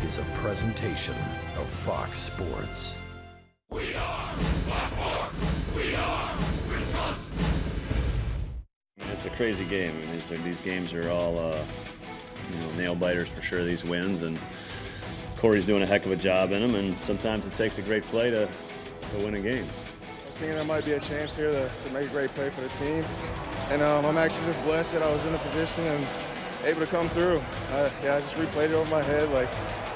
is a presentation of Fox Sports. We are Baltimore. We are Wisconsin. It's a crazy game. I mean, these games are all, nail biters for sure. These wins, and Corey's doing a heck of a job in them. And sometimes it takes a great play to win a game. I was thinking there might be a chance here to make a great play for the team, and I'm actually just blessed that I was in a position and able to come through. I just replayed it over my head. Like,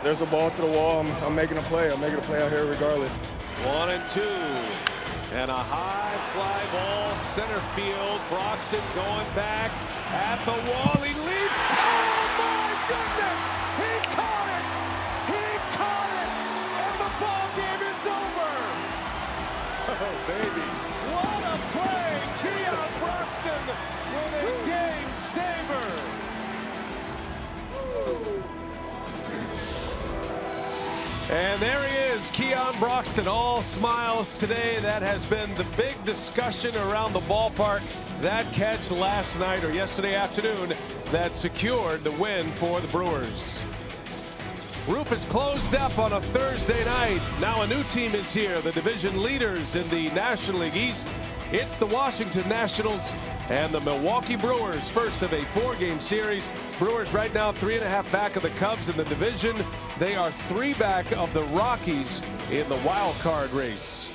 there's a ball to the wall. I'm making a play. I'm making a play out here regardless. 1-2. And a high fly ball, center field. Broxton going back at the wall. He leaps. Oh, my goodness! He caught it! He caught it! And the ball game is over! Oh, baby. What a play! Keon Broxton with a game saver! And there he is, Keon Broxton, all smiles today. That has been the big discussion around the ballpark. That catch last night or yesterday afternoon that secured the win for the Brewers. Roof is closed up on a Thursday night. Now a new team is here, the division leaders in the National League East. It's the Washington Nationals and the Milwaukee Brewers, first of a 4-game series. Brewers right now 3.5 back of the Cubs in the division. They are 3 back of the Rockies in the wild card race.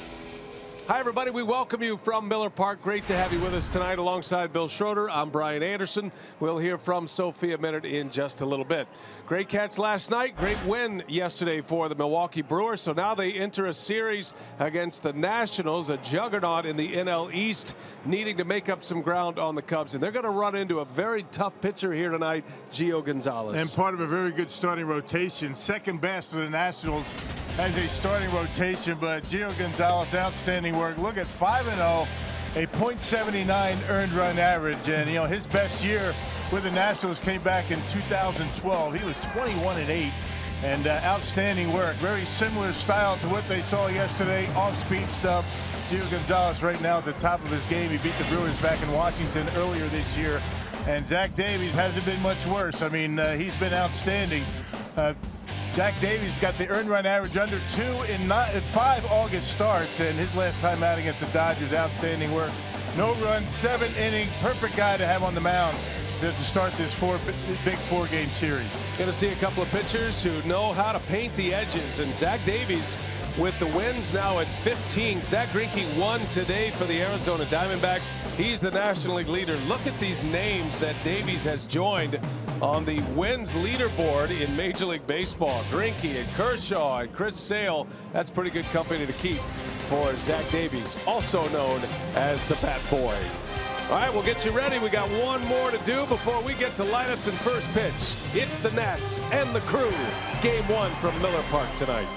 Hi, everybody. We welcome you from Miller Park. Great to have you with us tonight alongside Bill Schroeder. I'm Brian Anderson. We'll hear from Sophia Minute in just a little bit. Great catch last night. Great win yesterday for the Milwaukee Brewers. So now they enter a series against the Nationals, a juggernaut in the NL East, needing to make up some ground on the Cubs. And they're going to run into a very tough pitcher here tonight, Gio Gonzalez. And part of a very good starting rotation. Second best of the Nationals as a starting rotation, but Gio Gonzalez, outstanding work. Look at 5-0, a .79 earned run average, and his best year with the Nationals came back in 2012. He was 21-8, and outstanding work. Very similar style to what they saw yesterday, off-speed stuff. Gio Gonzalez right now at the top of his game. He beat the Brewers back in Washington earlier this year, and Zach Davies hasn't been much worse. I mean, he's been outstanding. Zach Davies got the earned run average under 2 in 5 August starts, and his last time out against the Dodgers, outstanding work. No runs, 7 innings, perfect guy to have on the mound to start this big 4-game series. Going to see a couple of pitchers who know how to paint the edges, and Zach Davies with the wins now at 15. Zach Greinke won today for the Arizona Diamondbacks. He's the National League leader. Look at these names that Davies has joined on the wins leaderboard in Major League Baseball. Greinke and Kershaw and Chris Sale. That's pretty good company to keep for Zach Davies, also known as the Bat Boy. All right, we'll get you ready. We got one more to do before we get to lineups and first pitch. It's the Nats and the Crew. Game 1 from Miller Park tonight.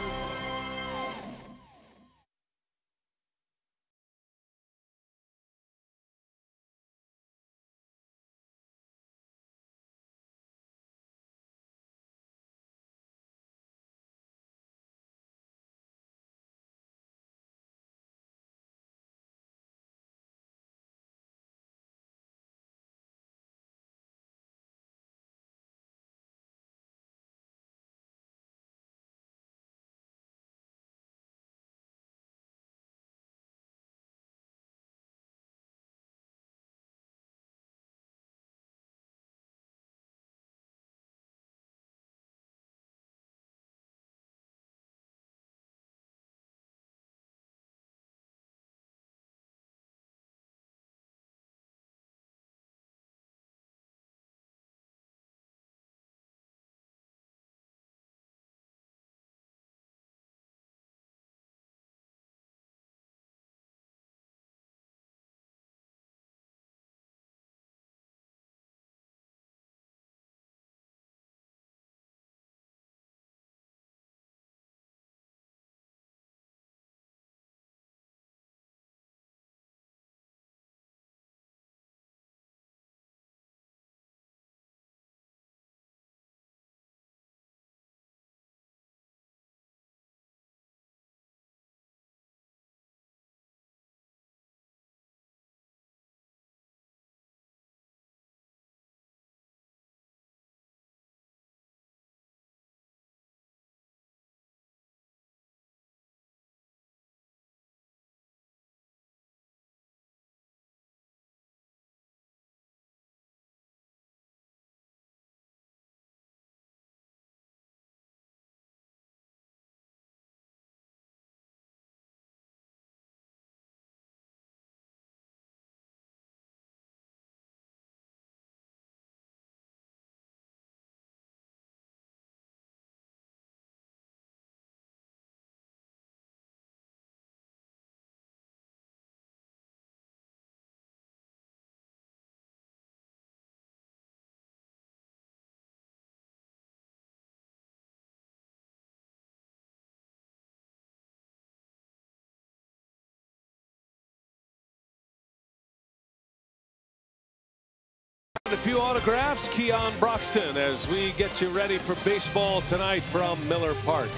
a few autographs. Keon Broxton as we get you ready for baseball tonight from Miller Park.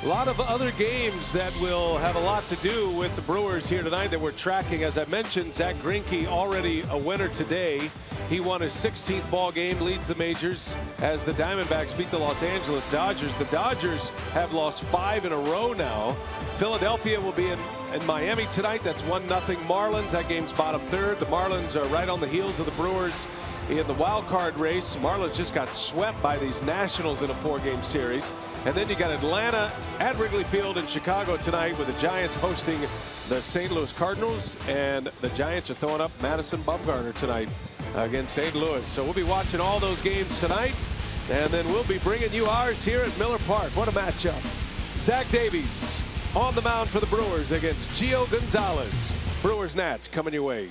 A lot of other games that will have a lot to do with the Brewers here tonight that we're tracking. As I mentioned, Zach Greinke already a winner today. He won his 16th ball game, leads the majors as the Diamondbacks beat the Los Angeles Dodgers. The Dodgers have lost 5 in a row now. Philadelphia will be in Miami tonight. That's 1-0 Marlins. That game's bottom third. The Marlins are right on the heels of the Brewers in the wild card race. Marlins just got swept by these Nationals in a 4-game series. And then you got Atlanta at Wrigley Field in Chicago tonight with the Giants hosting the St. Louis Cardinals. And the Giants are throwing up Madison Bumgarner tonight against St. Louis. So we'll be watching all those games tonight. And then we'll be bringing you ours here at Miller Park. What a matchup. Zach Davies on the mound for the Brewers against Gio Gonzalez. Brewers Nats coming your way.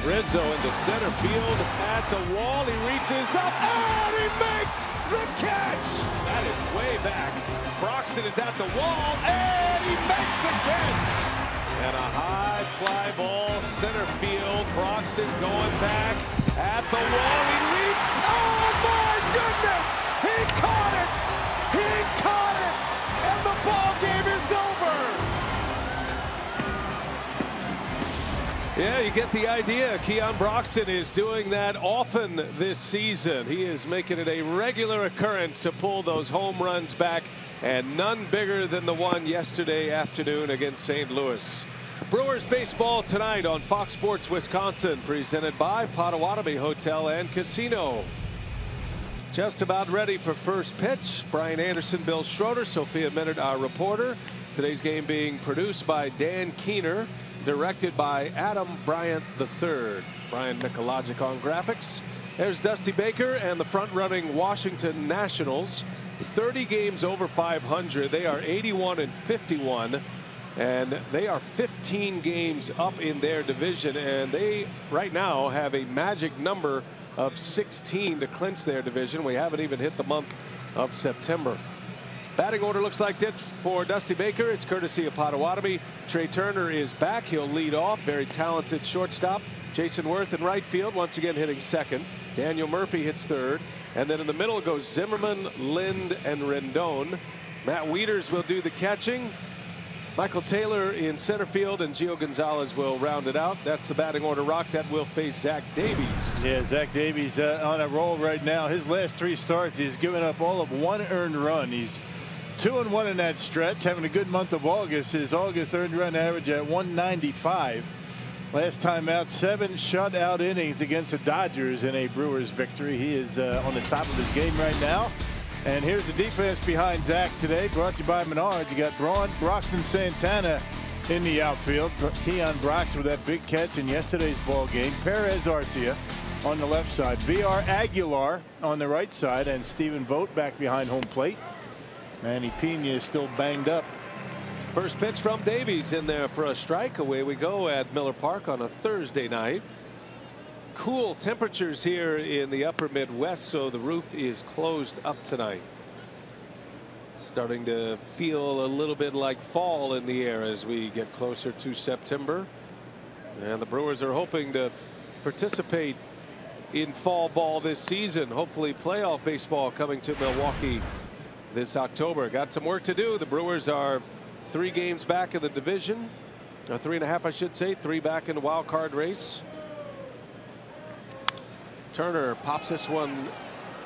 Rizzo into center field at the wall. He reaches up and he makes the catch. That is way back. Broxton is at the wall and he makes the catch. And a high fly ball center field. Broxton going back at the wall. He leaps. Oh my goodness! He caught it. He caught it. And the ball game is over. Yeah, you get the idea. Keon Broxton is doing that often this season. He is making it a regular occurrence to pull those home runs back, and none bigger than the one yesterday afternoon against St. Louis. Brewers baseball tonight on Fox Sports Wisconsin, presented by Potawatomi Hotel and Casino. Just about ready for first pitch. Brian Anderson, Bill Schroeder, Sophia Minard, our reporter. Today's game being produced by Dan Keener, directed by Adam Bryant III. Brian Mikologic on graphics. There's Dusty Baker and the front-running Washington Nationals. 30 games over 500. They are 81-51, and they are 15 games up in their division, and they right now have a magic number of 16 to clinch their division. We haven't even hit the month of September. Batting order looks like this for Dusty Baker. It's courtesy of Potawatomi. Trey Turner is back. He'll lead off. Very talented shortstop. Jason Worth in right field, once again hitting second. Daniel Murphy hits third. And then in the middle goes Zimmerman, Lind, and Rendon. Matt Wieters will do the catching. Michael Taylor in center field, and Gio Gonzalez will round it out. That's the batting order, Rock. That will face Zach Davies. Yeah, Zach Davies on a roll right now. His last 3 starts, he's given up all of 1 earned run. He's 2-1 in that stretch, having a good month of August. His August earned run average at 195. Last time out, 7 shutout innings against the Dodgers in a Brewers victory. He is on the top of his game right now. And here's the defense behind Zach today, brought to you by Menards. You got Broxton Santana in the outfield. Keon Brox with that big catch in yesterday's ball game. Perez Arcia on the left side. VR Aguilar on the right side, and Stephen Vogt back behind home plate. Manny Pena is still banged up. First pitch from Davies in there for a strike. Away we go at Miller Park on a Thursday night. Cool temperatures here in the upper Midwest, so the roof is closed up tonight. Starting to feel a little bit like fall in the air as we get closer to September. And the Brewers are hoping to participate in fall ball this season. Hopefully playoff baseball coming to Milwaukee this October. Got some work to do. The Brewers are 3 games back in the division, or 3.5 I should say, 3 back in the wild card race. Turner pops this one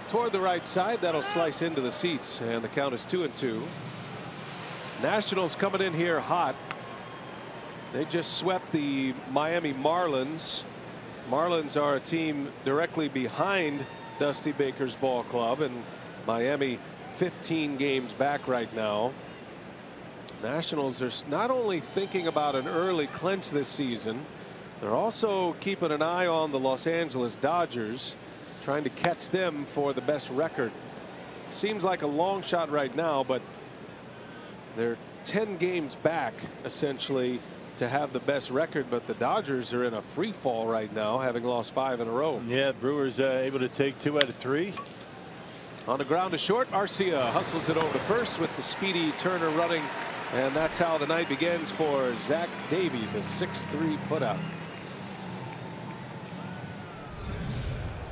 toward the right side. That'll slice into the seats, and the count is 2-2. Nationals coming in here hot. They just swept the Miami Marlins. Marlins are a team directly behind Dusty Baker's ball club, and Miami 15 games back right now. Nationals are not only thinking about an early clinch this season, they're also keeping an eye on the Los Angeles Dodgers, trying to catch them for the best record. Seems like a long shot right now, but they're 10 games back essentially to have the best record. But the Dodgers are in a free fall right now, having lost 5 in a row. Yeah, Brewers able to take 2 out of 3. On the ground to short, Arcia hustles it over to first with the speedy Turner running, and that's how the night begins for Zach Davies, a 6-3 putout.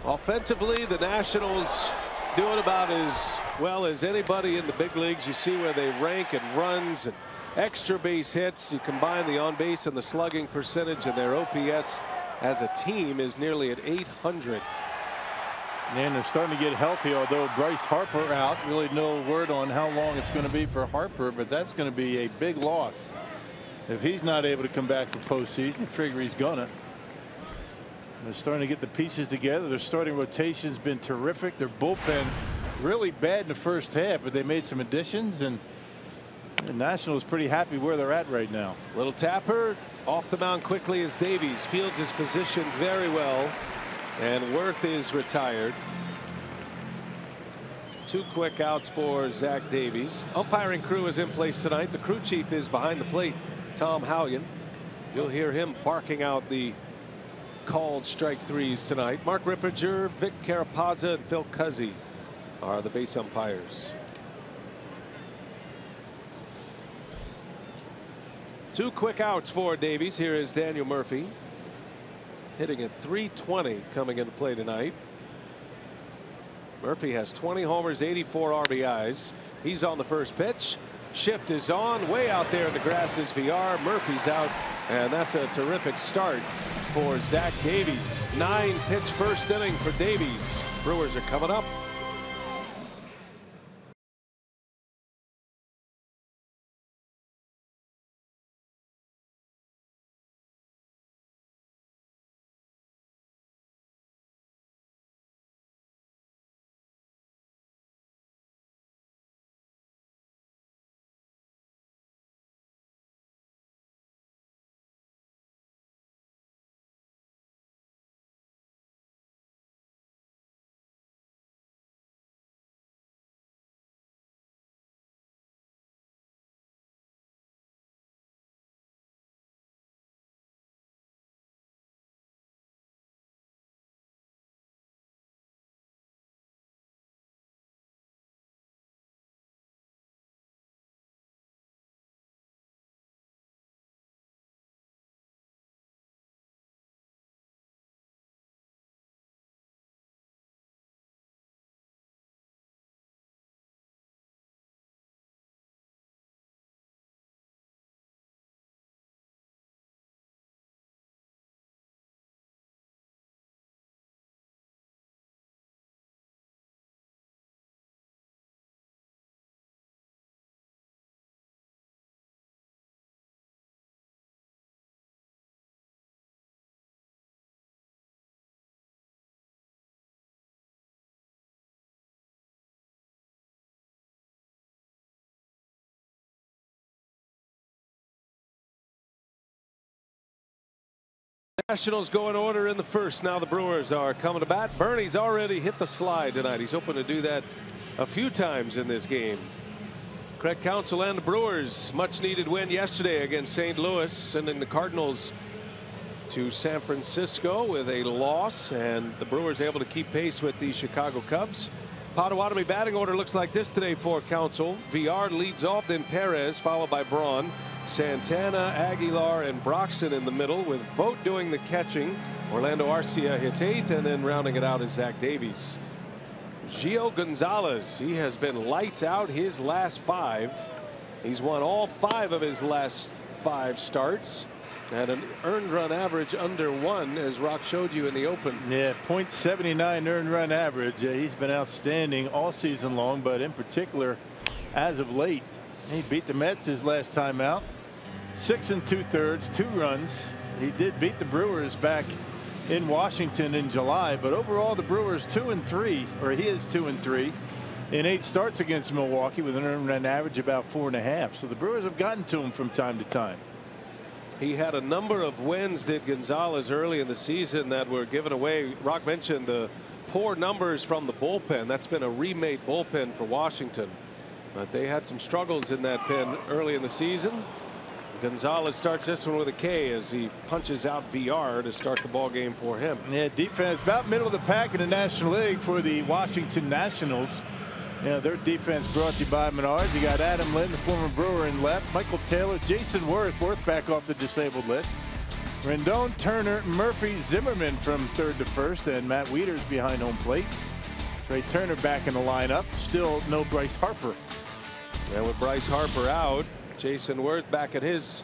Offensively, the Nationals doing about as well as anybody in the big leagues. You see where they rank in runs and extra base hits. You combine the on base and the slugging percentage, and their OPS as a team is nearly at 800. And they're starting to get healthy, although Bryce Harper out. Really no word on how long it's going to be for Harper, but that's going to be a big loss if he's not able to come back for postseason. Figure he's gonna. They're starting to get the pieces together. Their starting rotation's been terrific. Their bullpen really bad in the first half, but they made some additions, and the Nationals pretty happy where they're at right now. Little tapper off the mound quickly as Davies fields his position very well, and Worth is retired. 2 quick outs for Zach Davies. Umpiring crew is in place tonight. The crew chief is behind the plate, Tom Hallion. You'll hear him barking out the called strike 3s tonight. Mark Rippinger, Vic Carapazza, and Phil Cuzzi are the base umpires. 2 quick outs for Davies. Here is Daniel Murphy, hitting at .320 coming into play tonight. Murphy has 20 homers, 84 RBIs. He's on the first pitch. Shift is on. Way out there in the grass is VR. Murphy's out, and that's a terrific start for Zach Davies. 9-pitch first inning for Davies. Brewers are coming up. Nationals go in order in the first. Now the Brewers are coming to bat. Bernie's already hit the slide tonight. He's hoping to do that a few times in this game. Craig Counsell and the Brewers, much needed win yesterday against St. Louis, sending the Cardinals to San Francisco with a loss, and the Brewers able to keep pace with the Chicago Cubs. Potawatomi batting order looks like this today for Counsell. Villar leads off, then Perez, followed by Braun, Santana, Aguilar, and Broxton in the middle, with Vogt doing the catching. Orlando Arcia hits 8th, and then rounding it out is Zach Davies. Gio Gonzalez, he has been lights out his last 5. He's won all 5 of his last 5 starts. At an earned run average under 1, as Rock showed you in the open. Yeah, .79 earned run average. He's been outstanding all season long, but in particular as of late. He beat the Mets his last time out. 6 2/3, 2 runs. He did beat the Brewers back in Washington in July, but overall the Brewers 2-3, or he is 2-3 in 8 starts against Milwaukee with an earned run average about 4.5. So the Brewers have gotten to him from time to time. He had a number of wins, did Gonzalez, early in the season that were given away. Rock mentioned the poor numbers from the bullpen. That's been a remade bullpen for Washington, but they had some struggles in that pen early in the season. Gonzalez starts this one with a K as he punches out Villar to start the ball game for him. Yeah, defense about middle of the pack in the National League for the Washington Nationals. Yeah, their defense brought to you by Menards. You got Adam Lynn, the former Brewer, in left. Michael Taylor, Jason Worth back off the disabled list. Rendon, Turner, Murphy, Zimmerman from 3rd to 1st, and Matt Wieters behind home plate. Trey Turner back in the lineup. Still no Bryce Harper. And with Bryce Harper out, Jason Worth back at his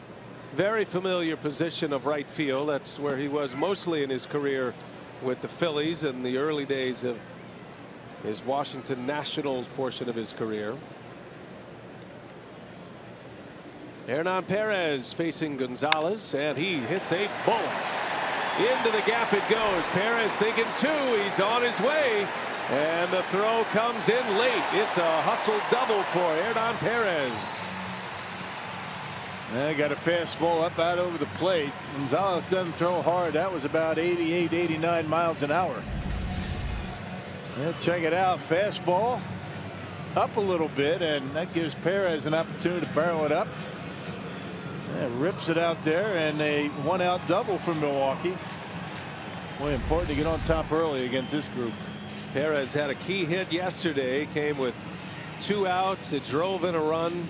very familiar position of right field. That's where he was mostly in his career with the Phillies in the early days of his Washington Nationals portion of his career. Hernan Perez facing Gonzalez, and he hits a bullet. Into the gap it goes. Perez thinking 2. He's on his way, and the throw comes in late. It's a hustle double for Hernan Perez. Got a fastball up out over the plate. Gonzalez doesn't throw hard. That was about 88, 89 miles an hour. Yeah, check it out. Fastball up a little bit, and that gives Perez an opportunity to barrel it up. Yeah, rips it out there, and a 1-out double from Milwaukee. Boy, important to get on top early against this group. Perez had a key hit yesterday. Came with 2 outs. It drove in a run.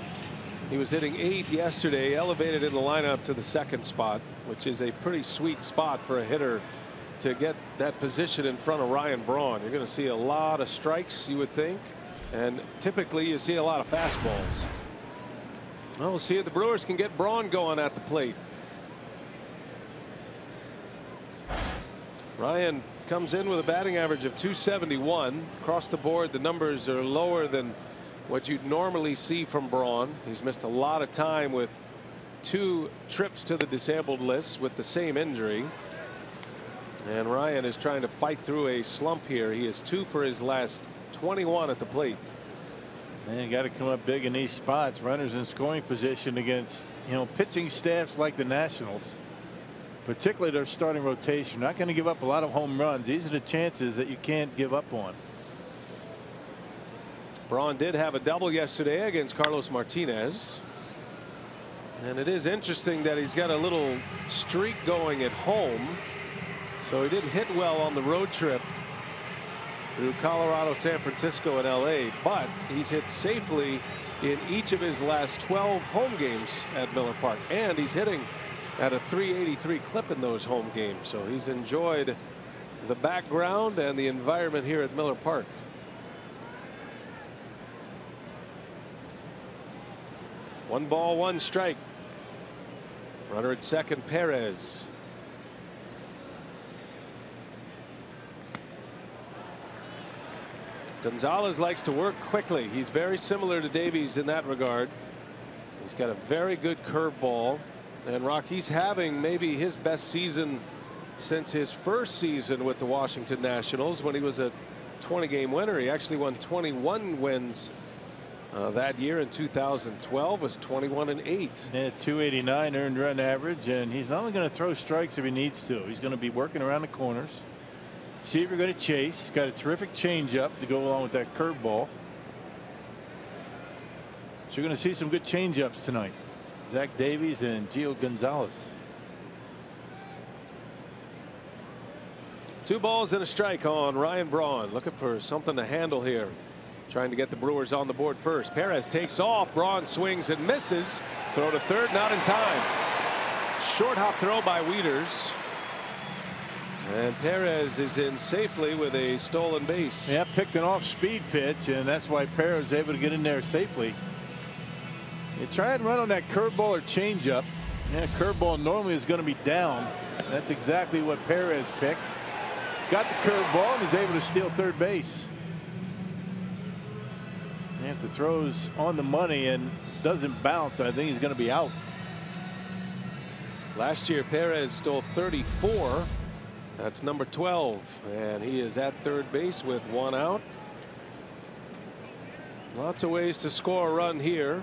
He was hitting 8th yesterday, elevated in the lineup to the 2nd spot, which is a pretty sweet spot for a hitter to get that position in front of Ryan Braun. You're going to see a lot of strikes, you would think, and typically you see a lot of fastballs. Well, we'll see if the Brewers can get Braun going at the plate. Ryan comes in with a batting average of .271. Across the board, the numbers are lower than what you'd normally see from Braun. He's missed a lot of time with 2 trips to the disabled list with the same injury. And Ryan is trying to fight through a slump here. He is 2 for his last 21 at the plate. And you got to come up big in these spots. Runners in scoring position against, pitching staffs like the Nationals, particularly their starting rotation. Not going to give up a lot of home runs. These are the chances that you can't give up on. Braun did have a double yesterday against Carlos Martinez. And it is interesting that he's got a little streak going at home. So he didn't hit well on the road trip through Colorado, San Francisco, and LA, but he's hit safely in each of his last 12 home games at Miller Park, and he's hitting at a .383 clip in those home games. So he's enjoyed the background and the environment here at Miller Park. One ball, 1 strike. Runner at second, Perez. Gonzalez likes to work quickly. He's very similar to Davies in that regard. He's got a very good curveball, and Rocky's having maybe his best season since his first season with the Washington Nationals when he was a 20-game winner. He actually won 21 wins that year in 2012 was 21-8. Yeah, 289 earned run average, and he's not only going to throw strikes if he needs to. He's going to be working around the corners. See if you're going to chase. He's got a terrific changeup to go along with that curveball. So you're going to see some good changeups tonight. Zach Davies and Gio Gonzalez. 2 balls and a strike on Ryan Braun, looking for something to handle here, trying to get the Brewers on the board first. Perez takes off. Braun swings and misses. Throw to third, not in time. Short hop throw by Wieters. And Perez is in safely with a stolen base. Yeah, picked an off-speed pitch, and that's why Perez was able to get in there safely. You try and run on that curveball or changeup. Yeah, curveball normally is going to be down. That's exactly what Perez picked. Got the curveball and is able to steal third base. And if the throw's on the money and doesn't bounce, I think he's going to be out. Last year, Perez stole 34. That's number 12, and he is at third base with 1 out. Lots of ways to score a run here.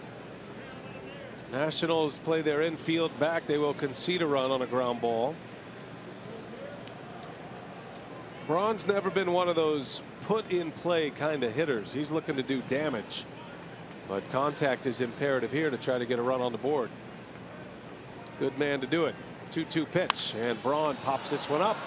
Nationals play their infield back. They will concede a run on a ground ball. Braun's never been one of those put in play kind of hitters. He's looking to do damage, but contact is imperative here to try to get a run on the board. Good man to do it. 2-2 pitch, and Braun pops this one up.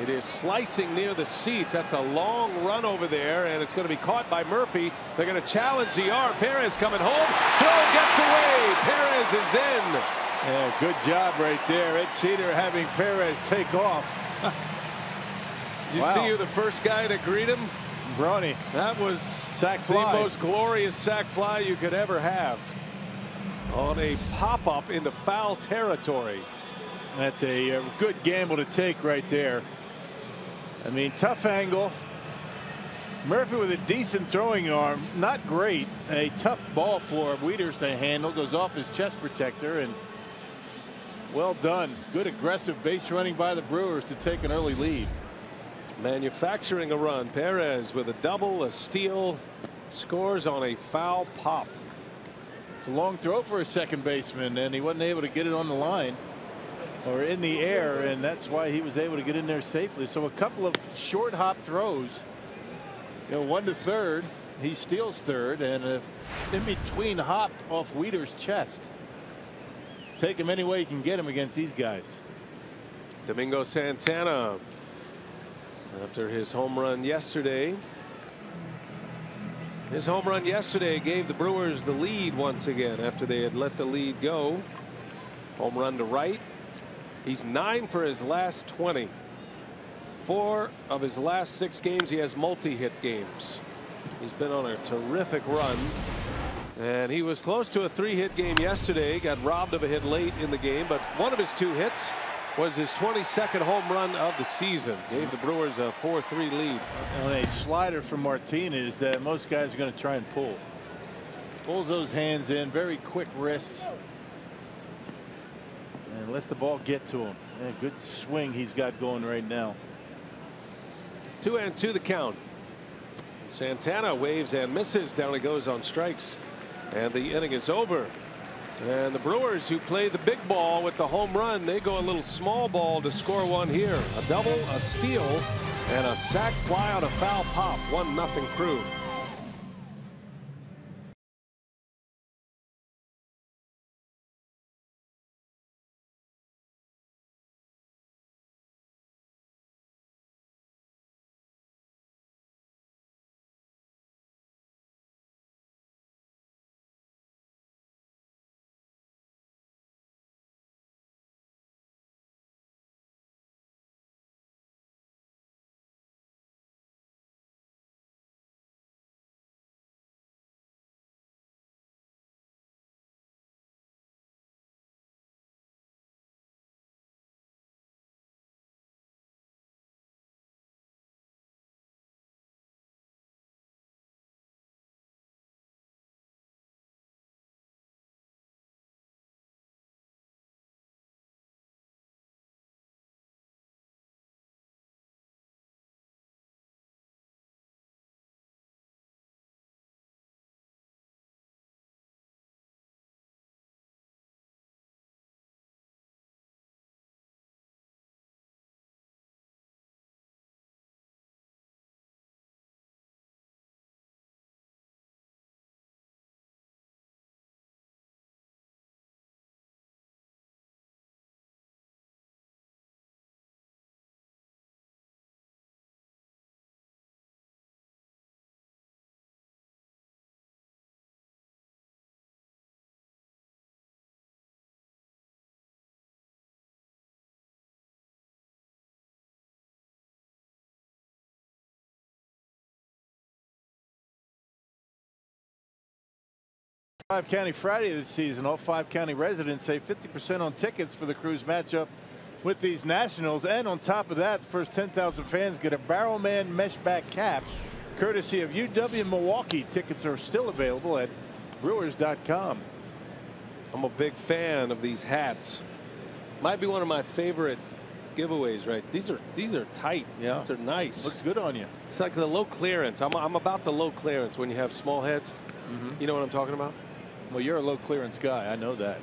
It is slicing near the seats. That's a long run over there, and it's going to be caught by Murphy. They're going to challenge the arm. Perez coming home. Throw gets away. Perez is in. Yeah, good job right there. Ed Cedar having Perez take off. You see who the first guy to greet him? Brawny. That was sac the fly. most glorious sac fly you could ever have. On a pop-up into foul territory. That's a good gamble to take right there. I mean, tough angle. Murphy with a decent throwing arm. Not great. A tough ball for Wieters to handle. Goes off his chest protector, and well done. Good aggressive base running by the Brewers to take an early lead. Manufacturing a run. Perez with a double, a steal, scores on a foul pop. It's a long throw for a second baseman, and he wasn't able to get it on the line or in the air, and that's why he was able to get in there safely. So a couple of short hop throws. You know, 1 to third. He steals third, and in between hop off Wieters' chest. Take him any way you can get him against these guys. Domingo Santana, after his home run yesterday. His home run yesterday gave the Brewers the lead once again after they had let the lead go. Home run to right. He's 9 for his last 20. 4 of his last 6 games he has multi-hit games. He's been on a terrific run, and he was close to a 3-hit game yesterday. Got robbed of a hit late in the game, but one of his 2 hits was his 22nd home run of the season. Gave the Brewers a 4-3 lead. On a slider from Martinez that most guys are going to try and pull. Pulls those hands in, very quick wrists, and lets the ball get to him. And good swing he's got going right now. 2-2 the count. Santana waves and misses. Down he goes on strikes, and the inning is over. And the Brewers, who play the big ball with the home run, they go a little small ball to score one here. A double, a steal, and a sac fly on a foul pop. 1-0 Crew. Five-County Friday this season. All five-county residents save 50% on tickets for the Crew's matchup with these Nationals. And on top of that, the first 10,000 fans get a Barrelman mesh back cap courtesy of UW and Milwaukee. Tickets are still available at Brewers.com. I'm a big fan of these hats. Might be one of my favorite giveaways, right? These are tight. Yeah, these are nice. Looks good on you. It's like the low clearance. I'm about the low clearance when you have small heads. You know what I'm talking about? Well, you're a low clearance guy. I know that.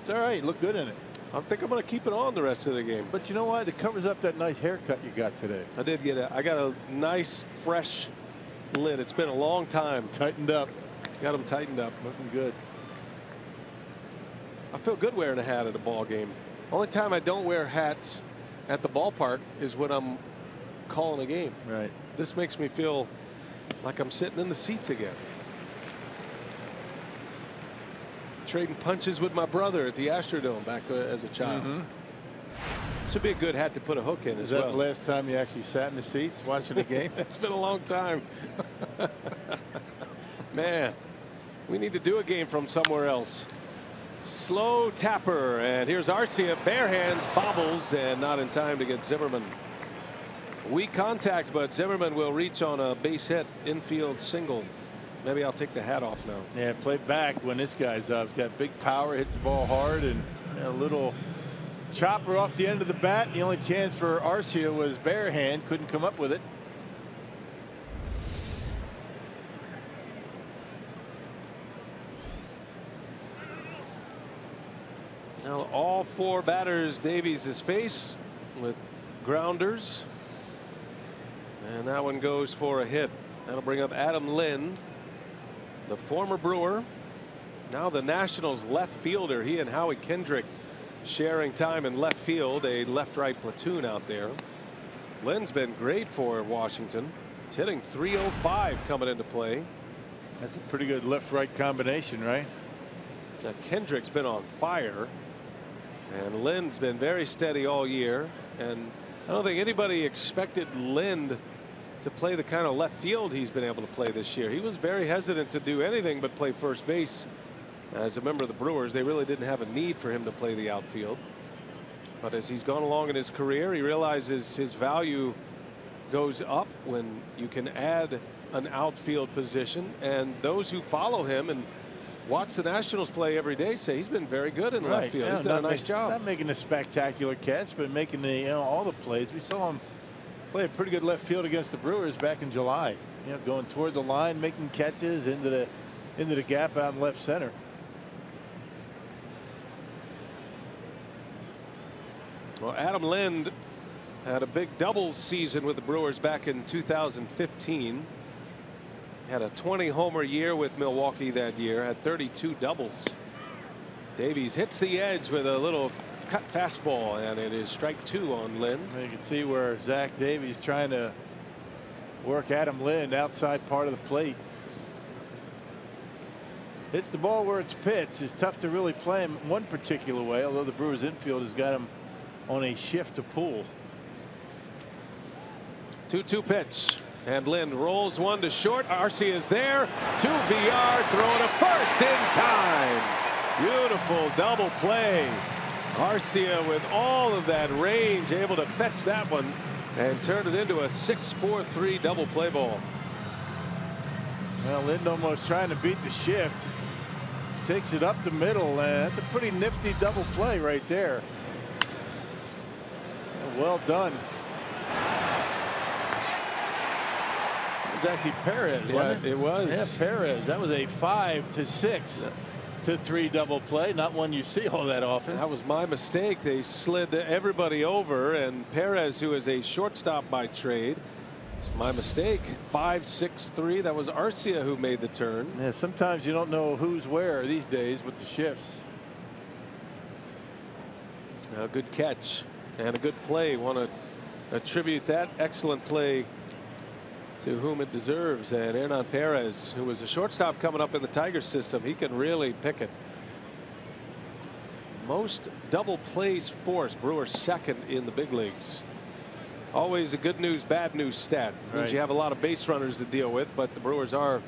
It's all right. Look good in it. I think I'm going to keep it on the rest of the game. But you know what? It covers up that nice haircut you got today. I did get I got a nice fresh lid. It's been a long time. Tightened up. Got them tightened up. Looking good. I feel good wearing a hat at a ball game. Only time I don't wear hats at the ballpark is when I'm calling a game. Right. This makes me feel like I'm sitting in the seats again. Trading punches with my brother at the Astrodome back as a child. This would be a good hat to put a hook in as well. Is that the last time you actually sat in the seats watching a game? It's been a long time. Man, we need to do a game from somewhere else. Slow tapper, and here's Arcia, bare hands, bobbles, and not in time to get Zimmerman. Weak contact, but Zimmerman will reach on a base hit, infield single. Maybe I'll take the hat off now. Yeah, play back when this guy's up. He's got big power, hits the ball hard, and a little chopper off the end of the bat. The only chance for Arcia was bare hand, couldn't come up with it. Now all four batters Davies is faced with grounders, and that one goes for a hit. That'll bring up Adam Lind, the former Brewer, now the Nationals left fielder. He and Howie Kendrick sharing time in left field, a left-right platoon out there. Lind's been great for Washington. He's hitting .305 coming into play. That's a pretty good left-right combination, right? Now Kendrick's been on fire, and Lind's been very steady all year. And I don't think anybody expected Lind to play the kind of left field he's been able to play this year. He was very hesitant to do anything but play first base. As a member of the Brewers, they really didn't have a need for him to play the outfield. But as he's gone along in his career, he realizes his value goes up when you can add an outfield position. And those who follow him and watch the Nationals play every day say he's been very good in left field. Yeah, he's done a nice job. Not making a spectacular catch, but making the all the plays. We saw him play a pretty good left field against the Brewers back in July. Going toward the line, making catches into the gap out in left center. Well, Adam Lind had a big doubles season with the Brewers back in 2015. Had a 20-homer year with Milwaukee that year, had 32 doubles. Davies hits the edge with a little cut fastball, and it is strike 2 on Lind. You can see where Zach Davies trying to work Adam Lind outside part of the plate. Hits the ball where it's pitched. It's tough to really play him one particular way, although the Brewers infield has got him on a shift to pull. 2-2 pitch, and Lind rolls one to short. Arcia is there to VR, throw to first in time. Beautiful double play. Arcia with all of that range, able to fetch that one and turn it into a 6-4-3 double play ball. Well, Lind almost trying to beat the shift. Takes it up the middle, and that's a pretty nifty double play right there. Well done. It was actually Perez, wasn't it? It was. Yeah, Perez. That was a 5-6-3 double play. Not one you see all that often. That was my mistake. They slid everybody over, and Perez, who is a shortstop by trade, it's my mistake. 5-6-3. That was Arcia who made the turn. Yeah, sometimes you don't know who's where these days with the shifts. A good catch and a good play. Want to attribute that excellent play to whom it deserves. And Hernan Perez, who was a shortstop coming up in the Tigers system, he can really pick it. Most double plays forced. Brewers second in the big leagues. Always a good news, bad news stat. Means you have a lot of base runners to deal with, but the Brewers are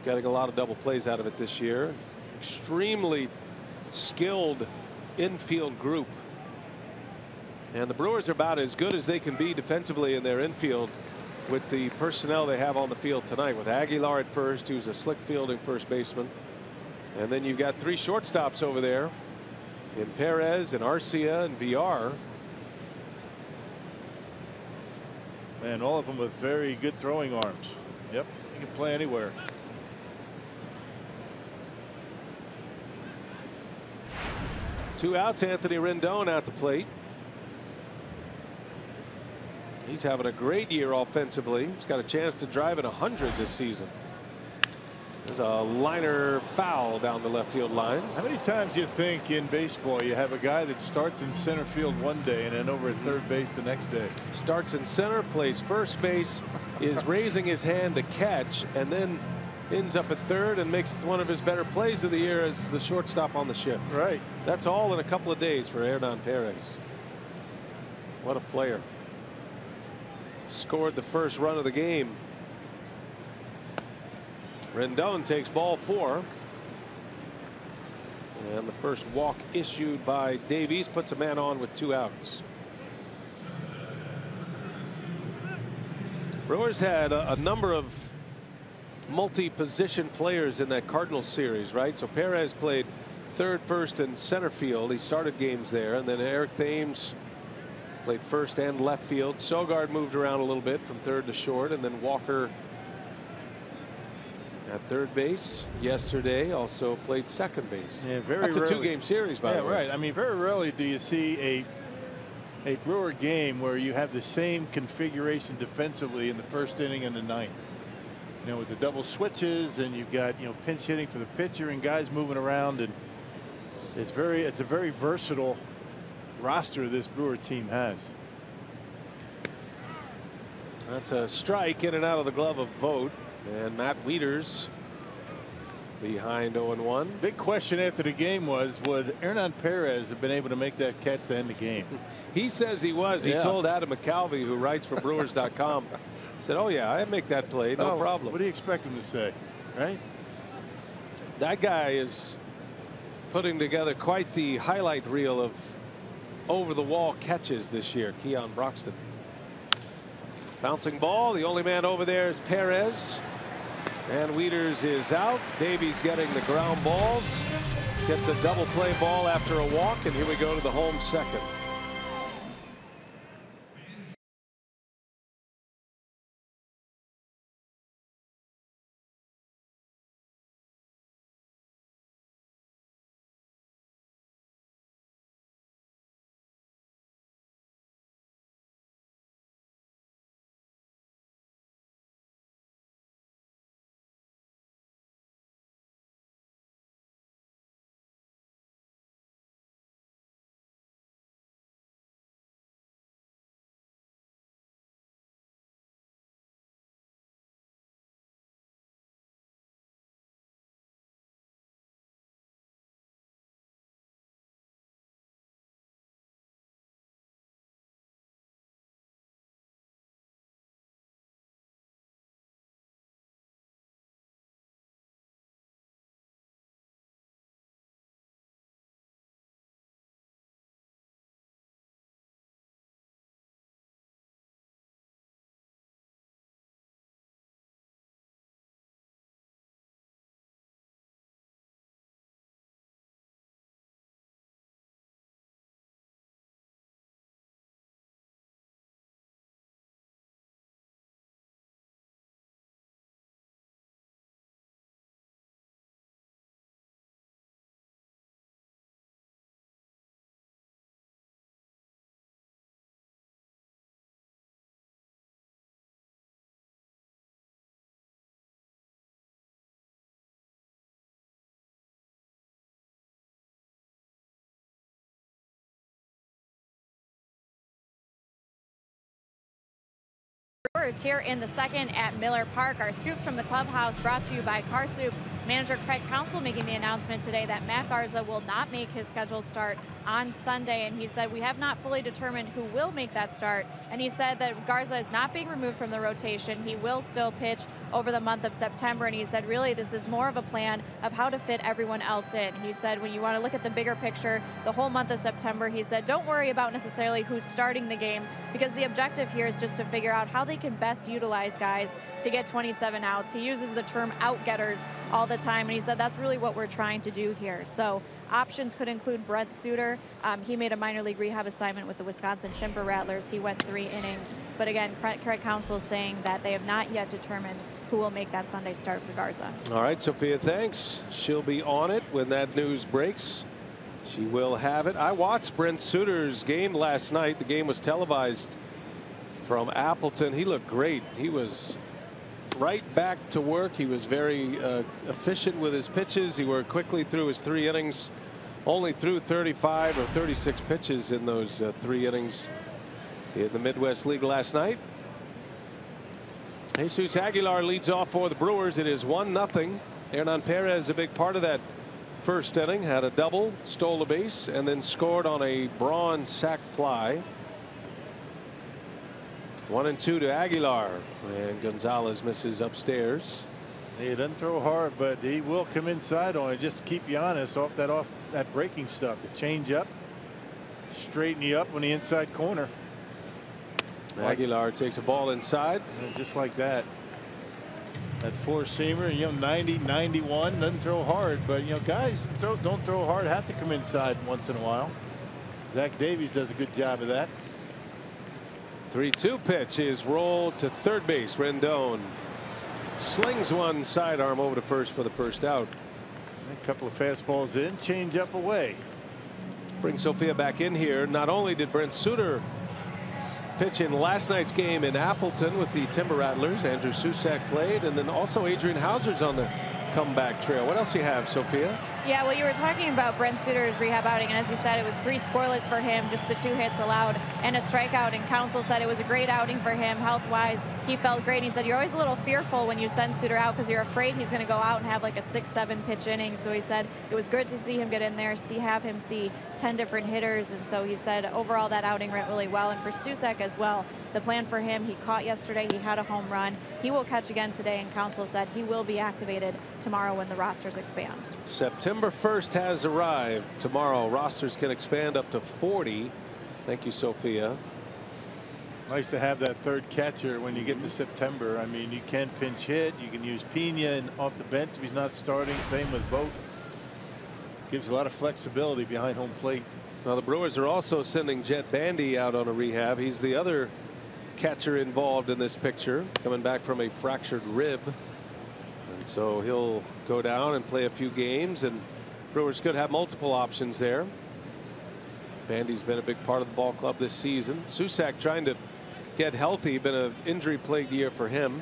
getting a lot of double plays out of it this year. Extremely skilled infield group. And the Brewers are about as good as they can be defensively in their infield with the personnel they have on the field tonight, with Aguilar at first, who's a slick fielding first baseman. And then you've got 3 shortstops over there in Perez and Arcia and VR. And all of them with very good throwing arms. Yep, he can play anywhere. Two outs. Anthony Rendon at the plate. He's having a great year offensively. He's got a chance to drive in 100 this season. There's a liner foul down the left field line. How many times do you think in baseball you have a guy that starts in center field one day and then over at third base the next day? Starts in center, plays first base, is raising his hand to catch, and then ends up at third and makes one of his better plays of the year as the shortstop on the shift. Right. That's all in a couple of days for Hernan Perez. What a player. Scored the first run of the game. Rendon takes ball 4. And the first walk issued by Davies puts a man on with 2 outs. Brewers had a number of multi-position players in that Cardinals series, right? So Perez played third, first, and center field. He started games there. And then Eric Thames played first and left field. Sogard moved around a little bit from third to short, and then Walker at third base yesterday also played second base. Yeah, very That's a rarely. 2-game series, by the way. Right. I mean, very rarely do you see a Brewer game where you have the same configuration defensively in the first inning and the ninth. You know, with the double switches, and you've got, you know, pinch hitting for the pitcher and guys moving around, and it's a very versatile roster this Brewer team has. That's a strike in and out of the glove of Vogt. And Matt Wieters behind 0-1. Big question after the game was, would Hernan Perez have been able to make that catch to end the game? He says he was. He told Adam McCalvey, who writes for Brewers.com, said, "Oh yeah, I make that play, no problem." What do you expect him to say, right? That guy is putting together quite the highlight reel of over-the-wall catches this year. Keon Broxton. Bouncing ball. The only man over there is Perez. And Wieters is out. Davies getting the ground balls. Gets a double play ball after a walk. And here we go to the home second. Brewers here in the second at Miller Park. Our scoops from the clubhouse brought to you by Car Soup, Manager Craig Counsell making the announcement today that Matt Garza will not make his scheduled start on Sunday. And he said, we have not fully determined who will make that start. And he said that Garza is not being removed from the rotation. He will still pitch over the month of September. And he said, really, this is more of a plan of how to fit everyone else in. He said, when you want to look at the bigger picture, the whole month of September, he said, don't worry about necessarily who's starting the game, because the objective here is just to figure out how they can best utilize guys to get 27 outs. He uses the term out-getters all the time, and he said that's really what we're trying to do here. So options could include Brent Suter. He made a minor league rehab assignment with the Wisconsin Chimper Rattlers. He went 3 innings. But again, Craig Counsell is saying that they have not yet determined who will make that Sunday start for Garza. All right, Sophia, thanks. She'll be on it when that news breaks. She will have it. I watched Brent Suter's game last night. The game was televised from Appleton. He looked great. He was right back to work. He was very efficient with his pitches. He worked quickly through his 3 innings. Only threw 35 or 36 pitches in those 3 innings in the Midwest League last night. Jesus Aguilar leads off for the Brewers. It is 1-0. Hernan Perez, a big part of that first inning, had a double, stole a base, and then scored on a Braun sac fly. 1-2 to Aguilar, and Gonzalez misses upstairs. He doesn't throw hard, but he will come inside on it. Just keep you honest off that breaking stuff. The change up, straighten you up on the inside corner. Aguilar takes a ball inside. And just like that. That 4-seamer, 90, 91, doesn't throw hard, but guys don't throw hard, have to come inside once in a while. Zach Davies does a good job of that. 3-2 pitch is rolled to third base. Rendon slings one sidearm over to first for the first out. A couple of fastballs in, change up away. Bring Sophia back in here. Not only did Brent Suter pitch in last night's game in Appleton with the Timber Rattlers, Andrew Susac played, and then also Adrian Hauser's on the comeback trail. What else do you have, Sophia? Yeah, well, you were talking about Brent Suter's rehab outing, and as you said, it was 3 scoreless for him, just the 2 hits allowed and a strikeout. And Counsell said it was a great outing for him health-wise. He felt great. He said you're always a little fearful when you send Suter out because you're afraid he's going to go out and have like a 6-7 pitch inning. So he said it was good to see him get in there, have him see 10 different hitters. And so he said overall that outing went really well. And for Susac as well, the plan for him, he caught yesterday, he had a home run. He will catch again today, and Counsell said he will be activated tomorrow when the rosters expand. September 1st has arrived. Tomorrow rosters can expand up to 40. Thank you, Sophia. Nice to have that third catcher when you get to September. I mean, you can pinch hit. You can use Pena off the bench if he's not starting. Same with Vogt. Gives a lot of flexibility behind home plate. Well, the Brewers are also sending Jet Bandy out on a rehab. He's the other catcher involved in this picture, coming back from a fractured rib. And so he'll go down and play a few games, and Brewers could have multiple options there. Bandy's been a big part of the ball club this season. Susac trying to get healthy. Been an injury-plagued year for him.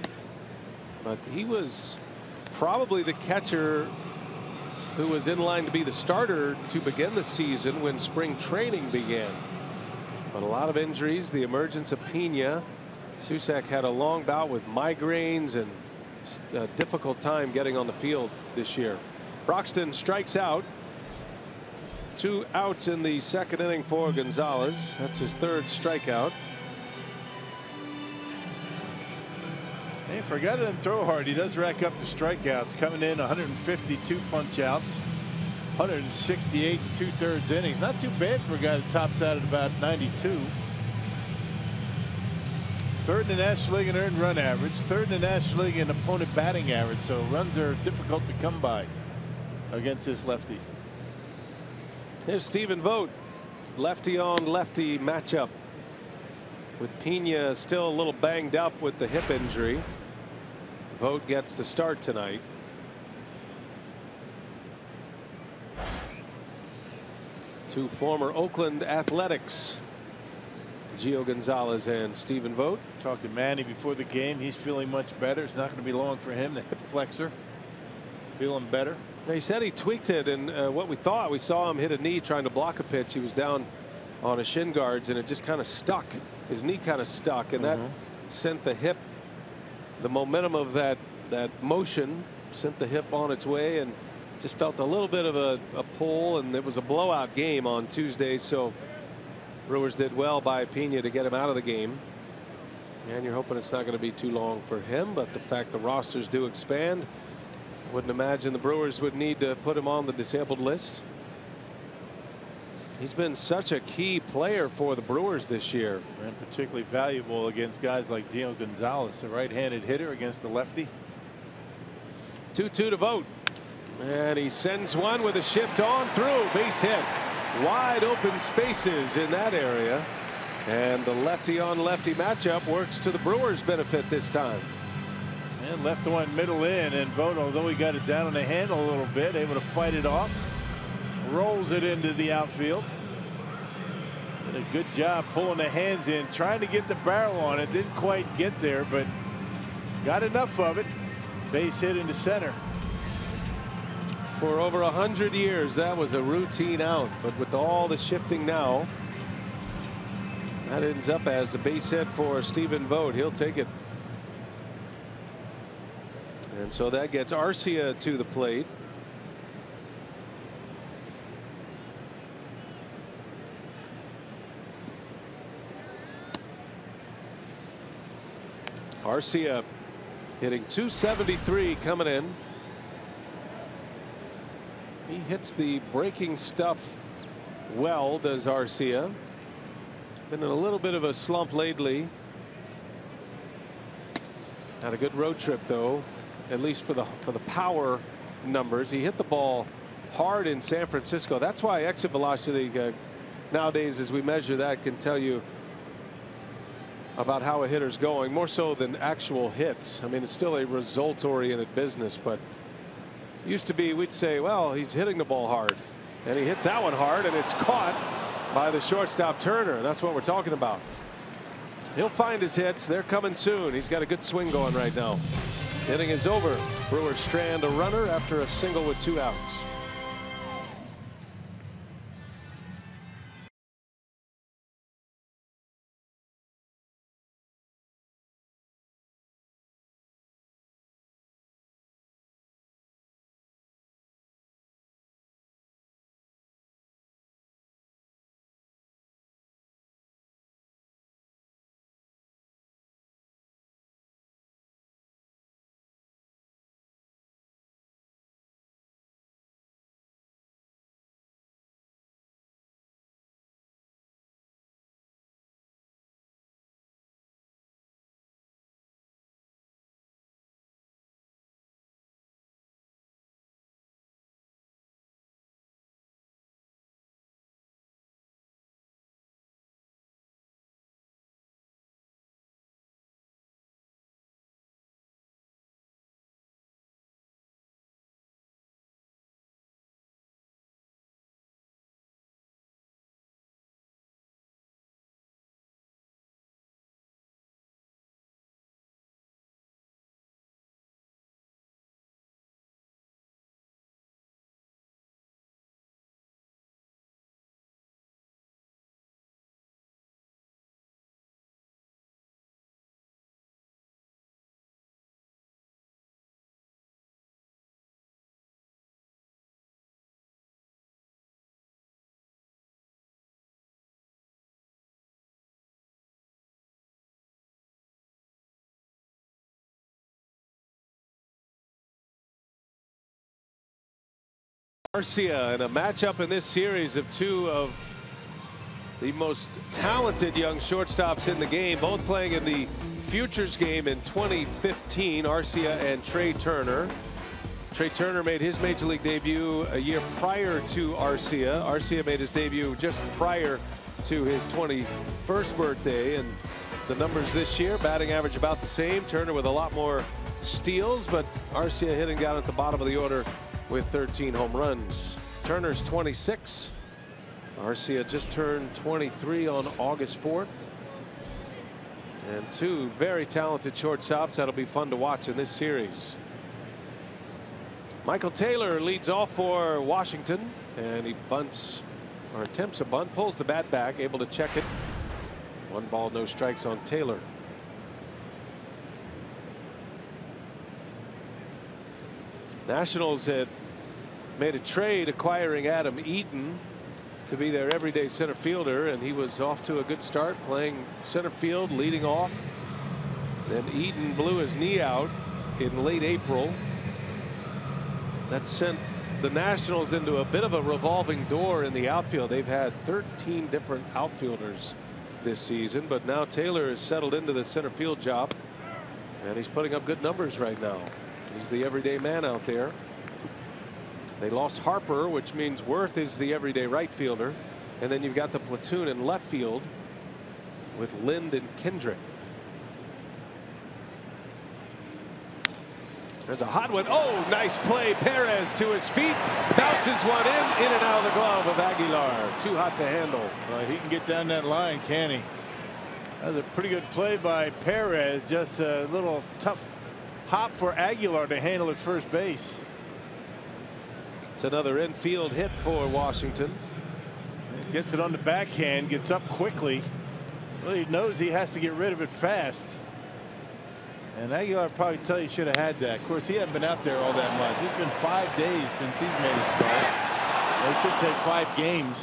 But he was probably the catcher who was in line to be the starter to begin the season when spring training began. But a lot of injuries, the emergence of Pena. Susac had a long bout with migraines and just a difficult time getting on the field this year. Broxton strikes out. 2 outs in the second inning for Gonzalez. That's his 3rd strikeout. Hey, forgot it and throw hard. He does rack up the strikeouts, coming in 152 punch outs, 168 2/3 innings. Not too bad for a guy that tops out at about 92. 3rd in the National League in earned run average, 3rd in the National League in opponent batting average. So runs are difficult to come by against this lefty. Here's Stephen Vogt. Lefty on lefty matchup with Pena still a little banged up with the hip injury. Vogt gets the start tonight. Two former Oakland Athletics, Gio Gonzalez and Stephen Vogt. Talked to Manny before the game. He's feeling much better. It's not going to be long for him. The hip flexor feeling better. He said he tweaked it, and what we thought, we saw him hit a knee trying to block a pitch. He was down on his shin guards, and it just kind of stuck. His knee kind of stuck, and that sent the hip, the momentum of that motion sent the hip on its way and just felt a little bit of a pull, and it was a blowout game on Tuesday, so Brewers did well by Pena to get him out of the game. And you're hoping it's not going to be too long for him, but the fact the rosters do expand, I wouldn't imagine the Brewers would need to put him on the disabled list. He's been such a key player for the Brewers this year. And particularly valuable against guys like Gio Gonzalez, a right-handed hitter against the lefty. 2-2 to vote. And he sends one with a shift on through. Base hit. Wide open spaces in that area. And the lefty on lefty matchup works to the Brewers' benefit this time. And left one middle in, and Vogt, although he got it down on the handle a little bit, able to fight it off. Rolls it into the outfield. Did a good job pulling the hands in, trying to get the barrel on it. Didn't quite get there, but got enough of it. Base hit into center. For over 100 years, that was a routine out, but with all the shifting now, that ends up as a base hit for Stephen Vogt. He'll take it. And so that gets Arcia to the plate. Arcia hitting .273 coming in. He hits the breaking stuff well, does Arcia. Been in a little bit of a slump lately. Had a good road trip though, at least for the power numbers. He hit the ball hard in San Francisco. That's why exit velocity nowadays, as we measure that, can tell you about how a hitter's going more so than actual hits. I mean, it's still a results oriented business, but used to be we'd say, well, he's hitting the ball hard, and he hits that one hard, and it's caught by the shortstop Turner. That's what we're talking about. He'll find his hits. They're coming soon. He's got a good swing going right now. Inning is over. Brewers strand a runner after a single with 2 outs. Arcia in a matchup in this series of 2 of the most talented young shortstops in the game, both playing in the Futures game in 2015. Arcia and Trey Turner. Trey Turner made his major league debut a year prior to Arcia. Arcia made his debut just prior to his 21st birthday, and the numbers this year, batting average about the same. Turner with a lot more steals, but Arcia hitting down at the bottom of the order with 13 home runs. Turner's 26. Arcia just turned 23 on August 4th. And 2 very talented shortstops that'll be fun to watch in this series. Michael Taylor leads off for Washington, and he bunts or attempts a bunt, pulls the bat back, able to check it. 1 ball, no strikes on Taylor. Nationals had made a trade acquiring Adam Eaton to be their everyday center fielder, and he was off to a good start playing center field, leading off. Then Eaton blew his knee out in late April. That sent the Nationals into a bit of a revolving door in the outfield. They've had 13 different outfielders this season, but now Taylor has settled into the center field job, and he's putting up good numbers right now. He's the everyday man out there. They lost Harper, which means Worth is the everyday right fielder, and then you've got the platoon in left field with Lind and Kendrick. There's a hot one. Oh, nice play. Perez to his feet, bounces one in and out of the glove of Aguilar. Too hot to handle. He can get down that line, can he? That was a pretty good play by Perez. Just a little tough hop for Aguilar to handle at first base. It's another infield hit for Washington. Gets it on the backhand, gets up quickly. Well, he knows he has to get rid of it fast. And Aguilar probably tell you should have had that. Of course, he hasn't been out there all that much. It's been 5 days since he's made a start. Or I should say 5 games.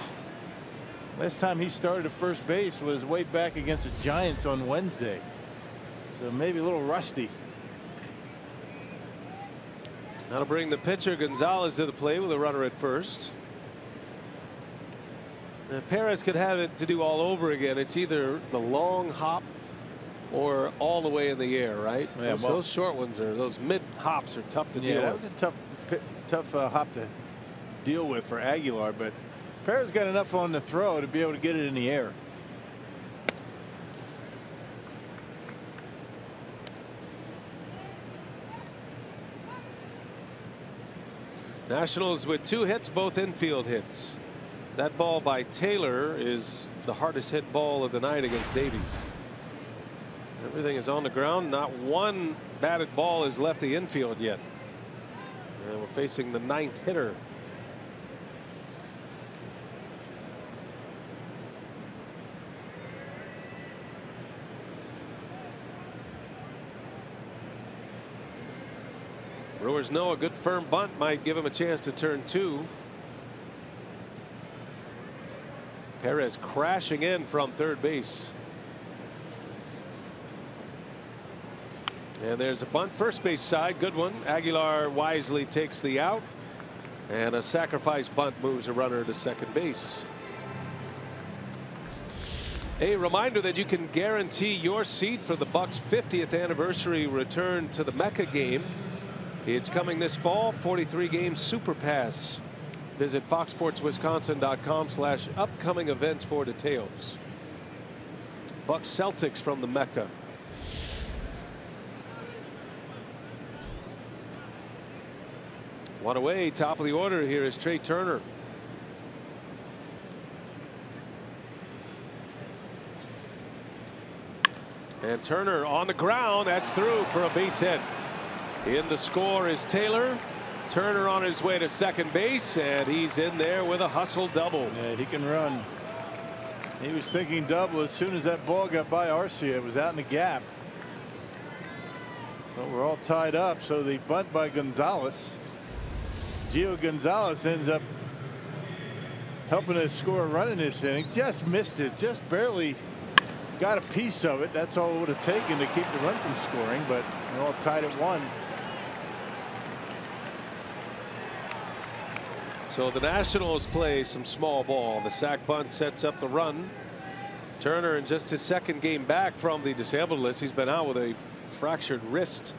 Last time he started at first base was way back against the Giants on Wednesday. So maybe a little rusty. That'll bring the pitcher Gonzalez to the plate with a runner at first. And Perez could have it to do all over again. It's either the long hop or all the way in the air, right? Yeah, those short ones are, those mid hops are tough to deal with. Yeah, that was a tough hop to deal with for Aguilar, but Perez got enough on the throw to be able to get it in the air. Nationals with 2 hits, both infield hits. That ball by Taylor is the hardest hit ball of the night against Davies. Everything is on the ground. Not one batted ball has left the infield yet. And we're facing the 9th hitter. Brewers know a good firm bunt might give him a chance to turn 2. Perez crashing in from third base. And there's a bunt first base side. Good one. Aguilar wisely takes the out. And a sacrifice bunt moves a runner to second base. A reminder that you can guarantee your seat for the Bucs' 50th anniversary return to the Mecca game. It's coming this fall. 43-game Super Pass. Visit foxsportswisconsin.com/upcoming events for details. Bucs Celtics from the Mecca. One away, top of the order here is Trey Turner. And Turner on the ground. That's through for a base hit. In the score is Taylor. Turner on his way to second base, and he's in there with a hustle double. Yeah, he can run. He was thinking double as soon as that ball got by Arcia. It was out in the gap. So we're all tied up. So the bunt by Gonzalez. Gio Gonzalez ends up helping us score a run in this inning. Just missed it. Just barely got a piece of it. That's all it would have taken to keep the run from scoring, but we're all tied at 1. So the Nationals play some small ball. The sac bunt sets up the run. Turner in just his 2nd game back from the disabled list. He's been out with a fractured wrist.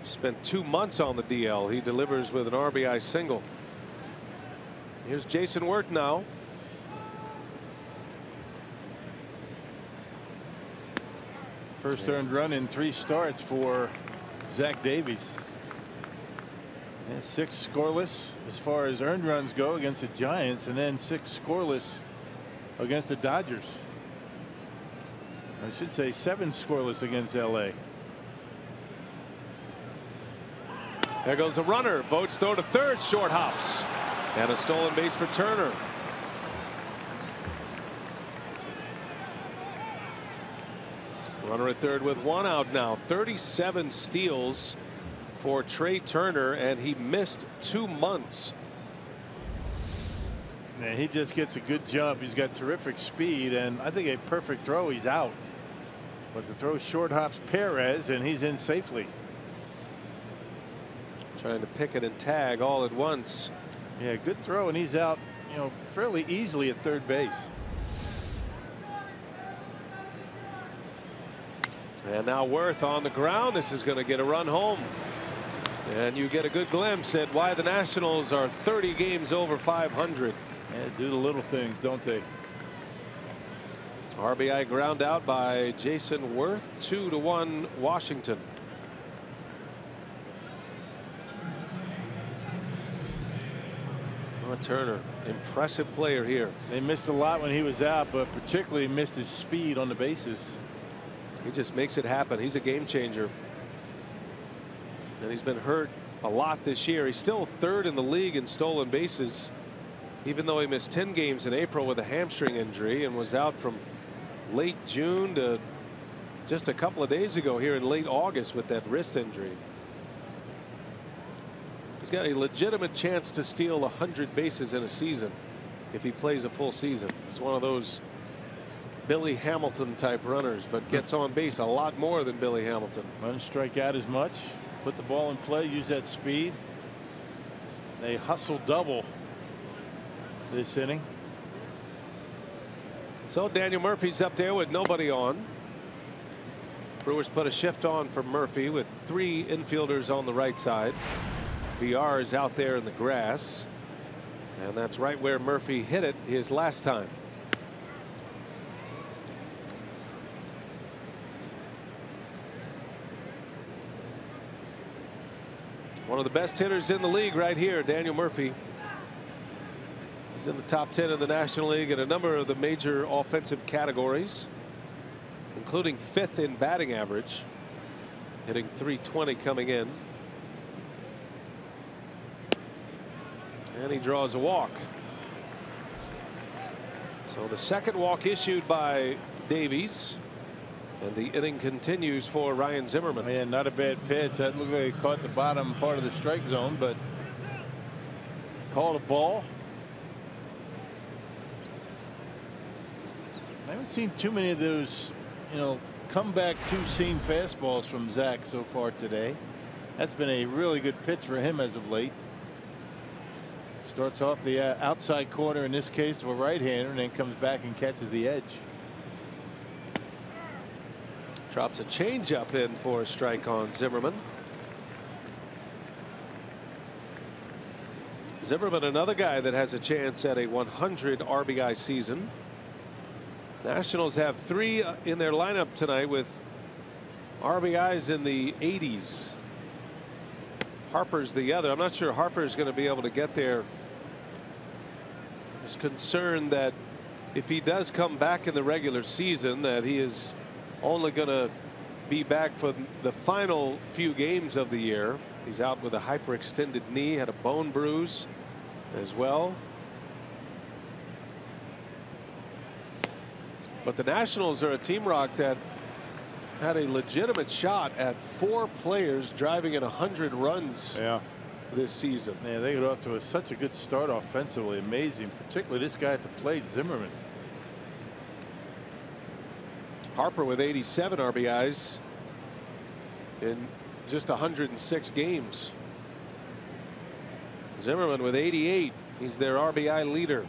Spent 2 months on the DL. He delivers with an RBI single. Here's Jason Wirt now. First earned run in 3 starts for Zach Davies. And 6 scoreless as far as earned runs go against the Giants, and then 6 scoreless against the Dodgers. I should say 7 scoreless against LA. There goes a runner. Votes throw to third. Short hops. And a stolen base for Turner. Runner at third with 1 out now. 37 steals for Trey Turner, and he missed 2 months. Man, he just gets a good jump. He's got terrific speed, and I think a perfect throw. He's out, but the throw short hops Perez, and he's in safely. Trying to pick it and tag all at once. Yeah, good throw, and he's out, fairly easily at third base. And now Worth on the ground. This is going to get a run home. And you get a good glimpse at why the Nationals are 30 games over 500. Yeah, do the little things, don't they? RBI ground out by Jason Worth. 2-1 Washington. Turner, impressive player here. They missed a lot when he was out, but particularly missed his speed on the bases. He just makes it happen. He's a game changer. And he's been hurt a lot this year. He's still third in the league in stolen bases, even though he missed 10 games in April with a hamstring injury and was out from late June to just a couple of days ago here in late August with that wrist injury. He's got a legitimate chance to steal 100 bases in a season if he plays a full season. He's one of those Billy Hamilton type runners, but gets on base a lot more than Billy Hamilton. Doesn't strike out as much. Put the ball in play, use that speed. They hustle double this inning. So Daniel Murphy's up there with nobody on. Brewers put a shift on for Murphy with 3 infielders on the right side. VR is out there in the grass, and that's right where Murphy hit it his last time. One of the best hitters in the league right here, Daniel Murphy. He's in the top 10 in the National League in a number of the major offensive categories, including 5th in batting average, hitting .320 coming in. And he draws a walk. So the second walk issued by Davies, and the inning continues for Ryan Zimmerman. Man, not a bad pitch. That looked like he caught the bottom part of the strike zone, but called a ball. I haven't seen too many of those, comeback 2-seam fastballs from Zach so far today. That's been a really good pitch for him as of late. Starts off the outside corner, in this case to a right-hander, and then comes back and catches the edge. Drops a changeup in for a strike on Zimmerman. Zimmerman, another guy that has a chance at a 100 RBI season. Nationals have 3 in their lineup tonight with RBIs in the 80s. Harper's the other. I'm not sure Harper's going to be able to get there. There's concern that if he does come back in the regular season, that he is only going to be back for the final few games of the year. He's out with a hyperextended knee, had a bone bruise as well. But the Nationals are a team, Rock, that had a legitimate shot at 4 players driving in 100 runs this season. Yeah, they got off to such a good start offensively. Amazing, particularly this guy at the plate, Zimmerman. Harper with 87 RBIs in just 106 games. Zimmerman with 88. He's their RBI leader.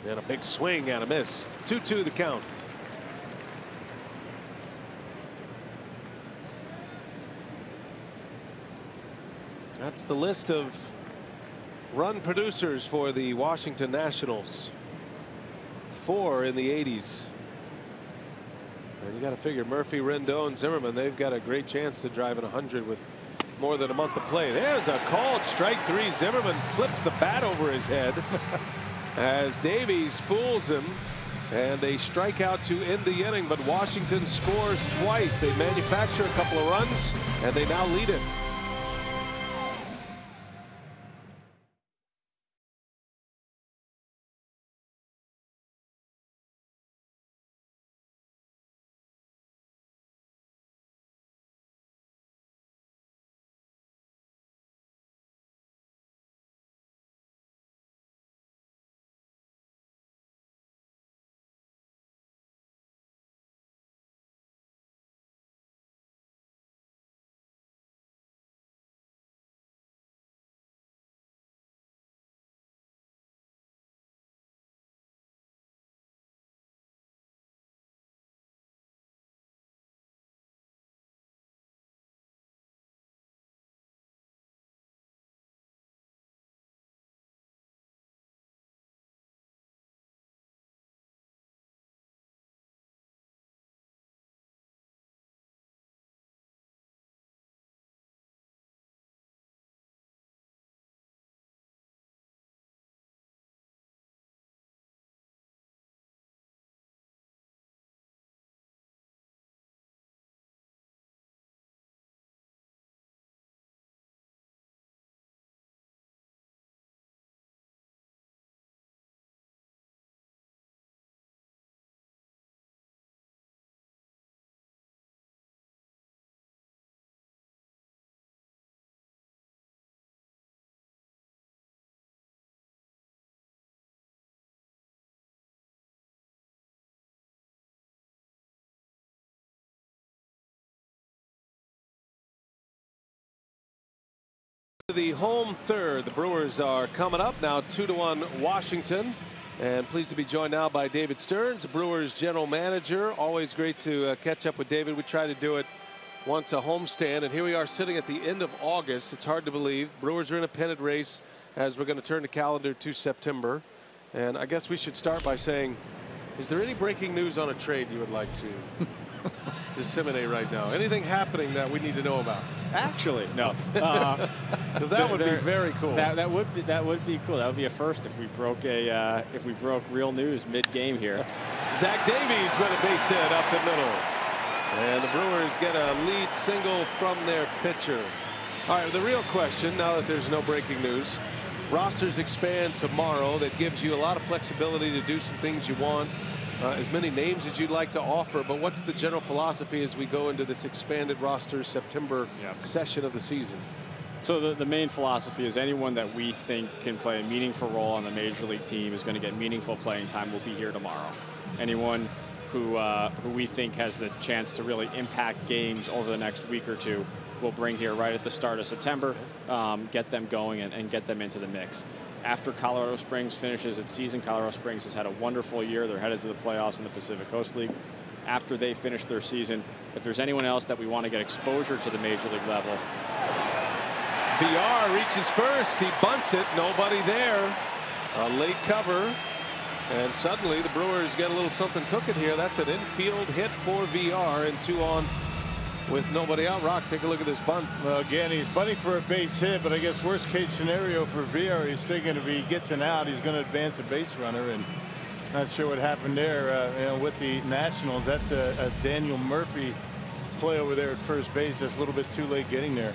And a big swing and a miss. 2-2 the count. That's the list of run producers for the Washington Nationals. 4 in the 80s. And you got to figure Murphy, Rendon, Zimmerman, they've got a great chance to drive in 100 with more than a month to play. There's a called strike 3. Zimmerman flips the bat over his head as Davies fools him, and a strikeout to end the inning. But Washington scores twice. They manufacture a couple of runs, and they now lead it. The home third. The Brewers are coming up now, 2-1 Washington. And pleased to be joined now by David Stearns, Brewers general manager. Always great to catch up with David. We try to do it once a homestand, and here we are sitting at the end of August. It's hard to believe. Brewers are in a pennant race as we're going to turn the calendar to September. And I guess we should start by saying, is there any breaking news on a trade you would like to disseminate right now? Anything happening that we need to know about? Actually, no. Because that would be very cool. That would be cool. That would be a first if we broke real news mid-game here. Zach Davies with a base hit up the middle, and the Brewers get a lead single from their pitcher. All right, the real question now that there's no breaking news: rosters expand tomorrow. That gives you a lot of flexibility to do some things you want. As many names as you'd like to offer, but what's the general philosophy as we go into this expanded roster September session of the season? So the main philosophy is anyone that we think can play a meaningful role on the major league team is going to get meaningful playing time will be here tomorrow. Anyone who we think has the chance to really impact games over the next week or two we'll bring here right at the start of September, get them going and get them into the mix. After Colorado Springs finishes its season, Colorado Springs has had a wonderful year. They're headed to the playoffs in the Pacific Coast League. After they finish their season, if there's anyone else that we want to get exposure to the major league level. VR reaches first. He bunts it. Nobody there. A late cover. And suddenly the Brewers get a little something cooking here. That's an infield hit for VR, and 2 on with nobody out. Rock, take a look at this bunt. Well, again, he's bunting for a base hit, but I guess worst case scenario for VR, he's thinking if he gets an out, he's going to advance a base runner, and not sure what happened there. You know, with the Nationals, that's a Daniel Murphy play over there at first base. Just a little bit too late getting there.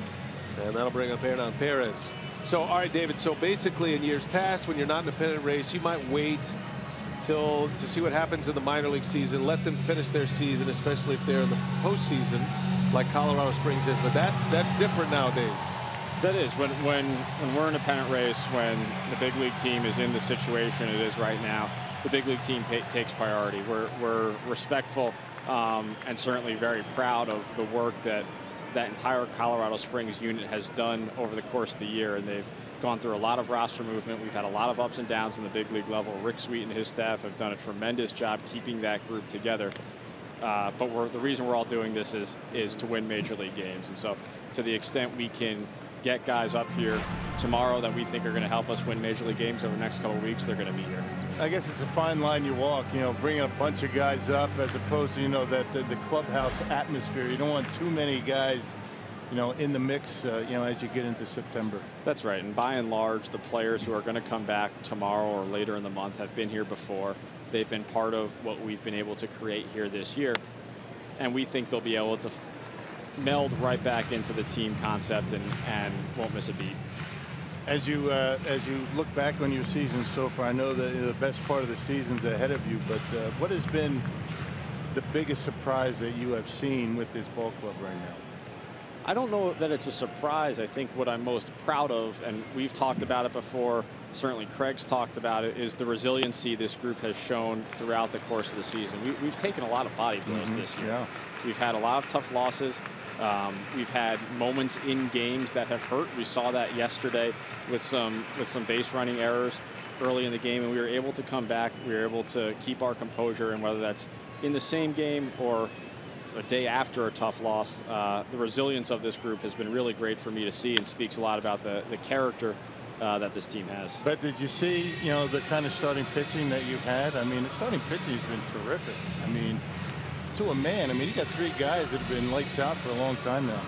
And that'll bring up Hernan Perez. So, all right, David, so basically in years past, when you're not in a pennant race, you might wait to see what happens in the minor league season, let them finish their season, especially if they're in the postseason like Colorado Springs is. But that's different nowadays. That is when we're in a pennant race, when the big league team is in the situation it is right now, the big league team takes priority. We're respectful and certainly very proud of the work that entire Colorado Springs unit has done over the course of the year, and they've gone through a lot of roster movement. We've had a lot of ups and downs in the big league level. Rick Sweet and his staff have done a tremendous job keeping that group together. But the reason we're all doing this is to win major league games. And so to the extent we can get guys up here tomorrow that we think are going to help us win major league games over the next couple of weeks, they're going to be here. I guess it's a fine line you walk, you know, bringing a bunch of guys up as opposed to, you know, that the clubhouse atmosphere. You don't want too many guys, you know, in the mix, you know, as you get into September. That's right. And by and large, the players who are going to come back tomorrow or later in the month have been here before. They've been part of what we've been able to create here this year. And we think they'll be able to meld right back into the team concept and won't miss a beat. As you look back on your season so far, I know that the best part of the season's ahead of you, but what has been the biggest surprise that you have seen with this ball club right now? I don't know that it's a surprise. I think what I'm most proud of, and we've talked about it before, certainly Craig's talked about it, is the resiliency this group has shown throughout the course of the season. We've taken a lot of body blows this year. Yeah. We've had a lot of tough losses. We've had moments in games that have hurt. We saw that yesterday with some base running errors early in the game, and we were able to come back. We were able to keep our composure, and whether that's in the same game or a day after a tough loss, the resilience of this group has been really great for me to see, and speaks a lot about the character that this team has. But did you see, you know, the kind of starting pitching that you've had? I mean, the starting pitching has been terrific. I mean, to a man. I mean, you got 3 guys that have been lights out for a long time now.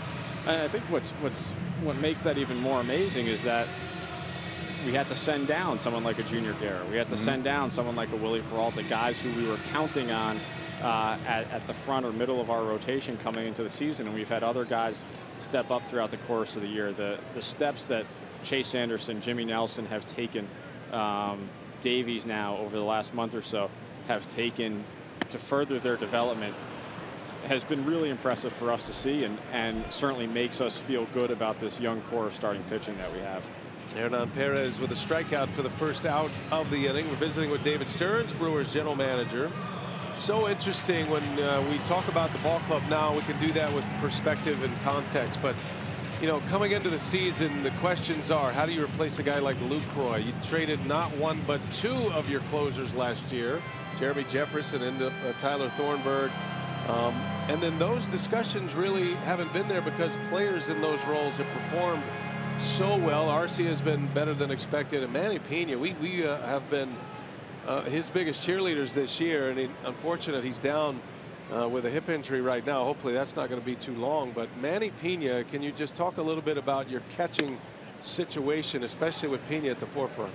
And I think what makes that even more amazing is that we had to send down someone like a Junior Guerra. We had to send down someone like a Willie Peralta, guys who we were counting on at the front or middle of our rotation coming into the season, and we've had other guys step up throughout the course of the year. The steps that Chase Anderson, Jimmy Nelson have taken, Davies now over the last month or so have taken to further their development has been really impressive for us to see, and certainly makes us feel good about this young core of starting pitching that we have. Hernan Perez with a strikeout for the first out of the inning. We're visiting with David Stearns, Brewers general manager. It's so interesting when we talk about the ball club now. We can do that with perspective and context, but You know, coming into the season, the questions are, how do you replace a guy like Luke Roy? You traded not one but two of your closers last year, Jeremy Jefferson and Tyler Thornburg. And then those discussions really haven't been there because players in those roles have performed so well. Arcia has been better than expected, and Manny Pena, we have been his biggest cheerleaders this year, and unfortunate he's down with a hip injury right now. Hopefully that's not going to be too long. But Manny Pena, can you just talk a little bit about your catching situation, especially with Pena at the forefront?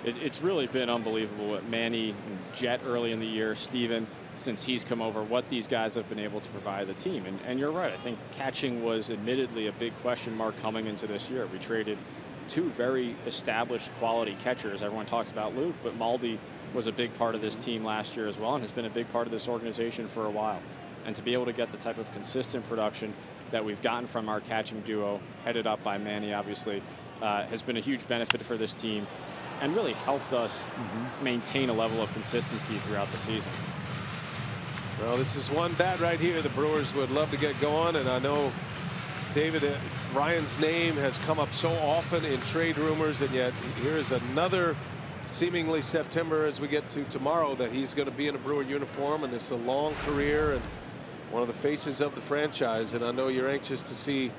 It's really been unbelievable what Manny, Jet early in the year, Steven, since he's come over, what these guys have been able to provide the team. And you're right, I think catching was admittedly a big question mark coming into this year. We traded two very established quality catchers. Everyone talks about Luke, but Maldi was a big part of this team last year as well and has been a big part of this organization for a while. And to be able to get the type of consistent production that we've gotten from our catching duo, headed up by Manny, obviously, has been a huge benefit for this team and really helped us maintain a level of consistency throughout the season. Well, this is one bat right here the Brewers would love to get going, and I know, David, Ryan's name has come up so often in trade rumors, and yet here is another seemingly September as we get to tomorrow that he's going to be in a Brewer uniform, and it's a long career and one of the faces of the franchise. And I know you're anxious to see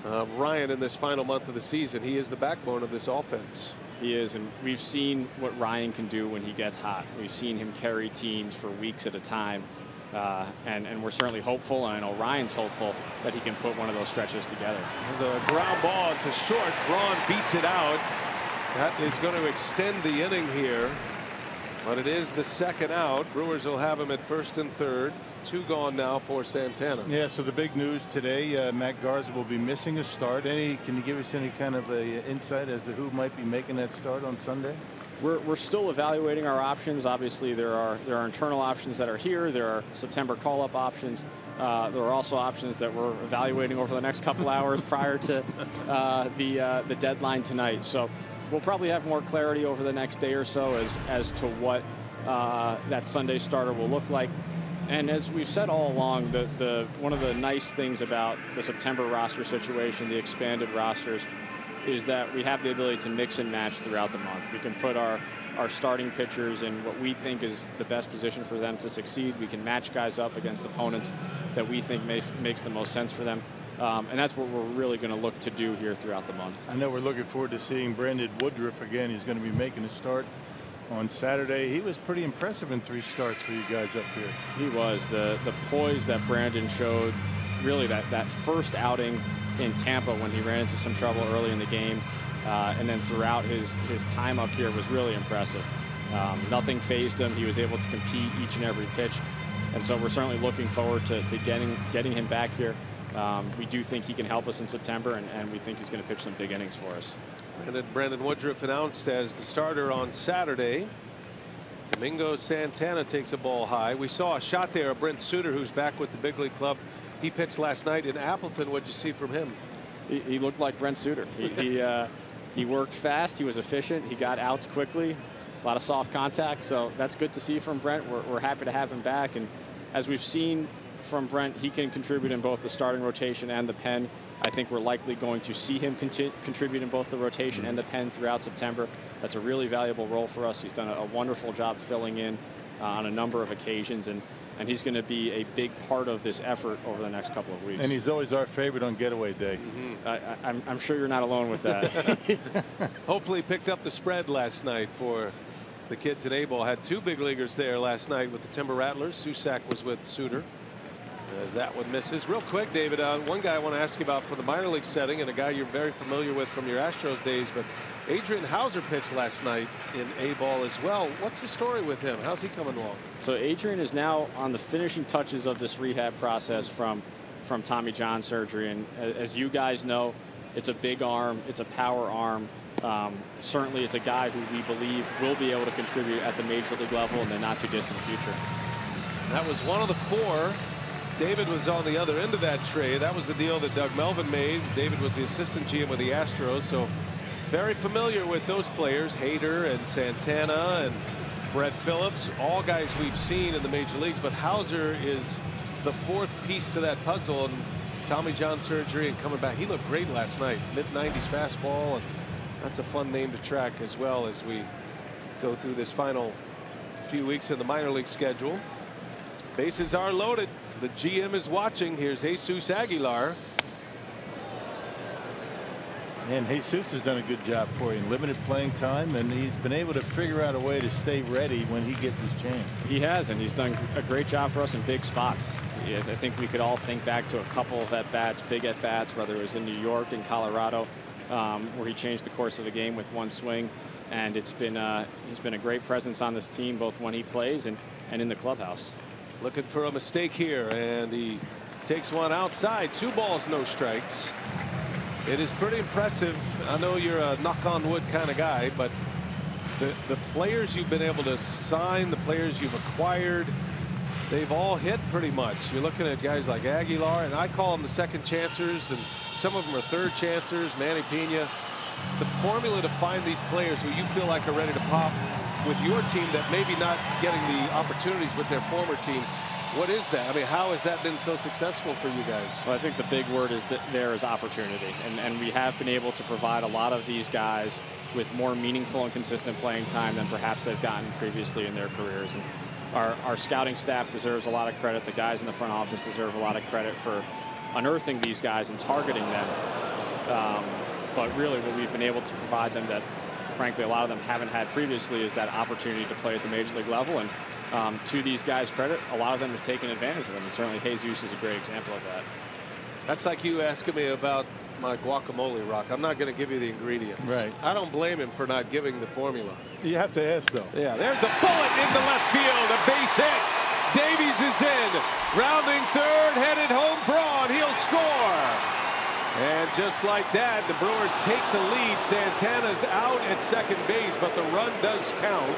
Ryan in this final month of the season. He is the backbone of this offense. He is, and we've seen what Ryan can do when he gets hot. We've seen him carry teams for weeks at a time, and we're certainly hopeful, and I know Ryan's hopeful, that he can put one of those stretches together. There's a ground ball to short. Braun beats it out. That is going to extend the inning here, but it is the second out. Brewers will have him at first and third. Two gone now for Santana. Yeah, so the big news today, Matt Garza will be missing a start. Can you give us any kind of a insight as to who might be making that start on Sunday? We're still evaluating our options. Obviously, there are internal options that are here. There are September call-up options. There are also options that we're evaluating over the next couple hours prior to the deadline tonight. So we'll probably have more clarity over the next day or so as to what that Sunday starter will look like. And as we've said all along, one of the nice things about the September roster situation, the expanded rosters, is that we have the ability to mix and match throughout the month. We can put our starting pitchers in what we think is the best position for them to succeed. We can match guys up against opponents that we think makes the most sense for them. And that's what we're really going to look to do here throughout the month. I know we're looking forward to seeing Brandon Woodruff again. He's going to be making a start on Saturday. He was pretty impressive in 3 starts for you guys up here. He was. The poise that Brandon showed, really that first outing in Tampa when he ran into some trouble early in the game, and then throughout his time up here was really impressive. Nothing fazed him. He was able to compete each and every pitch, and so we're certainly looking forward to getting him back here. We do think he can help us in September, and we think he's going to pitch some big innings for us. Brandon Woodruff announced as the starter on Saturday. Domingo Santana takes a ball high. We saw a shot there of Brent Suter, who's back with the big league club. He pitched last night in Appleton. What'd you see from him? He looked like Brent Suter. He worked fast. He was efficient. He got outs quickly. A lot of soft contact. So that's good to see from Brent. We're happy to have him back. And as we've seen from Brent, he can contribute in both the starting rotation and the pen. I think we're likely going to see him contribute in both the rotation and the pen throughout September. That's a really valuable role for us. He's done a wonderful job filling in on a number of occasions, and he's going to be a big part of this effort over the next couple of weeks. And he's always our favorite on getaway day. I'm sure you're not alone with that. Hopefully picked up the spread last night for the kids in A-ball. Had 2 big leaguers there last night with the Timber Rattlers. Susak was with Suter. As that one misses. Real quick, David, one guy I want to ask you about for the minor league setting, and a guy you're very familiar with from your Astros days, but Adrian Hauser pitched last night in A-ball as well. What's the story with him? How's he coming along? So Adrian is now on the finishing touches of this rehab process from Tommy John surgery, and as you guys know, it's a big arm, it's a power arm. Certainly it's a guy who we believe will be able to contribute at the major league level in the not too distant future. That was one of the 4. David was on the other end of that trade. That was the deal that Doug Melvin made. David was the assistant GM with the Astros, so very familiar with those players, Hader and Santana and Brett Phillips, all guys we've seen in the major leagues. But Hauser is the 4th piece to that puzzle. And Tommy John surgery and coming back. He looked great last night. Mid-90s fastball, and that's a fun name to track as well as we go through this final few weeks of the minor league schedule. Bases are loaded. The GM is watching. Here's Jesus Aguilar. And Jesus has done a good job for you in limited playing time, and he's been able to figure out a way to stay ready when he gets his chance. He has, and he's done a great job for us in big spots. I think we could all think back to a couple of at-bats, big at-bats, whether it was in New York and Colorado, where he changed the course of the game with one swing. And he's been a great presence on this team, both when he plays and in the clubhouse. Looking for a mistake here, and he takes one outside. 2 balls, no strikes. It is pretty impressive. I know you're a knock on wood kind of guy, but the players you've been able to sign, the players you've acquired, they've all hit pretty much. You're looking at guys like Aguilar, and I call them the second chancers, and some of them are third chancers. Manny Pena. The formula to find these players who you feel like are ready to pop with your team that maybe not getting the opportunities with their former team. What is that? I mean, how has that been so successful for you guys? Well, I think the big word is that there is opportunity, and we have been able to provide a lot of these guys with more meaningful and consistent playing time than perhaps they've gotten previously in their careers. And our scouting staff deserves a lot of credit. The guys in the front office deserve a lot of credit for unearthing these guys and targeting them. But really what we've been able to provide them that, frankly, a lot of them haven't had previously is that opportunity to play at the major league level. And to these guys' credit, a lot of them have taken advantage of them. And certainly Jesus is a great example of that. That's like you asking me about my guacamole, Rock. I'm not going to give you the ingredients. Right. I don't blame him for not giving the formula. You have to ask, though. Yeah, there's a bullet into left field. A base hit. Davies is in. Rounding third, headed home. Braun, he'll score. And just like that, the Brewers take the lead. Santana's out at second base, but the run does count.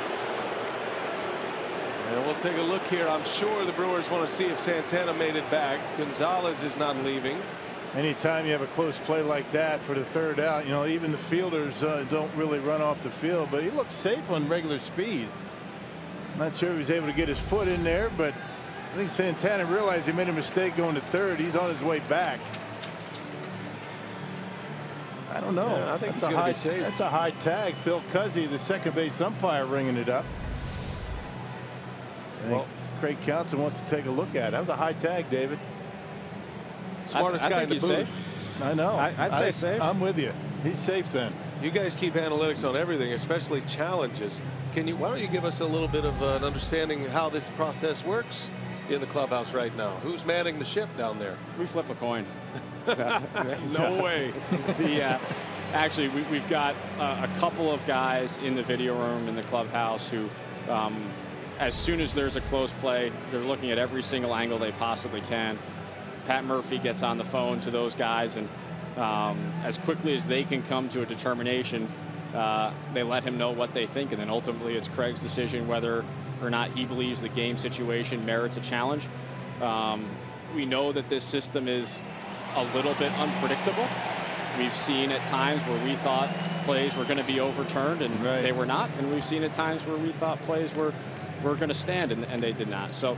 And we'll take a look here. I'm sure the Brewers want to see if Santana made it back. Gonzalez is not leaving. Anytime you have a close play like that for the third out, you know, even the fielders don't really run off the field, but he looks safe on regular speed. Not sure if he was able to get his foot in there, but I think Santana realized he made a mistake going to third. He's on his way back. I don't know. Yeah, I think he's going to be safe. That's a high tag. Phil Cuzzy, the second base umpire, ringing it up. Well, Craig Counsell wants to take a look at it. That was a high tag, David. Smartest guy in the booth. Safe. I know. I'd say safe. I'm with you. He's safe then. You guys keep analytics on everything, especially challenges. Why don't you give us a little bit of an understanding of how this process works in the clubhouse right now? Who's manning the ship down there? We flip a coin. No way. Actually, we've got a couple of guys in the video room in the clubhouse who, as soon as there's a close play, they're looking at every single angle they possibly can. Pat Murphy gets on the phone to those guys, and as quickly as they can come to a determination, they let him know what they think, and then ultimately it's Craig's decision whether or not he believes the game situation merits a challenge. We know that this system is a little bit unpredictable. We've seen at times where we thought plays were going to be overturned and they were not, and we've seen at times where we thought plays were going to stand and they did not. So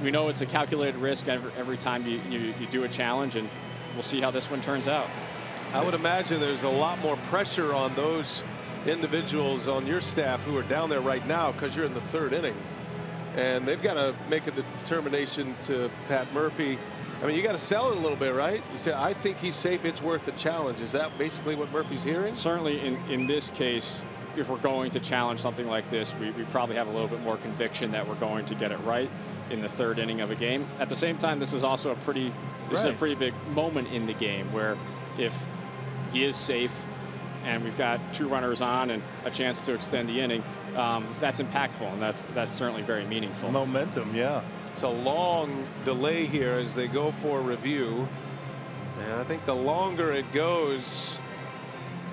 we know it's a calculated risk every time you do a challenge, and we'll see how this one turns out. I would imagine there's a lot more pressure on those individuals on your staff who are down there right now because you're in the third inning, and they've got to make a determination to Pat Murphy. I mean, you got to sell it a little bit, right? You say, I think he's safe. It's worth the challenge. Is that basically what Murphy's hearing? Certainly in this case, if we're going to challenge something like this, we probably have a little bit more conviction that we're going to get it right in the third inning of a game. At the same time, this is also a pretty big moment in the game where if he is safe and we've got 2 runners on and a chance to extend the inning, that's impactful, and that's certainly very meaningful. Momentum, yeah. It's a long delay here as they go for review, and I think the longer it goes.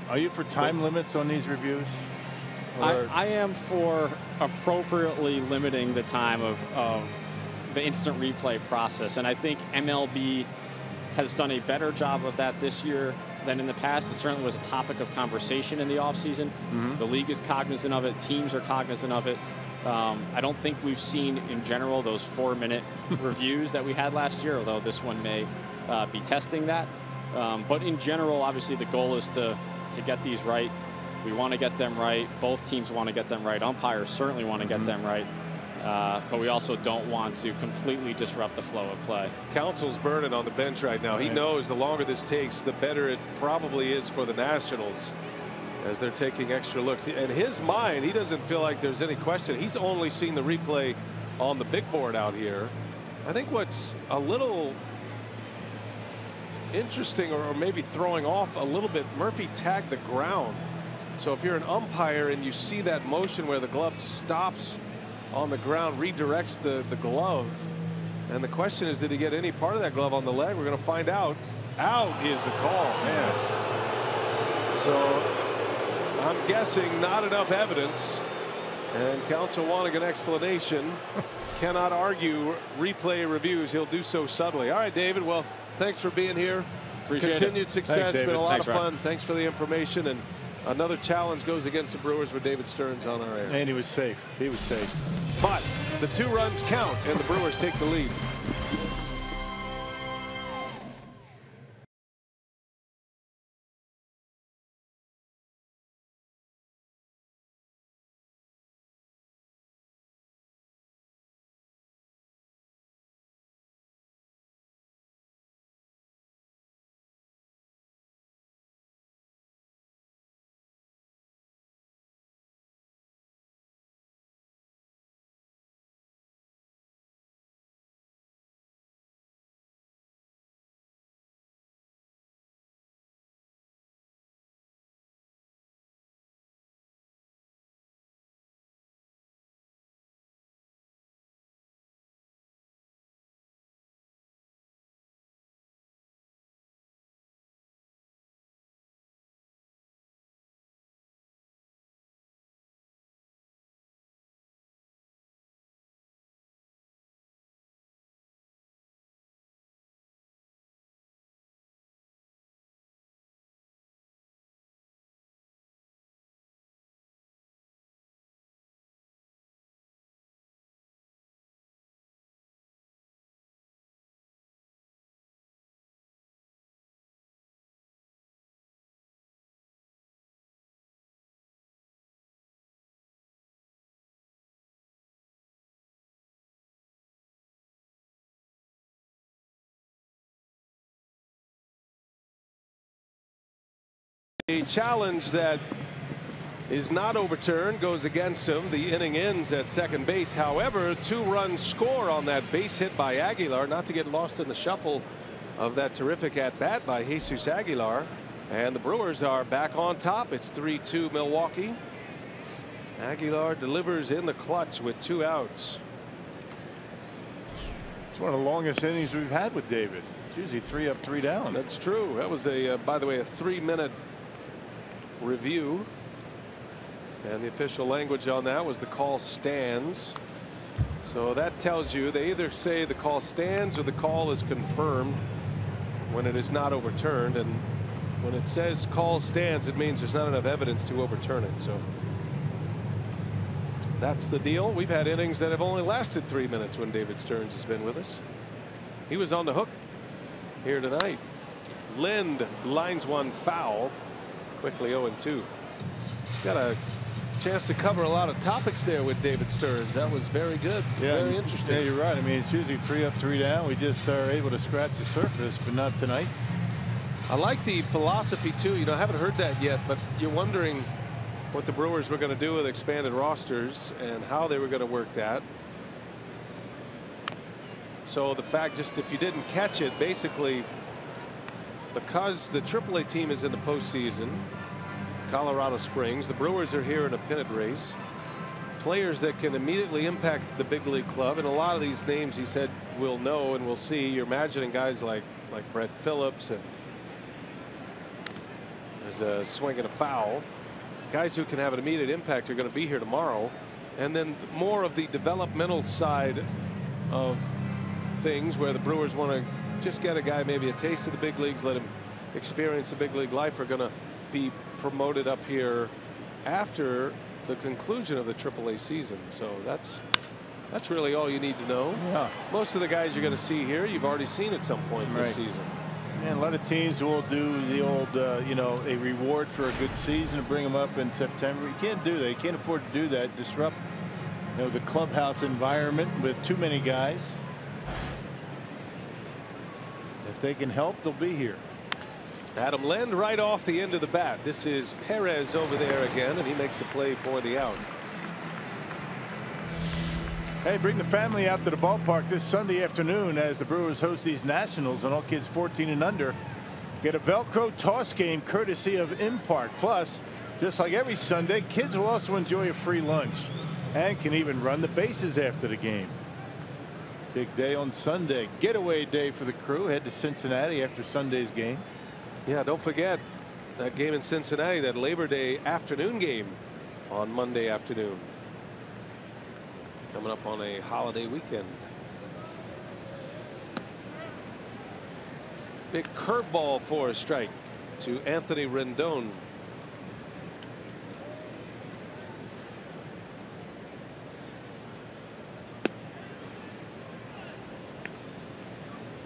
Are you for time limits on these reviews? I am for appropriately limiting the time of the instant replay process, and I think MLB has done a better job of that this year than in the past. It certainly was a topic of conversation in the offseason. The league is cognizant of it. Teams are cognizant of it. I don't think we've seen in general those 4-minute reviews that we had last year, although this one may be testing that. But in general, obviously, the goal is to get these right. We want to get them right. Both teams want to get them right. Umpires certainly want to get them right. But we also don't want to completely disrupt the flow of play. Council's burning on the bench right now. He knows the longer this takes, the better it probably is for the Nationals as they're taking extra looks. In his mind, he doesn't feel like there's any question. He's only seen the replay on the big board out here. I think what's a little interesting or maybe throwing off a little bit, Murphy tagged the ground. So if you're an umpire and you see that motion where the glove stops on the ground, redirects the glove, and the question is, did he get any part of that glove on the leg? We're going to find out. Out is the call, man. So I'm guessing not enough evidence, and counsel wanting an explanation. Cannot argue replay reviews. He'll do so subtly. All right, David. Well, thanks for being here. Appreciate Continued it. success. Thanks, been a lot Thanks, of fun. Rob. Thanks for the information. And another challenge goes against the Brewers with David Stearns on our air. And he was safe. He was safe. But the 2 runs count, and the Brewers take the lead. A challenge that is not overturned goes against him. The inning ends at second base. However, 2-run score on that base hit by Aguilar, not to get lost in the shuffle of that terrific at bat by Jesus Aguilar. And the Brewers are back on top. It's 3-2 Milwaukee. Aguilar delivers in the clutch with 2 outs. It's one of the longest innings we've had with David. It's usually 3 up, 3 down. That's true. That was a by the way, a 3-minute review, and the official language on that was the call stands. So that tells you they either say the call stands or the call is confirmed when it is not overturned, and when it says call stands, it means there's not enough evidence to overturn it. So that's the deal. We've had innings that have only lasted 3 minutes when David Stearns has been with us. He was on the hook here tonight. Lind lines one foul. Quickly 0-2. Got a chance to cover a lot of topics there with David Stearns. That was very good. Yeah, very interesting. Yeah, you're right. I mean, it's usually 3 up, 3 down. We just are able to scratch the surface, but not tonight. I like the philosophy too. You know, I haven't heard that yet, but you're wondering what the Brewers were going to do with expanded rosters and how they were going to work that. So the fact, just if you didn't catch it, basically, because the AAA team is in the postseason, Colorado Springs, the Brewers are here in a pennant race. Players that can immediately impact the big league club, and a lot of these names he said we'll know and we'll see. You're imagining guys like Brett Phillips, and there's a swing and a foul. Guys who can have an immediate impact are going to be here tomorrow. And then more of the developmental side of things, where the Brewers want to just get a guy maybe a taste of the big leagues, let him experience the big league life, are going to be promoted up here after the conclusion of the AAA season. So that's That's really all you need to know. Yeah. Most of the guys you're going to see here, you've already seen at some point this season. And a lot of teams will do the old, you know, a reward for a good season and bring them up in September. You can't do that. You can't afford to do that. Disrupt, you know, the clubhouse environment with too many guys. If they can help, they'll be here. Adam Lind right off the end of the bat. This is Perez over there again, and he makes a play for the out. Hey, bring the family out to the ballpark this Sunday afternoon as the Brewers host these Nationals, and all kids 14 and under get a Velcro toss game courtesy of Impart. Plus, just like every Sunday, kids will also enjoy a free lunch and can even run the bases after the game. Big day on Sunday. Getaway day for the crew. Head to Cincinnati after Sunday's game. Yeah, don't forget that game in Cincinnati, that Labor Day afternoon game on Monday afternoon. Coming up on a holiday weekend. Big curveball for a strike to Anthony Rendon.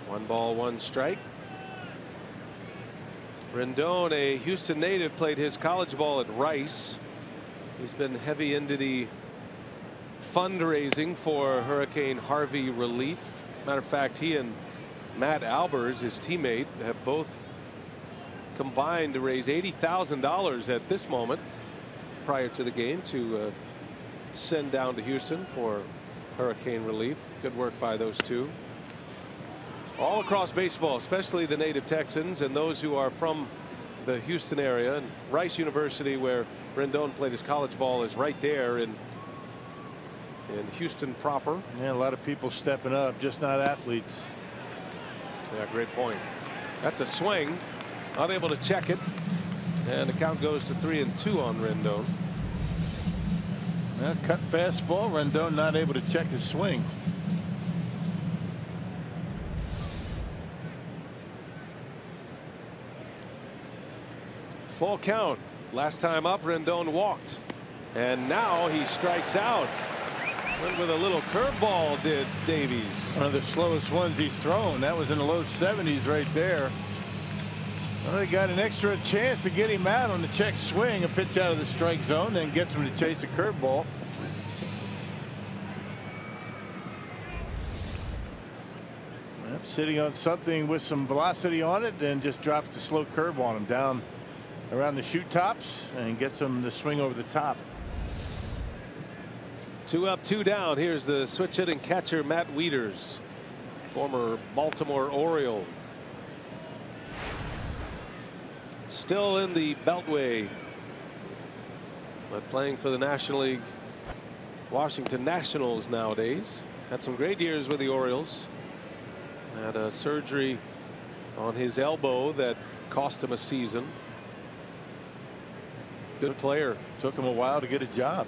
One ball, one strike. Rendon, a Houston native, played his college ball at Rice. He's been heavy into the fundraising for Hurricane Harvey relief. Matter of fact, he and Matt Albers, his teammate, have both combined to raise $80,000 at this moment prior to the game to send down to Houston for hurricane relief. Good work by those two. All across baseball, especially the native Texans and those who are from the Houston area. And Rice University, where Rendon played his college ball, is right there in Houston proper. Yeah, a lot of people stepping up, just not athletes. Yeah, great point. That's a swing. Unable to check it. And the count goes to 3-2 on Rendon. Well, cut fastball. Rendon not able to check his swing. Full count. Last time up, Rendon walked. And now he strikes out. Went with a little curveball, did Davies. One of the slowest ones he's thrown. That was in the low 70s right there. Well, they got an extra chance to get him out on the check swing. A pitch out of the strike zone, then gets him to chase a curveball. Yep, sitting on something with some velocity on it, then just drops the slow curve on him down around the shoot tops and gets him to swing over the top. 2 up, 2 down. Here's the switch hitting catcher, Matt Wieters, former Baltimore Oriole. Still in the Beltway, but playing for the National League Washington Nationals nowadays. Had some great years with the Orioles. Had a surgery on his elbow that cost him a season. Good player. Took him a while to get a job.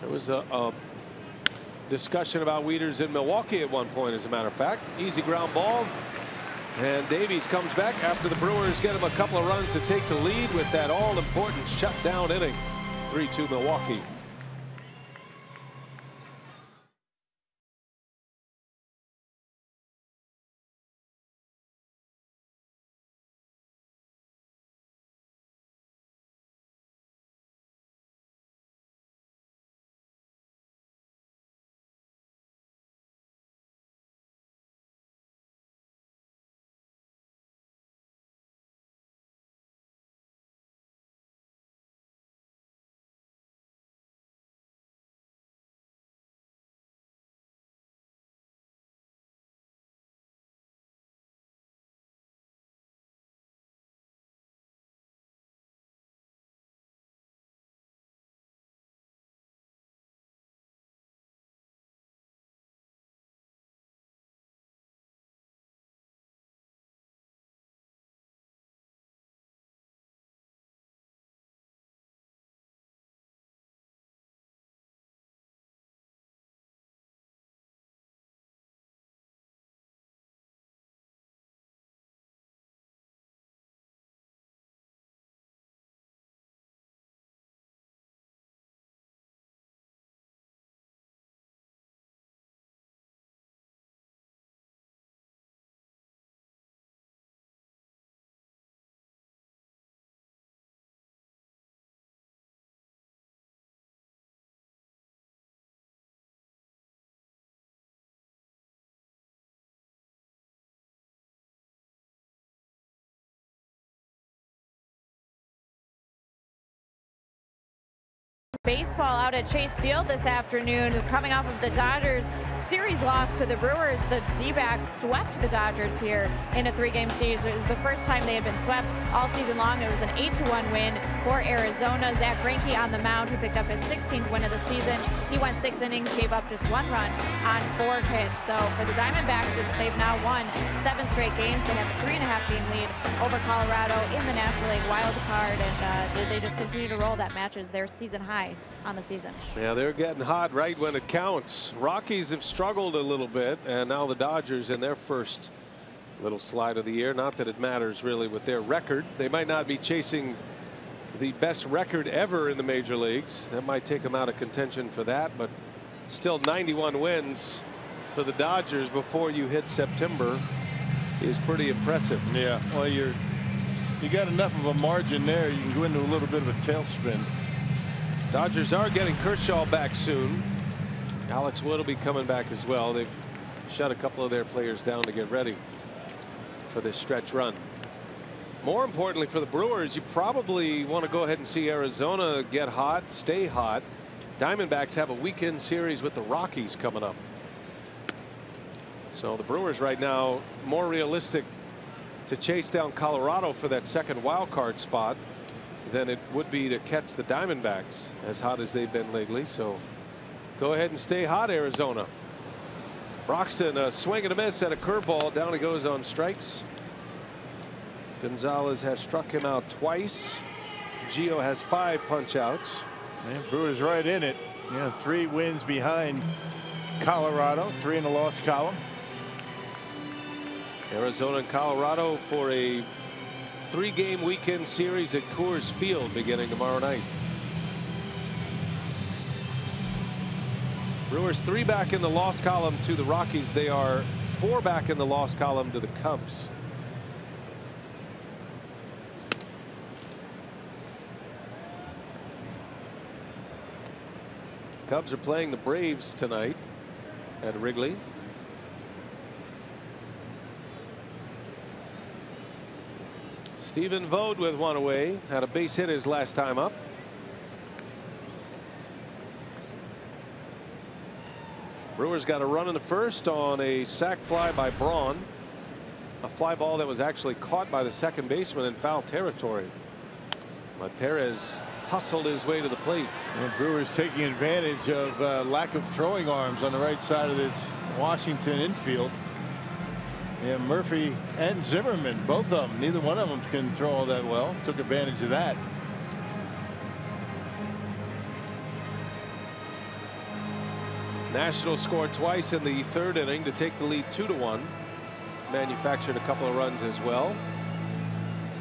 There was a discussion about Wieters in Milwaukee at one point, as a matter of fact. Easy ground ball. And Davies comes back after the Brewers get him a couple of runs to take the lead with that all-important shutdown inning. 3-2 Milwaukee. Baseball out at Chase Field this afternoon, coming off of the Dodgers series loss to the Brewers. The D-backs swept the Dodgers here in a 3-game series. It was the first time they had been swept all season long. It was an 8-1 win for Arizona. Zach Greinke on the mound, who picked up his 16th win of the season. He went 6 innings, gave up just 1 run on 4 hits. So for the Diamondbacks, they've now won 7 straight games. They have a 3.5-game lead over Colorado in the National League wild card, and they just continue to roll. That matches their season high on the season. Yeah, they're getting hot right when it counts. Rockies have struggled a little bit, and now the Dodgers in their first little slide of the year. Not that it matters really with their record. They might not be chasing the best record ever in the major leagues. That might take them out of contention for that, but still 91 wins for the Dodgers before you hit September is pretty impressive. Yeah, well, you got enough of a margin there. You can go into a little bit of a tailspin. Dodgers are getting Kershaw back soon. Alex Wood will be coming back as well. They've shut a couple of their players down to get ready for this stretch run. More importantly for the Brewers, you probably want to go ahead and see Arizona get hot, stay hot. Diamondbacks have a weekend series with the Rockies coming up. So the Brewers right now more realistic to chase down Colorado for that second wild card spot than it would be to catch the Diamondbacks, as hot as they've been lately. So go ahead and stay hot, Arizona. Broxton a swing and a miss at a curveball. Down he goes on strikes. Gonzalez has struck him out twice. Gio has 5 punch outs. And Brewers right in it. Yeah, 3 wins behind Colorado, 3 in the loss column. Arizona and Colorado for a 3-game weekend series at Coors Field beginning tomorrow night. Brewers 3 back in the loss column to the Rockies. They are 4 back in the loss column to the Cubs. Cubs are playing the Braves tonight at Wrigley. Stephen Vogt with 1 away, had a base hit his last time up. Brewers got a run in the first on a sac fly by Braun. A fly ball that was actually caught by the second baseman in foul territory. But Perez hustled his way to the plate. And Brewers taking advantage of lack of throwing arms on the right side of this Washington infield. Yeah, Murphy and Zimmerman, both of them, neither one of them can throw all that well. Took advantage of that. Nationals scored twice in the 3rd inning to take the lead 2-1. Manufactured a couple of runs as well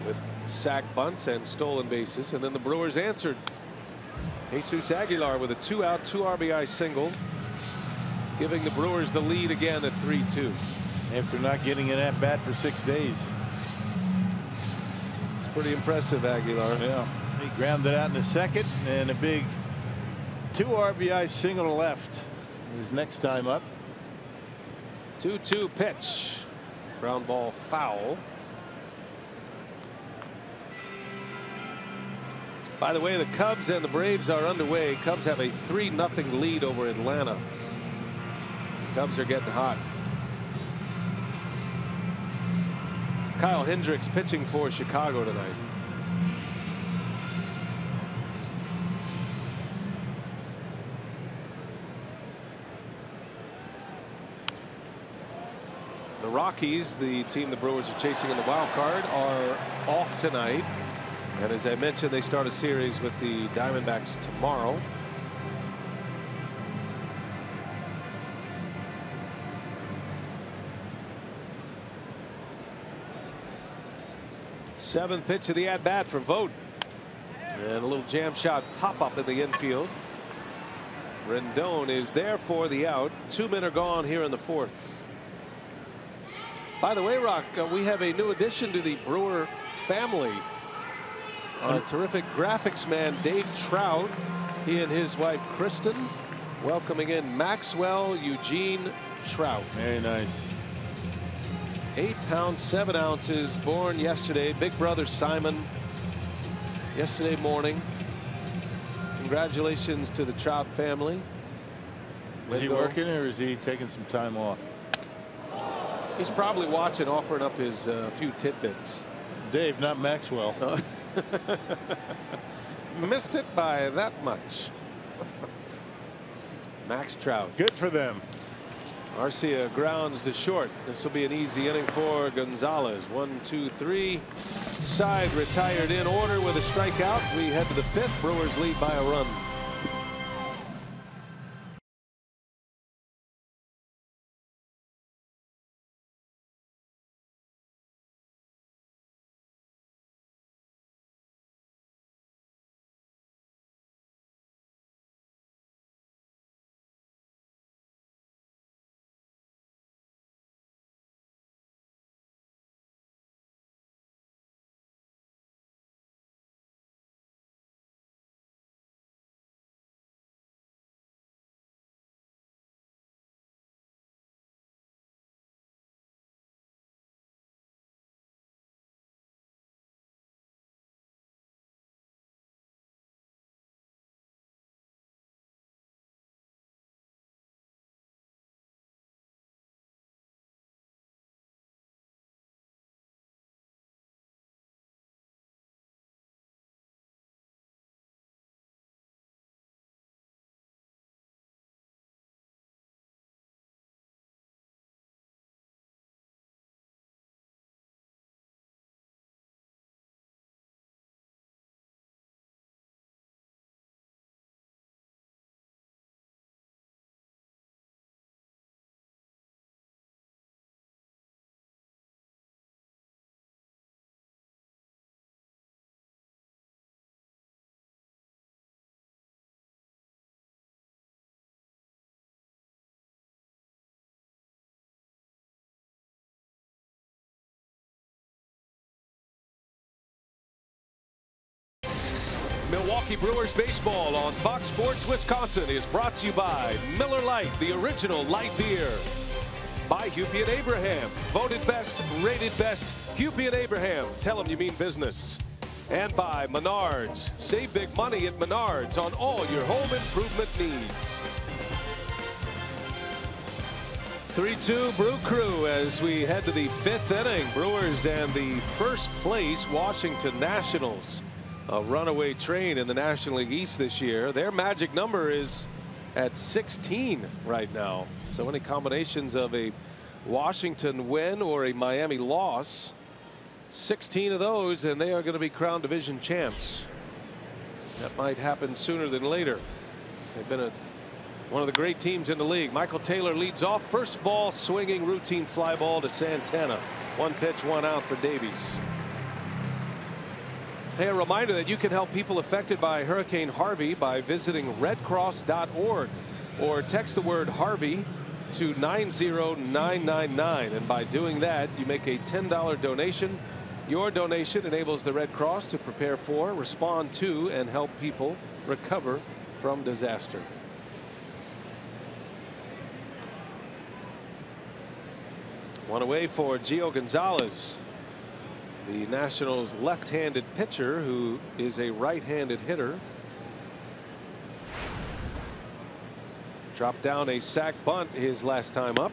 with sac bunts and stolen bases, and then the Brewers answered. Jesus Aguilar with a 2-out 2 RBI single, giving the Brewers the lead again at 3-2. After not getting an at bat for 6 days. It's pretty impressive, Aguilar. Yeah, he grounded out in the 2nd, and a big 2 RBI single to left his next time up. 2-2 pitch. Ground ball foul. By the way, the Cubs and the Braves are underway. Cubs have a 3-0 lead over Atlanta. Cubs are getting hot. Kyle Hendricks pitching for Chicago tonight. The Rockies, the team the Brewers are chasing in the wild card, are off tonight. And as I mentioned, they start a series with the Diamondbacks tomorrow. Seventh pitch of the at bat for Vogt. And a little jam shot pop up in the infield. Rendon is there for the out. 2 men are gone here in the 4th. By the way, Rock, we have a new addition to the Brewer family. Terrific graphics man Dave Trout, he and his wife Kristen, welcoming in Maxwell Eugene Trout. Very nice. 8 pounds 7 ounces, born yesterday. Big brother Simon yesterday morning. Congratulations to the Trout family. Is he working or is he taking some time off? He's probably watching, offering up his few tidbits. Dave, not Maxwell. Missed it by that much. Max Trout. Good for them. Arcia grounds to short. This will be an easy inning for Gonzalez. 1, 2, 3. Side retired in order with a strikeout. We head to the 5th. Brewers lead by a run. Milwaukee Brewers baseball on Fox Sports Wisconsin is brought to you by Miller Lite, the original light beer. By Hupy and Abraham, voted best, rated best. Hupy and Abraham, tell them you mean business. And by Menards, save big money at Menards on all your home improvement needs. 3-2 Brew Crew as we head to the 5th inning. Brewers and the first place Washington Nationals. A runaway train in the National League East this year. Their magic number is at 16 right now. So any combinations of a Washington win or a Miami loss, 16 of those, and they are going to be crowned division champs. That might happen sooner than later. They've been one of the great teams in the league. Michael Taylor leads off. First ball swinging routine fly ball to Santana. 1 pitch, 1 out for Davies. Hey, a reminder that you can help people affected by Hurricane Harvey by visiting redcross.org or text the word Harvey to 90999. And by doing that, you make a $10 donation. Your donation enables the Red Cross to prepare for, respond to, and help people recover from disaster. One away for Gio Gonzalez, the Nationals' left-handed pitcher who is a right-handed hitter. Dropped down a sac bunt his last time up.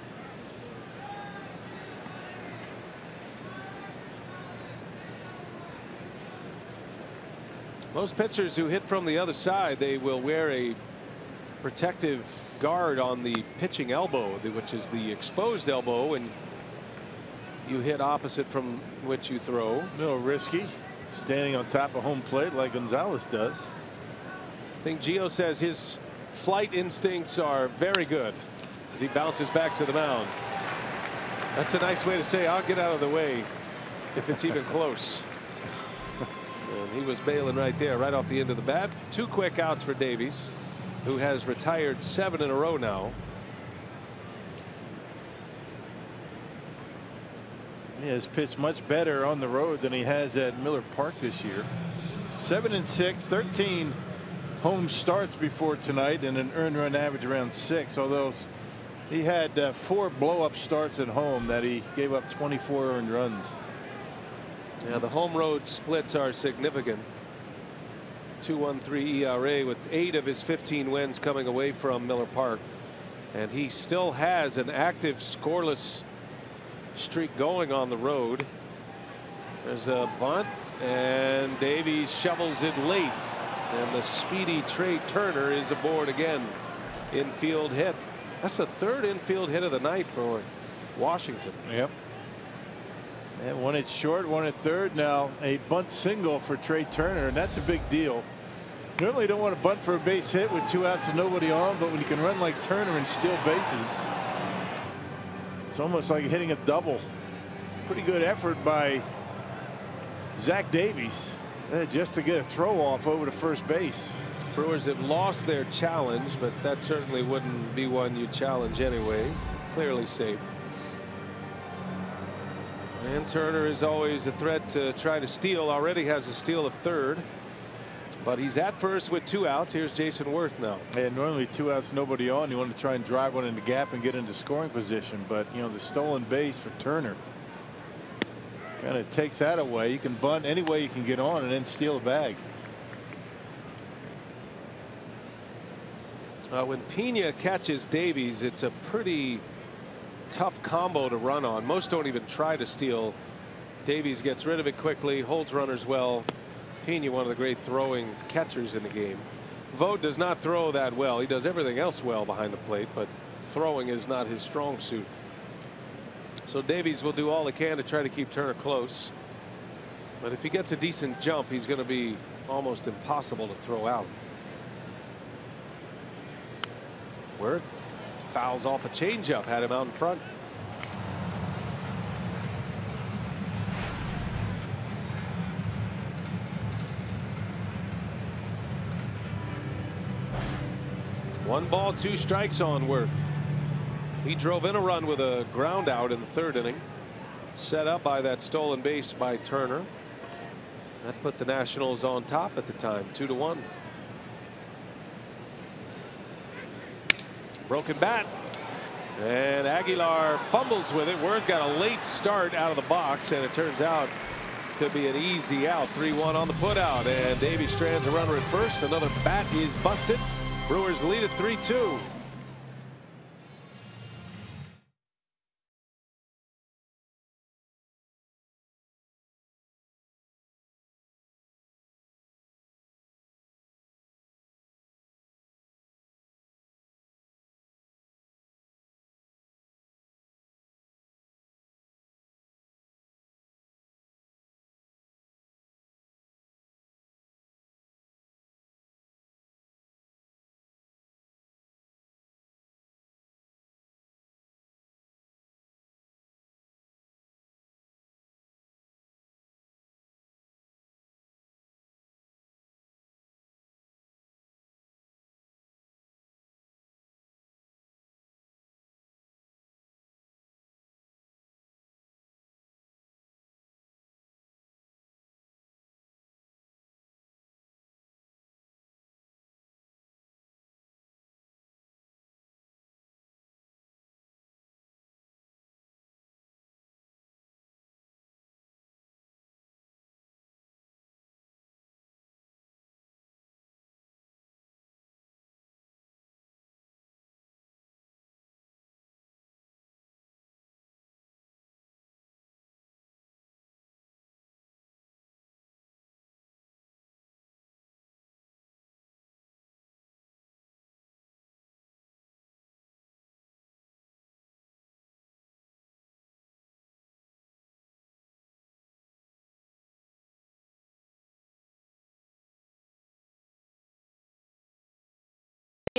Most pitchers who hit from the other side, they will wear a protective guard on the pitching elbow, which is the exposed elbow, and you hit opposite from which you throw. A little risky, standing on top of home plate like Gonzalez does. I think Gio says his flight instincts are very good as he bounces back to the mound. That's a nice way to say I'll get out of the way if it's even close. And he was bailing right there, right off the end of the bat. 2 quick outs for Davies, who has retired 7 in a row now. He has pitched much better on the road than he has at Miller Park this year. 7-6, 13 home starts before tonight, and an earned run average around 6. Although he had 4 blow-up starts at home that he gave up 24 earned runs. Yeah, the home road splits are significant. 2.13 ERA with 8 of his 15 wins coming away from Miller Park. And he still has an active scoreless streak going on the road. There's a bunt, and Davies shovels it late. And the speedy Trey Turner is aboard again. Infield hit. That's the 3rd infield hit of the night for Washington. Yep. And one at short, one at third. Now a bunt single for Trey Turner, and that's a big deal. Normally don't want to bunt for a base hit with 2 outs and nobody on, but when you can run like Turner and steal bases, it's almost like hitting a double. Pretty good effort by Zach Davies just to get a throw off over to first base. Brewers have lost their challenge, but that certainly wouldn't be one you challenge anyway. Clearly safe. And Turner is always a threat to try to steal. Already has a steal of 3rd. But he's at first with 2 outs. Here's Jason Worth now. And normally 2 outs, nobody on. You want to try and drive one in the gap and get into scoring position. But, you know, the stolen base for Turner kind of takes that away. You can bunt any way you can get on and then steal a bag. When Pena catches Davies, it's a pretty tough combo to run on. Most don't even try to steal. Davies gets rid of it quickly, holds runners well. Pena, one of the great throwing catchers in the game. Vogt does not throw that well. He does everything else well behind the plate, but throwing is not his strong suit. So Davies will do all he can to try to keep Turner close. But if he gets a decent jump, he's going to be almost impossible to throw out. Worth fouls off a changeup, had him out in front. One ball, 2 strikes on Worth. He drove in a run with a ground out in the 3rd inning, set up by that stolen base by Turner. That put the Nationals on top at the time, 2-1. Broken bat, and Aguilar fumbles with it. Worth got a late start out of the box, and it turns out to be an easy out. 3-1 on the putout, and Davies strands a runner at first. Another bat is busted. Brewers lead at 3-2.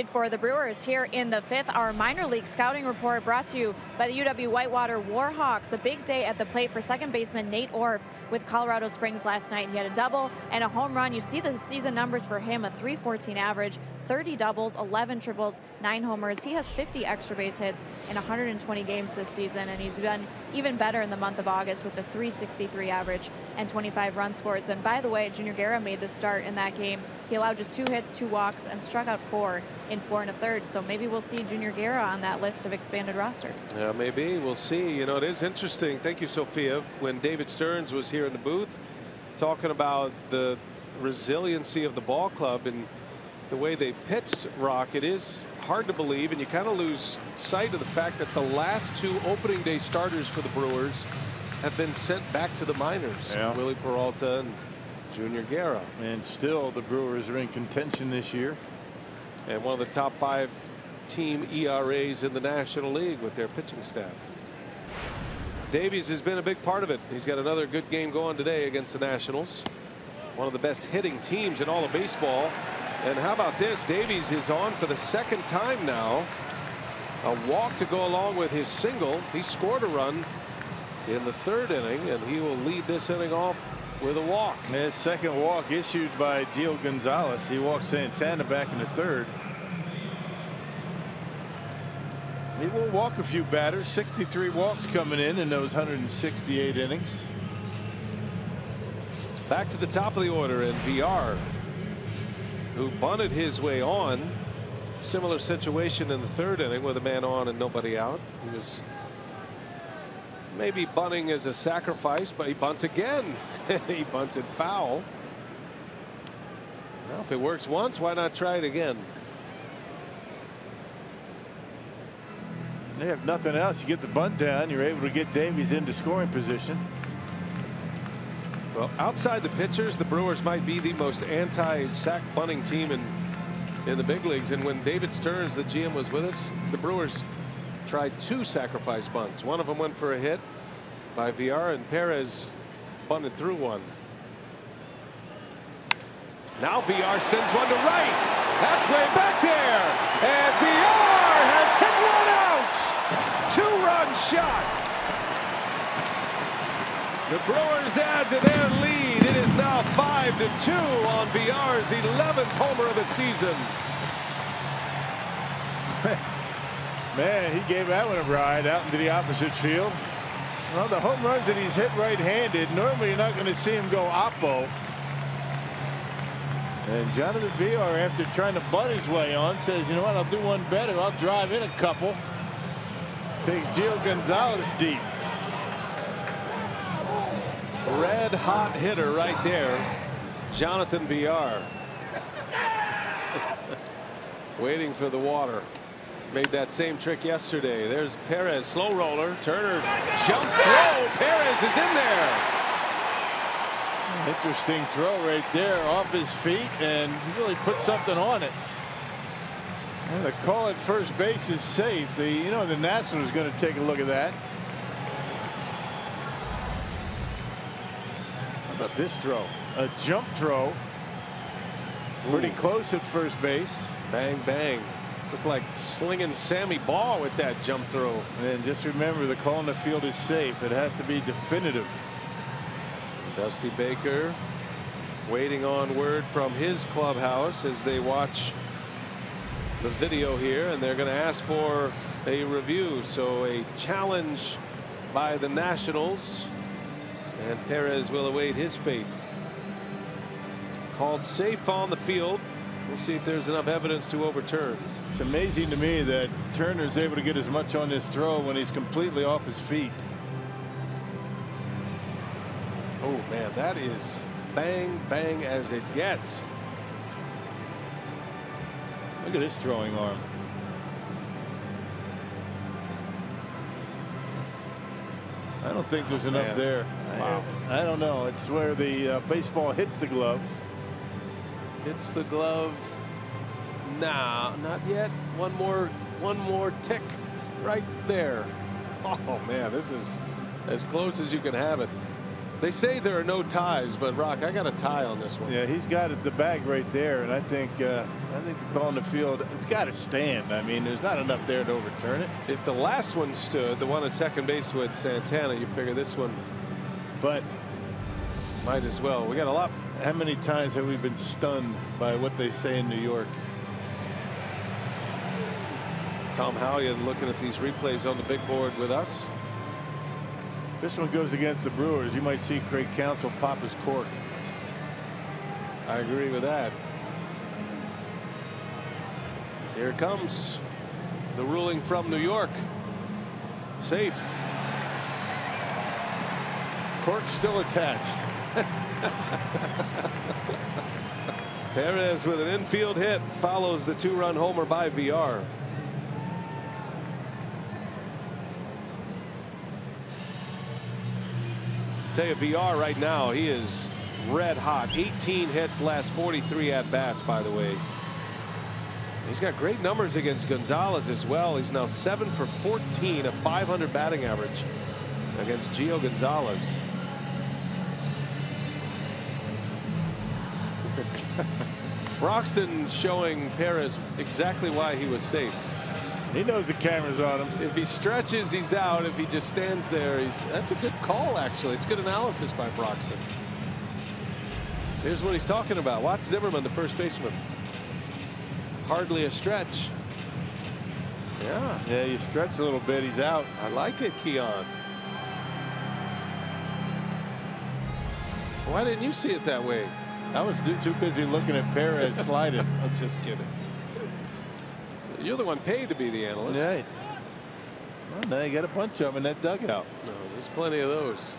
For the Brewers here in the 5th, our minor league scouting report brought to you by the UW Whitewater Warhawks. A big day at the plate for second baseman Nate Orff with Colorado Springs last night. He had a double and a home run. You see the season numbers for him, a .314 average, 30 doubles, 11 triples, 9 homers. He has 50 extra base hits in 120 games this season, and he's been even better in the month of August with a .363 average and 25 runs scored. And by the way, Junior Guerra made the start in that game. He allowed just 2 hits, 2 walks, and struck out 4 in 4 1/3. So maybe we'll see Junior Guerra on that list of expanded rosters. Yeah, maybe we'll see. You know, it is interesting. Thank you, Sophia. When David Stearns was here in the booth talking about the resiliency of the ball club and the way they pitched, Rock, it is hard to believe, and you kind of lose sight of the fact that the last 2 opening day starters for the Brewers have been sent back to the minors. Yeah. Willie Peralta and Junior Guerra. And still the Brewers are in contention this year. And one of the top 5 team ERAs in the National League with their pitching staff. Davies has been a big part of it. He's got another good game going today against the Nationals. One of the best hitting teams in all of baseball. And how about this? Davies is on for the 2nd time now. A walk to go along with his single. He scored a run in the 3rd inning, and he will lead this inning off with a walk. His 2nd walk issued by Gio Gonzalez. He walked Santana back in the 3rd. He will walk a few batters. 63 walks coming in those 168 innings. Back to the top of the order, and VR, who bunted his way on. Similar situation in the 3rd inning with a man on and nobody out. He was maybe bunting as a sacrifice, but he bunts again. He bunted foul. Well, if it works once, why not try it again? They have nothing else. You get the bunt down. You're able to get Davies into scoring position. Well, outside the pitchers, the Brewers might be the most anti-sac bunting team in the big leagues. And when David Stearns, the GM, was with us, the Brewers tried 2 sacrifice bunts. One of them went for a hit by VR, and Perez bunted through one. Now VR sends one to right. That's way back there. And VR has hit one out. 2-run shot. The Brewers add to their lead. It is now 5-2 on VR's 11th homer of the season. Man, he gave that one a ride out into the opposite field. Well, the home runs that he's hit right-handed, normally you're not going to see him go oppo. And Jonathan VR, after trying to butt his way on, says, you know what, I'll do one better. I'll drive in a couple. Takes Gio Gonzalez deep. Red hot hitter right there, Jonathan VR. Waiting for the water. Made that same trick yesterday. There's Perez, slow roller. Turner jump throw. Perez is in there. Interesting throw right there off his feet, and he really put something on it. And the call at first base is safe. The Nationals is going to take a look at that. How about this throw? A jump throw. Pretty close at first base. Bang, bang. Looked like slinging Sammy Ball with that jump throw. And just remember, the call in the field is safe. It has to be definitive. Dusty Baker waiting on word from his clubhouse as they watch the video here, and they're going to ask for a review. So a challenge by the Nationals, and Perez will await his fate. Called safe on the field. We'll see if there's enough evidence to overturn. It's amazing to me that Turner's able to get as much on this throw when he's completely off his feet. Oh man, that is bang bang as it gets. Look at his throwing arm. I don't think there's enough there. Wow. I don't know. It's where the baseball hits the glove. Hits the glove. Nah, not yet. One more tick right there. Oh man, this is as close as you can have it. They say there are no ties, but Rock, I got a tie on this one. Yeah, he's got the bag right there, and I think the call in the field, it's got to stand. I mean, there's not enough there to overturn it. If the last one stood, the one at second base with Santana, you figure this one, but might as well. We got a lot. How many times have we been stunned by what they say in New York? Tom Hallion looking at these replays on the big board with us. This one goes against the Brewers. You might see Craig Counsell pop his cork. I agree with that. Here it comes. The ruling from New York. Safe. Cork still attached. Perez with an infield hit follows the 2-run homer by VR. Tell you, VR right now, he is red hot. 18 hits, last 43 at bats, by the way. He's got great numbers against Gonzalez as well. He's now 7 for 14, a .500 batting average against Gio Gonzalez. Broxton showing Perez exactly why he was safe. He knows the camera's on him. If he stretches, he's out. If he just stands there, that's a good call, actually. It's good analysis by Broxton. Here's what he's talking about. Watch Zimmerman, the first baseman. Hardly a stretch. Yeah, you stretch a little bit, he's out. I like it, Keon. Why didn't you see it that way? I was too busy looking at Perez sliding. I'm just kidding. You're the one paid to be the analyst. Yeah. Well, now you got a bunch of them in that dugout. No, there's plenty of those.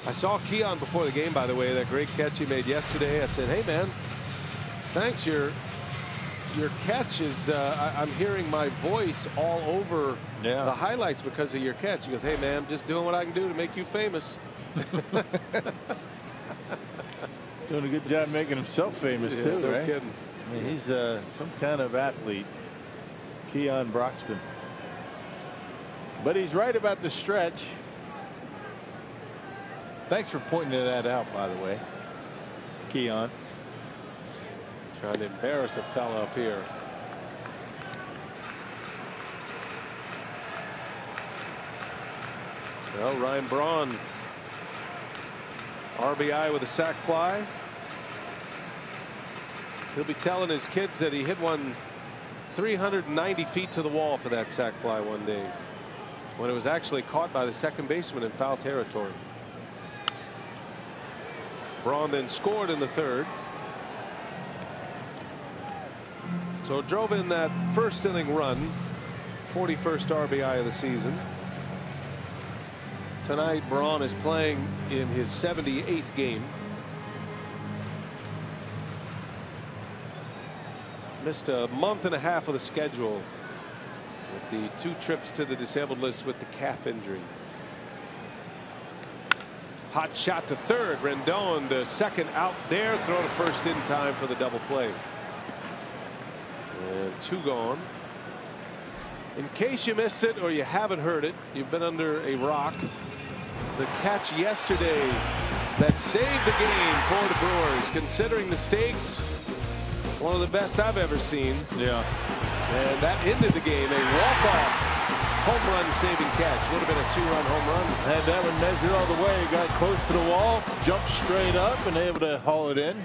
I saw Keon before the game, by the way, that great catch he made yesterday. I said, hey, man, thanks. Your catch is, I'm hearing my voice all over the highlights because of your catch. He goes, hey, man, I'm just doing what I can do to make you famous. Doing a good job making himself famous, too, no right? kidding. I mean, he's some kind of athlete, Keon Broxton. But he's right about the stretch. Thanks for pointing that out, by the way, Keon. Trying to embarrass a fella up here. Well, Ryan Braun, RBI with a sac fly. He'll be telling his kids that he hit one 390 feet to the wall for that sac fly one day, when it was actually caught by the second baseman in foul territory. Braun then scored in the third. So drove in that first inning run, 41st RBI of the season. Tonight, Braun is playing in his 78th game. Missed a month and a half of the schedule with the 2 trips to the disabled list with the calf injury. Hot shot to third. Rendon to second, out there. Throw to first in time for the double play. And 2 gone. In case you missed it or you haven't heard it, you've been under a rock. The catch yesterday that saved the game for the Brewers, considering the stakes, one of the best I've ever seen. Yeah. And that ended the game. A walk-off home run saving catch. Would have been a 2-run home run. Had that one measured all the way. Got close to the wall, jumped straight up, and able to haul it in.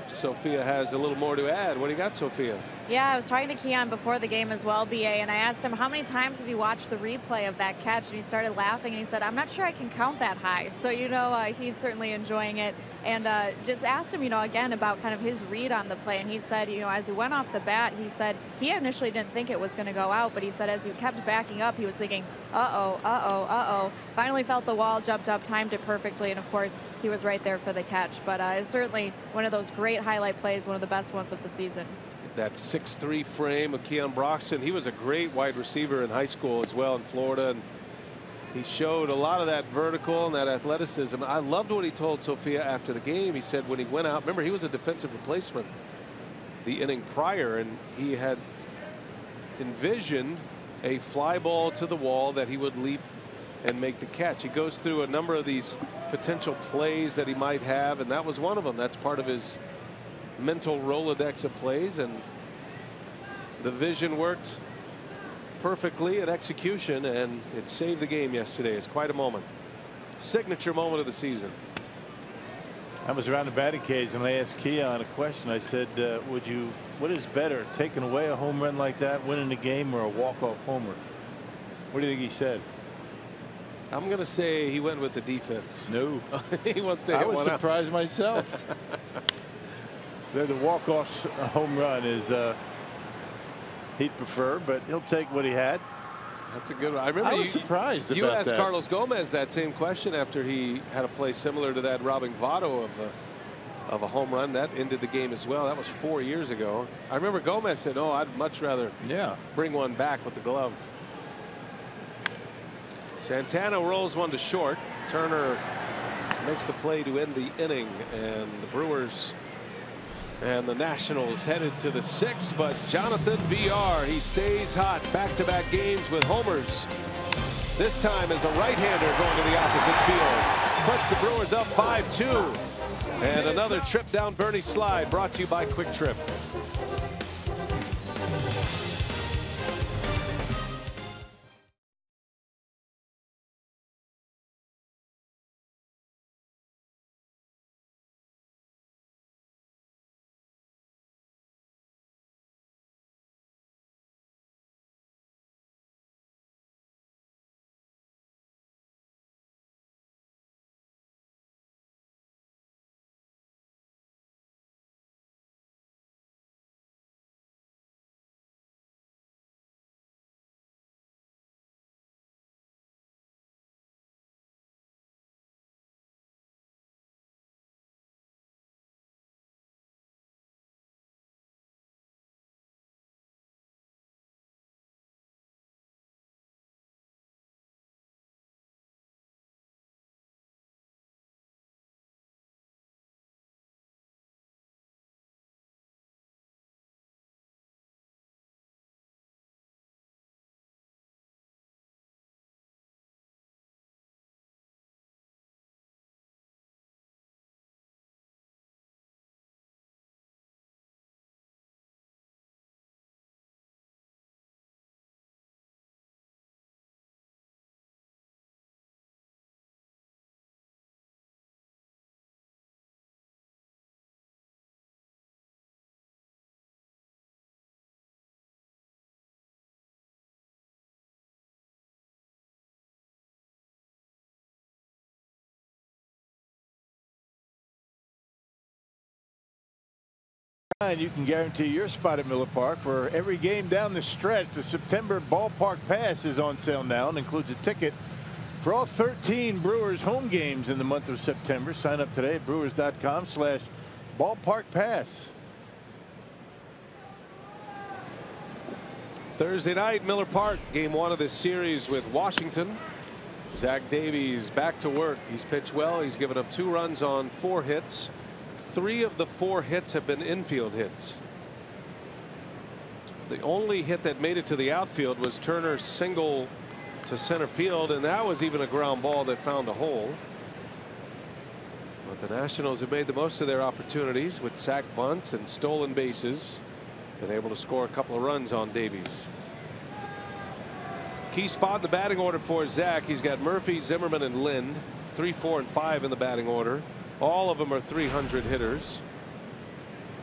Sophia has a little more to add. What do you got, Sophia? Yeah, I was talking to Keon before the game as well, BA, and I asked him how many times have you watched the replay of that catch, and he started laughing, and he said, I'm not sure I can count that high. So, you know, he's certainly enjoying it. And just asked him, you know, again about kind of his read on the play, and he said, you know, as he went off the bat, he said he initially didn't think it was going to go out, but he said as he kept backing up, he was thinking, uh-oh, uh-oh, uh-oh. Finally felt the wall, jumped up, timed it perfectly, and of course, he was right there for the catch. But it's certainly one of those great highlight plays, one of the best ones of the season. That 6'3" frame of Keon Broxton. He was a great wide receiver in high school as well in Florida, and he showed a lot of that vertical and that athleticism. I loved what he told Sophia after the game. He said when he went out, remember, he was a defensive replacement the inning prior, and he had envisioned a fly ball to the wall that he would leap and make the catch. He goes through a number of these potential plays that he might have, and that was one of them. That's part of his mental Rolodex of plays, and the vision worked perfectly at execution, and it saved the game yesterday. It's quite a moment. Signature moment of the season. I was around the batting cage and I asked Keon a question. I said, what is better, taking away a home run like that, winning the game, or a walk-off homer? What do you think he said? I'm going to say he went with the defense. No. He wants to hit one out. I was surprised myself. The walk-off home run is he'd prefer, but he'll take what he had. That's a good one. I remember I was surprised you about asked that. Carlos Gomez that same question after he had a play similar to that, robbing Votto of of a home run that ended the game as well. That was 4 years ago. I remember Gomez said, "Oh, I'd much rather bring one back with the glove." Santana rolls one to short. Turner makes the play to end the inning, and the Brewers and the Nationals headed to the 6th. But Jonathan VR, he stays hot. Back-to-back games with homers. This time as a right-hander going to the opposite field. Puts the Brewers up 5-2. And another trip down Bernie slide brought to you by Quick Trip. And you can guarantee your spot at Miller Park for every game down the stretch. The September Ballpark Pass is on sale now and includes a ticket for all 13 Brewers home games in the month of September. Sign up today at brewers.com/ballparkpass. Thursday night, Miller Park, game 1 of this series with Washington. Zach Davies back to work. He's pitched well. He's given up 2 runs on 4 hits. 3 of the 4 hits have been infield hits. The only hit that made it to the outfield was Turner's single to center field, and that was even a ground ball that found a hole. But the Nationals have made the most of their opportunities with sac bunts and stolen bases. Been able to score a couple of runs on Davies. Key spot in the batting order for Zach. He's got Murphy, Zimmerman, and Lind. 3, 4, and 5 in the batting order. All of them are 300 hitters.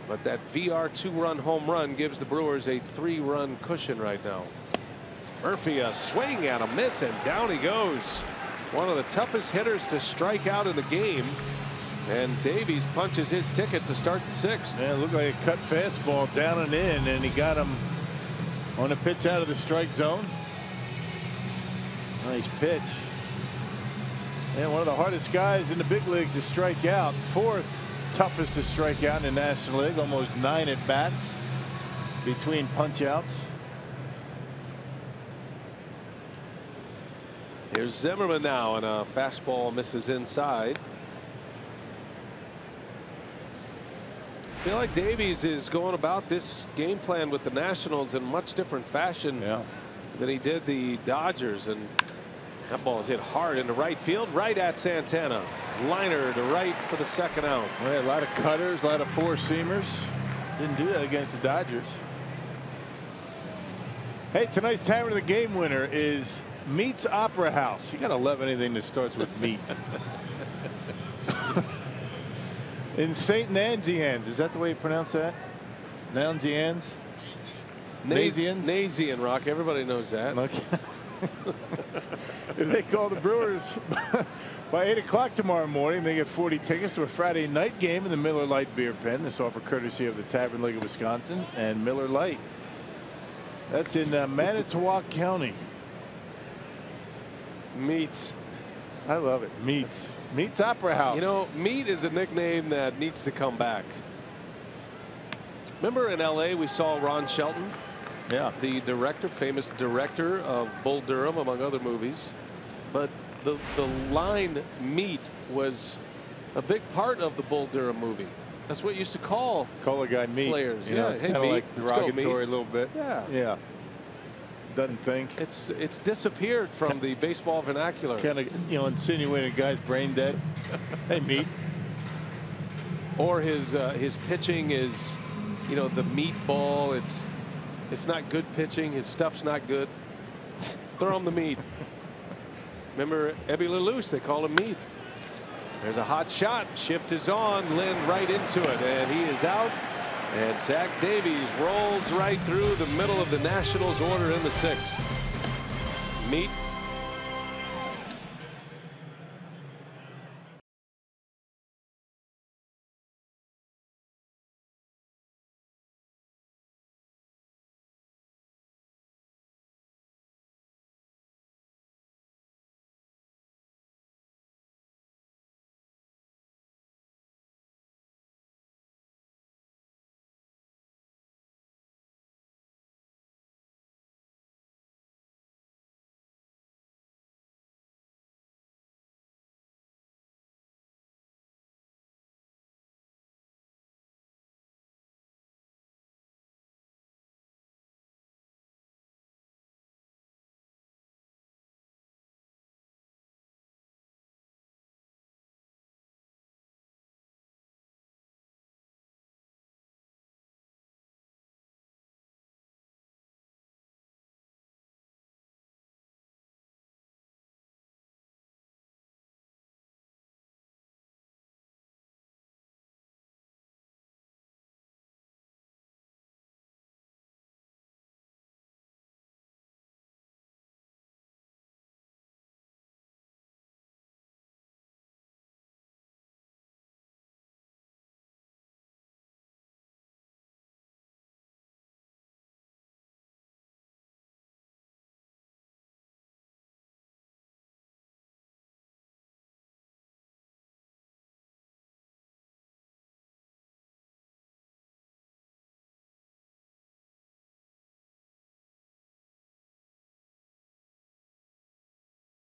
But that VR 2-run home run gives the Brewers a 3-run cushion right now. Murphy, a swing and a miss, and down he goes. One of the toughest hitters to strike out in the game. And Davies punches his ticket to start the 6th. Yeah, it looked like a cut fastball down and in, and he got him on a pitch out of the strike zone. Nice pitch. And one of the hardest guys in the big leagues to strike out. 4th toughest to strike out in the National League. Almost 9 at bats between punch outs. Here's Zimmerman now, and a fastball misses inside. I feel like Davies is going about this game plan with the Nationals in much different fashion than he did the Dodgers. And that ball is hit hard into right field, right at Santana. Liner to right for the 2nd out. Well, a lot of cutters, a lot of 4-seamers. Didn't do that against the Dodgers. Hey, tonight's timer of the game winner is Meat's Opera House. You gotta love anything that starts with meat. In St. Nanzians, is that the way you pronounce that? Nanzians? Nazian, Rock. Everybody knows that. Okay. If they call the Brewers by 8 o'clock tomorrow morning, they get 40 tickets to a Friday night game in the Miller Lite Beer Pen. This offer courtesy of the Tavern League of Wisconsin and Miller Lite. That's in Manitowoc County. Meats. I love it. Meat's Opera House. You know, Meat is a nickname that needs to come back. Remember in L.A. we saw Ron Shelton? Yeah. The director, famous director of Bull Durham, among other movies. But the line Meat was a big part of the Bull Durham movie. That's what you used to call a guy Meat. Players. You know, it's kind of like derogatory a little bit. Yeah. Yeah. Doesn't think. It's disappeared from the baseball vernacular. Kind of, you know, insinuating a guy's brain dead. Hey, Meat. Or his pitching is, you know, the meatball. It's not good pitching. His stuff's not good. Throw him the meat. Remember Ebby LaLouse? They call him Meat. There's a hot shot. Shift is on. Lynn right into it, and he is out. And Zach Davies rolls right through the middle of the Nationals order in the 6th. Meat.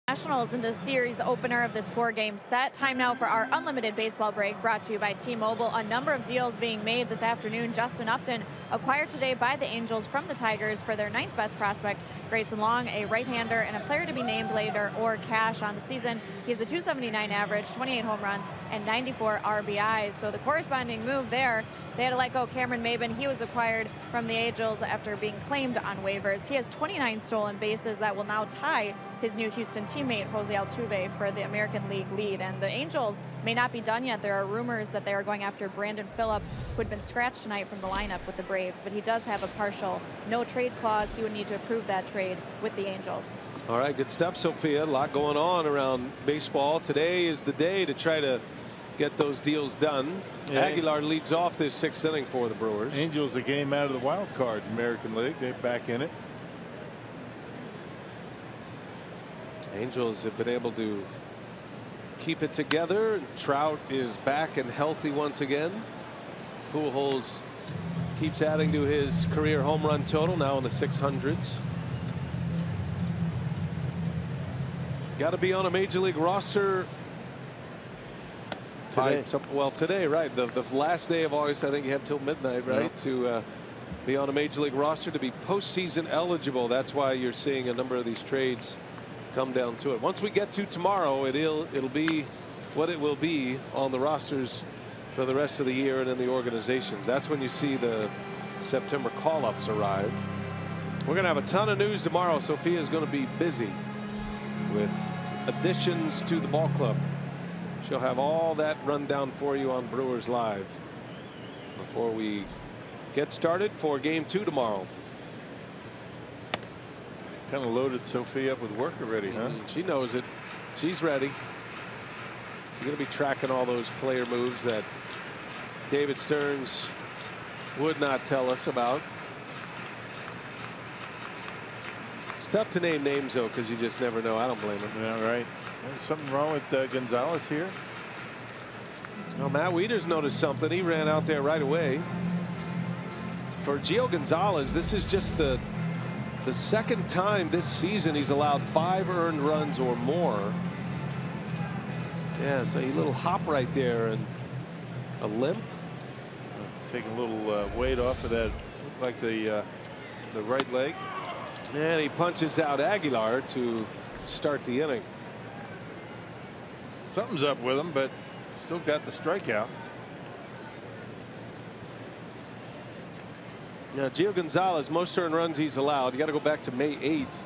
Nationals in the series opener of this 4-game set. Time now for our unlimited baseball break, brought to you by T-Mobile. A number of deals being made this afternoon. Justin Upton acquired today by the Angels from the Tigers for their 9th best prospect, Grayson Long, a right-hander and a player to be named later or cash on the season. He has a .279 average, 28 home runs, and 94 RBIs. So the corresponding move there, they had to let go Cameron Maybin. He was acquired from the Angels after being claimed on waivers. He has 29 stolen bases that will now tie his new Houston teammate, Jose Altuve, for the American League lead. And the Angels may not be done yet. There are rumors that they are going after Brandon Phillips, who had been scratched tonight from the lineup with the Braves, but he does have a partial no-trade clause. He would need to approve that trade with the Angels. All right, good stuff, Sophia. A lot going on around baseball. Today is the day to try to get those deals done. Yeah. Aguilar leads off this 6th inning for the Brewers. Angels a game out of the wild card American League. They're back in it. Angels have been able to keep it together. Trout is back and healthy once again. Pujols keeps adding to his career home run total, now in the 600s. Got to be on a major league roster today. Well, today, right? The last day of August, I think you have till midnight, right? Yep. To be on a major league roster, to be postseason eligible. That's why you're seeing a number of these trades come down to it. Once we get to tomorrow, it'll be what it will be on the rosters for the rest of the year and in the organizations. That's when you see the September call-ups arrive. We're going to have a ton of news tomorrow. Sophia is going to be busy with additions to the ball club. She'll have all that rundown for you on Brewers Live before we get started for Game 2 tomorrow. Kind of loaded Sophie up with work already, huh? She knows it. She's ready. She's going to be tracking all those player moves that David Stearns would not tell us about. It's tough to name names, though, because you just never know. I don't blame him. Yeah, right. There's something wrong with Gonzalez here. Well, Matt Wieters noticed something. He ran out there right away. For Gio Gonzalez, this is just the second time this season he's allowed 5 earned runs or more. Yeah, so a little hop right there and a limp. Taking a little weight off of that, like the right leg. And he punches out Aguilar to start the inning. Something's up with him, but still got the strikeout. Yeah, Gio Gonzalez, most earned runs he's allowed. You got to go back to May 8th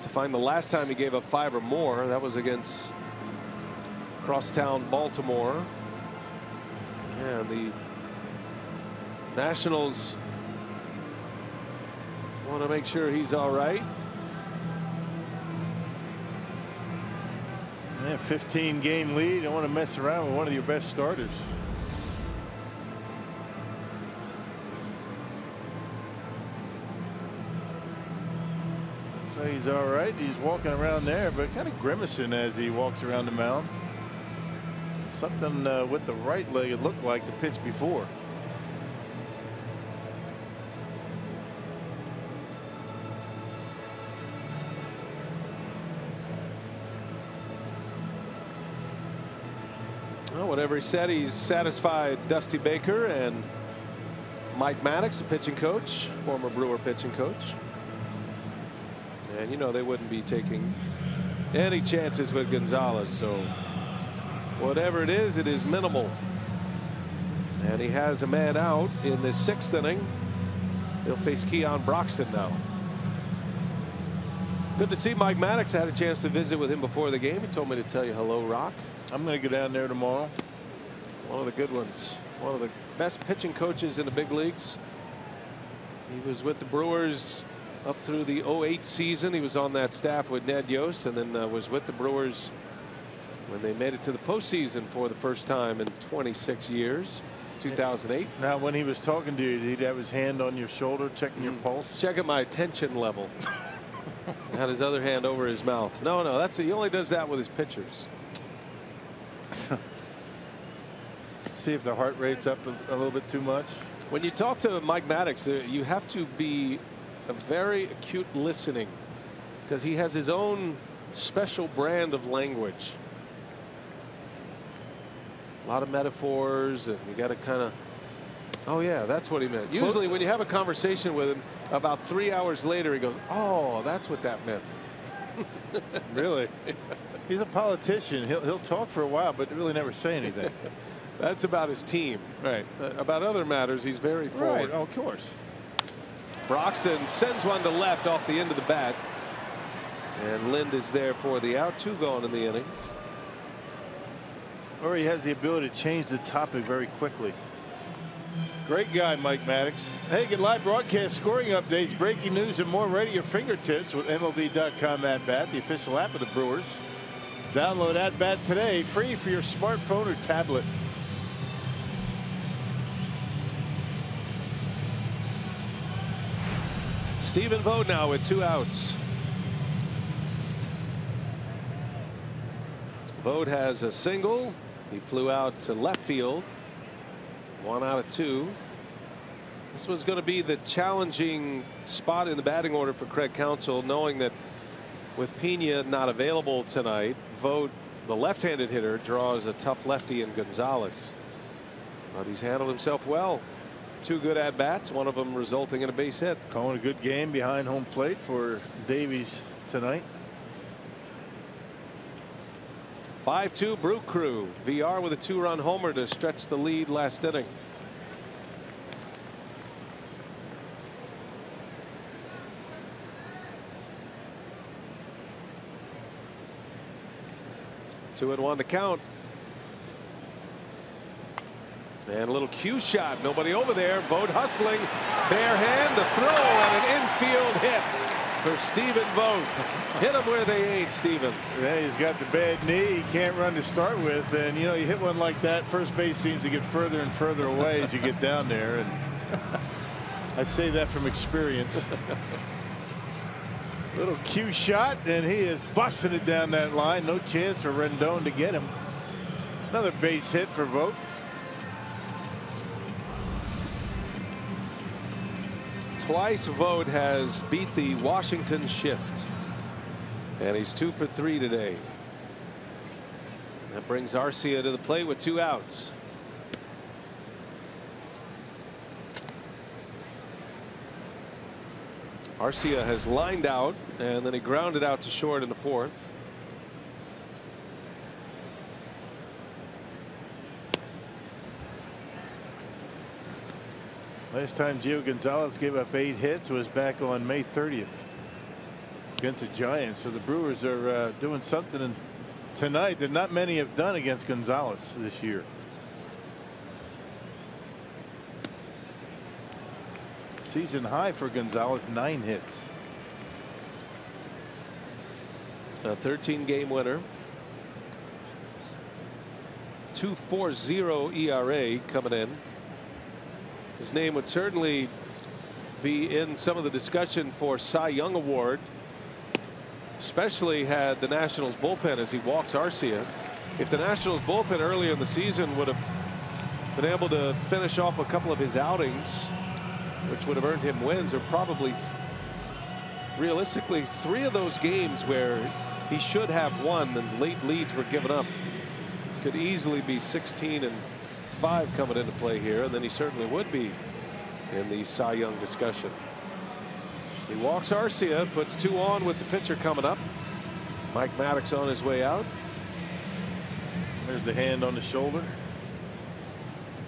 to find the last time he gave up 5 or more. That was against crosstown Baltimore. Yeah, the Nationals want to make sure he's all right. Yeah, 15-game lead. Don't want to mess around with one of your best starters. So he's all right. He's walking around there, but kind of grimacing as he walks around the mound. Something with the right leg, it looked like the pitch before. Well, whatever he said, he's satisfied Dusty Baker and Mike Maddox, the pitching coach, former Brewer pitching coach. And you know they wouldn't be taking any chances with Gonzalez, so whatever it is minimal. And he has a man out in the 6th inning. He'll face Keon Broxton now. Good to see Mike Maddox. I had a chance to visit with him before the game. He told me to tell you hello, Rock. I'm going to go down there tomorrow. One of the good ones. One of the best pitching coaches in the big leagues. He was with the Brewers up through the 08 season. He was on that staff with Ned Yost, and then was with the Brewers when they made it to the postseason for the first time in 26 years. 2008. Now, when he was talking to you, did he have his hand on your shoulder, checking your pulse? Checking my tension level. Had his other hand over his mouth. No, that's he only does that with his pitchers. See if the heart rate's up a little bit too much. When you talk to Mike Maddox, you have to be a very acute listening, because he has his own special brand of language. A lot of metaphors, and you got to kind of, oh yeah, that's what he meant. Usually when you have a conversation with him, about 3 hours later he goes, oh, that's what that meant. Really? He's a politician. He'll talk for a while, but really never say anything. That's about his team. Right. About other matters, he's very forward. Right, of course. Broxton sends one to left off the end of the bat. And Lind is there for the out. 2 gone in the inning. Or he has the ability to change the topic very quickly. Great guy, Mike Maddox. Hey, get live broadcast scoring updates, breaking news, and more right at your fingertips with MLB.com At Bat, the official app of the Brewers. Download At Bat today, free for your smartphone or tablet. Stephen Vogt now with 2 outs. Vogt has a single. He flew out to left field. 1 out of 2. This was going to be the challenging spot in the batting order for Craig Counsell, knowing that with Pena not available tonight, Vogt, the left-handed hitter, draws a tough lefty in Gonzalez. But he's handled himself well. 2 good at-bats, one of them resulting in a base hit. Calling a good game behind home plate for Davies tonight. 5-2 Brew Crew. VR with a 2-run homer to stretch the lead last inning. Two and 1 to count. And a little cue shot. Nobody over there. Vogt hustling. Bare hand. The throw and an infield hit for Stephen Vogt. Hit them where they ain't, Stephen. Yeah, he's got the bad knee. He can't run to start with. And, you know, you hit one like that, first base seems to get further and further away as you get down there. And I say that from experience. Little cue shot, and he is busting it down that line. No chance for Rendon to get him. Another base hit for Vogt. Twice Vogt has beat the Washington shift, and he's 2 for 3 today. That brings Arcia to the plate with 2 outs. Arcia has lined out, and then he grounded out to short in the 4th. Last time Gio Gonzalez gave up 8 hits was back on May 30th against the Giants. So the Brewers are doing something tonight that not many have done against Gonzalez this year. Season high for Gonzalez, 9 hits. A 13-game winner. 2.40 ERA coming in. His name would certainly be in some of the discussion for Cy Young Award, especially had the Nationals bullpen, as he walks Arcia. If the Nationals bullpen earlier in the season would have been able to finish off a couple of his outings, which would have earned him wins, or probably realistically 3 of those games where he should have won and late leads were given up, could easily be 16-5 coming into play here, and then he certainly would be in the Cy Young discussion. He walks Arcia, puts 2 on with the pitcher coming up. Mike Maddox on his way out. There's the hand on the shoulder.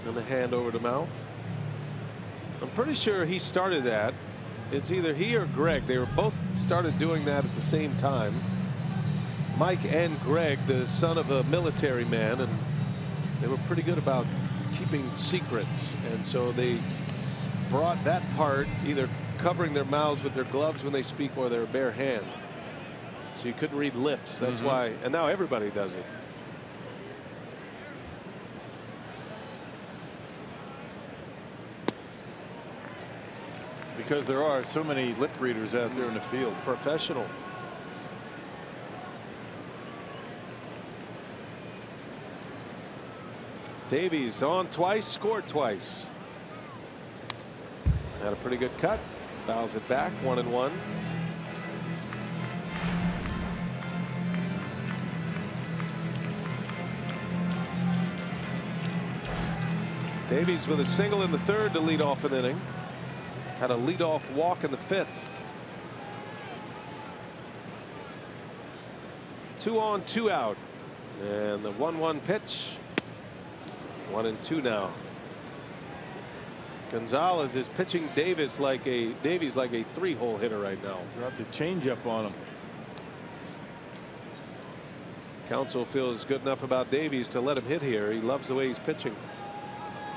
And the hand over the mouth. I'm pretty sure he started that. It's either he or Greg. They were both started doing that at the same time. Mike and Greg, the son of a military man, and they were pretty good about keeping secrets, and so they brought that part, either covering their mouths with their gloves when they speak or their bare hand, so you couldn't read lips. That's why, and now everybody does it. Because there are so many lip readers out there in the field. Professional. Davies on twice, scored twice. Had a pretty good cut. Fouls it back, 1-1. Davies with a single in the 3rd to lead off an inning. Had a leadoff walk in the 5th. 2 on, 2 out. And the 1-1 pitch. 1-2 now. Gonzalez is pitching Davies like a 3-hole hitter right now. Dropped the changeup on him. Counsell feels good enough about Davies to let him hit here. He loves the way he's pitching.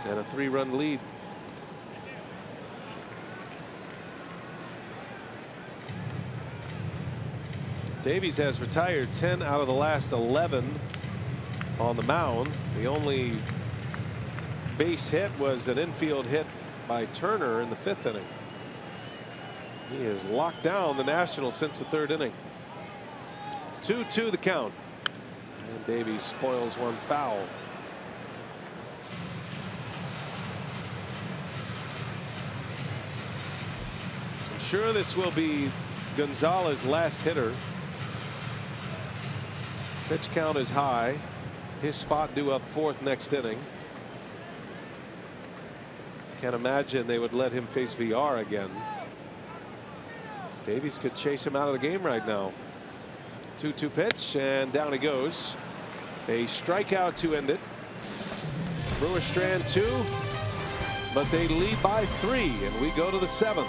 And a 3-run lead. Davies has retired 10 out of the last 11 on the mound. The only base hit was an infield hit by Turner in the 5th inning. He has locked down the Nationals since the 3rd inning. 2-2 the count. And Davies spoils one foul. I'm sure this will be Gonzalez's last hitter. Pitch count is high. His spot due up 4th next inning. Can't imagine they would let him face VR again. Davies could chase him out of the game right now. 2-2 pitch, and down he goes. A strikeout to end it. Brewers strand 2, but they lead by 3, and we go to the 7th.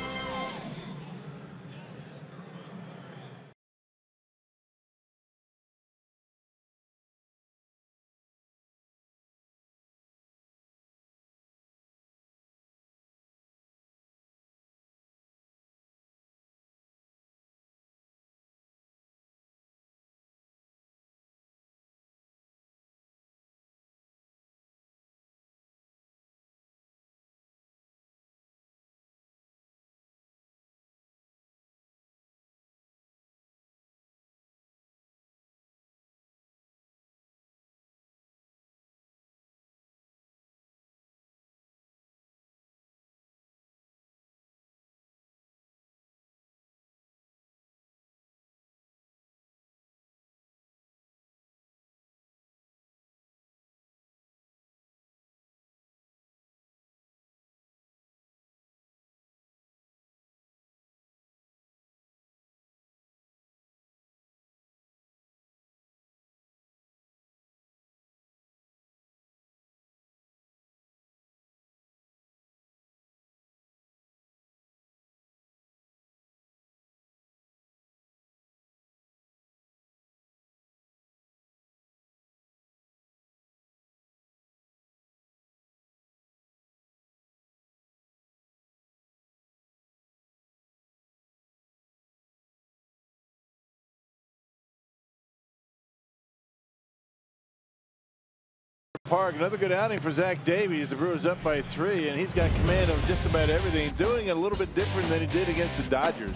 Park. Another good outing for Zach Davies. The Brewers up by 3, and he's got command of just about everything. Doing it a little bit different than he did against the Dodgers.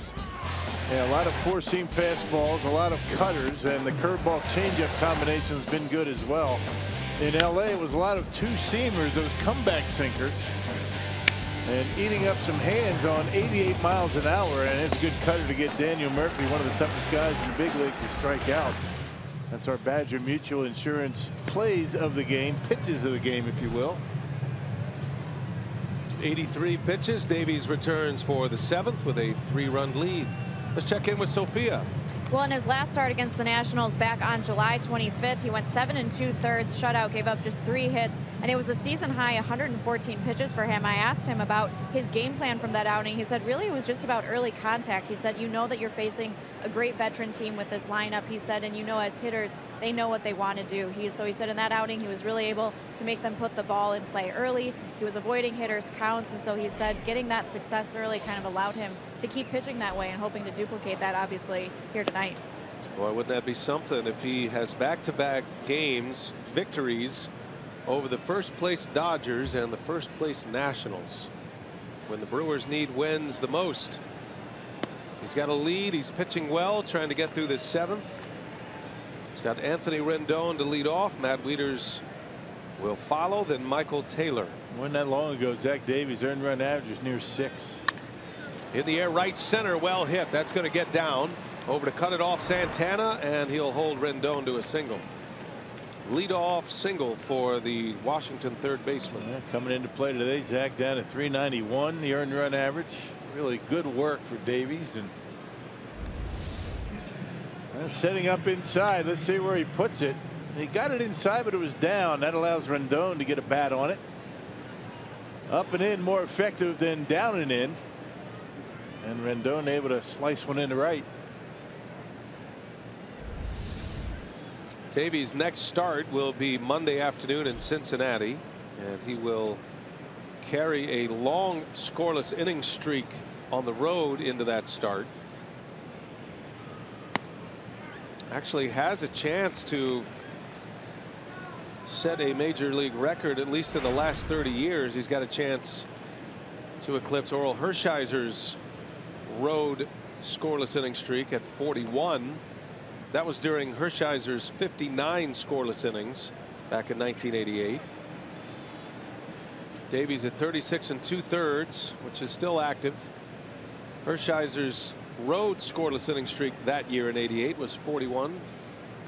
Yeah, a lot of four-seam fastballs, a lot of cutters, and the curveball changeup combination has been good as well. In LA, it was a lot of two-seamers, those comeback sinkers, and eating up some hands on 88 miles an hour. And it's a good cutter to get Daniel Murphy, one of the toughest guys in the big leagues, to strike out. That's our Badger Mutual Insurance plays of the game, pitches of the game, if you will. 83 pitches. Davies returns for the 7th with a 3-run lead. Let's check in with Sophia. Well, in his last start against the Nationals back on July 25th, he went 7 2/3 shutout, gave up just 3 hits, and it was a season high 114 pitches for him. I asked him about his game plan from that outing. He said really it was just about early contact. He said, you know that you're facing a great veteran team with this lineup, he said, and you know as hitters they know what they want to do. So he said in that outing he was really able to make them put the ball in play early. He was avoiding hitters' counts, and so he said getting that success early kind of allowed him to keep pitching that way and hoping to duplicate that obviously here tonight. Boy, wouldn't that be something if he has back-to-back games, victories over the first place Dodgers and the first place Nationals, when the Brewers need wins the most. He's got a lead. He's pitching well, trying to get through this 7th. He's got Anthony Rendon to lead off. Matt Wieters will follow, then Michael Taylor. Wasn't that long ago, Zach Davies' earned run average is near 6. In the air, right center, well hit. That's going to get down. Over to cut it off Santana, and he'll hold Rendon to a single. Leadoff single for the Washington third baseman. Yeah, coming into play today, Zach down at 391, the earned run average. Really good work for Davies. And setting up inside. Let's see where he puts it. He got it inside, but it was down. That allows Rendon to get a bat on it. Up and in, more effective than down and in. And Rendon able to slice one into right. Davies' next start will be Monday afternoon in Cincinnati, and he will carry a long scoreless inning streak on the road into that start. Actually has a chance to set a major league record, at least in the last 30 years. He's got a chance to eclipse Orel Hershiser's road scoreless inning streak at 41. That was during Hershiser's 59 scoreless innings back in 1988. Davies at 36 2/3, which is still active. Hershiser's road scoreless inning streak that year in '88 was 41.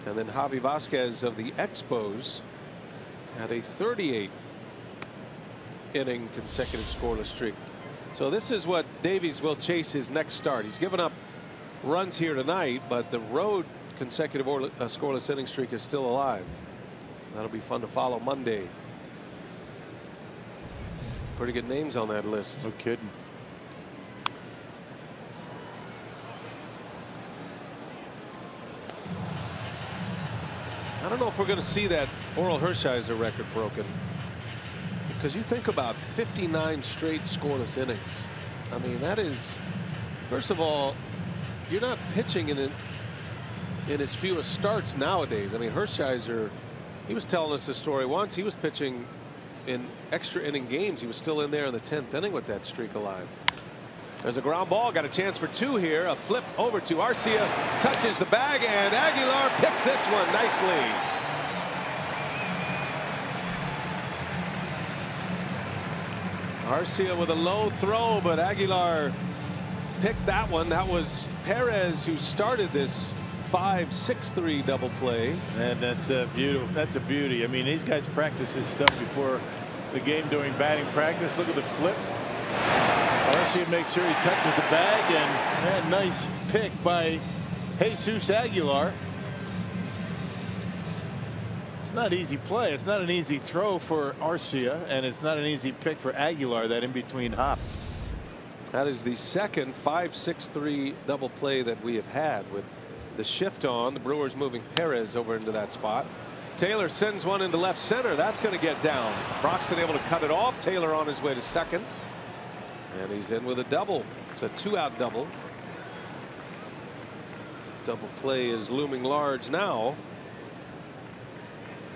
And then Javi Vasquez of the Expos had a 38 inning consecutive scoreless streak. So this is what Davies will chase his next start. He's given up runs here tonight, but the road consecutive scoreless inning streak is still alive. That'll be fun to follow Monday. Pretty good names on that list. No kidding. I don't know if we're going to see that Orel Hershiser record broken, because you think about 59 straight scoreless innings. I mean, that is, first of all, you're not pitching in his fewest starts nowadays. I mean, Hershiser, he was telling us a story once. He was pitching in extra inning games. He was still in there in the 10th inning with that streak alive. There's a ground ball. Got a chance for 2 here. A flip over to Arcia. Touches the bag, and Aguilar picks this one nicely. Arcia with a low throw, but Aguilar picked that one. That was Perez who started this 5-6-3 double play. And that's beautiful. That's a beauty. I mean, these guys practice this stuff before the game during batting practice. Look at the flip. Arcia makes sure he touches the bag, and that nice pick by Jesus Aguilar. It's not easy play. It's not an easy throw for Arcia, and it's not an easy pick for Aguilar, that in between hop. That is the second 5-6-3 double play that we have had, with the shift on. The Brewers moving Perez over into that spot. Taylor sends one into left center. That's going to get down. Broxton able to cut it off. Taylor on his way to second. And he's in with a double. It's a 2-out double. Double play is looming large now.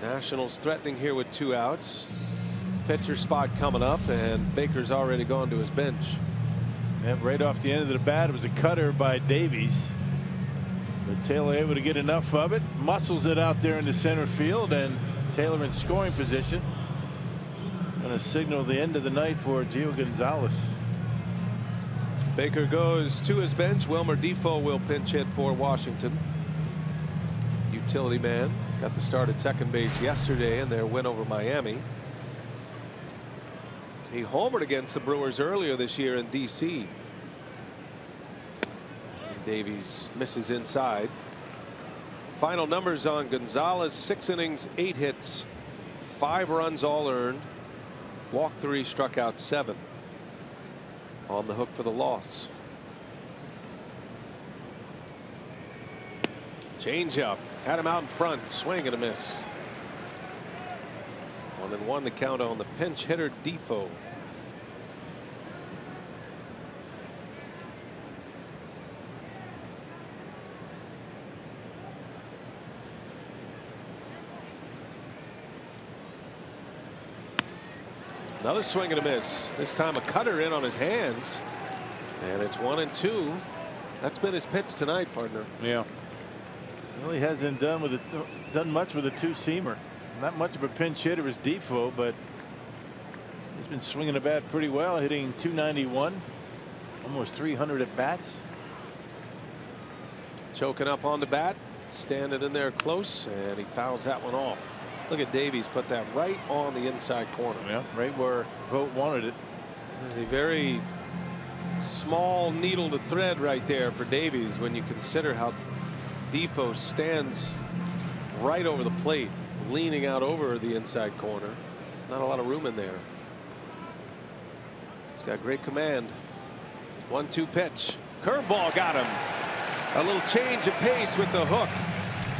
Nationals threatening here with 2 outs. Pitcher spot coming up, and Baker's already gone to his bench. Yeah, right off the end of the bat, it was a cutter by Davies. But Taylor able to get enough of it, muscles it out there into center field, and Taylor in scoring position. Going to signal the end of the night for Gio Gonzalez. Baker goes to his bench. Wilmer Defoe will pinch hit for Washington. Utility man got the start at second base yesterday in their win over Miami. He homered against the Brewers earlier this year in D.C. Davies misses inside. Final numbers on Gonzalez: 6 innings, 8 hits, 5 runs all earned, walked 3, struck out 7. On the hook for the loss. Changeup had him out in front, swing and a miss. 1-1 the count on the pinch hitter Defoe. Another swing and a miss. This time a cutter in on his hands, and it's 1-2. That's been his pitch tonight, partner. Yeah. Really hasn't done much with a 2-seamer. Not much of a pinch hitter as Defoe, but he's been swinging the bat pretty well, hitting .291, almost 300 at bats. Choking up on the bat, standing in there close, and he fouls that one off. Look at Davies put that right on the inside corner. Yeah, right where Vogt wanted it. There's a very small needle to thread right there for Davies when you consider how Defoe stands right over the plate, leaning out over the inside corner. Not a lot of room in there. He's got great command. 1-2 pitch. Curveball got him. A little change of pace with the hook,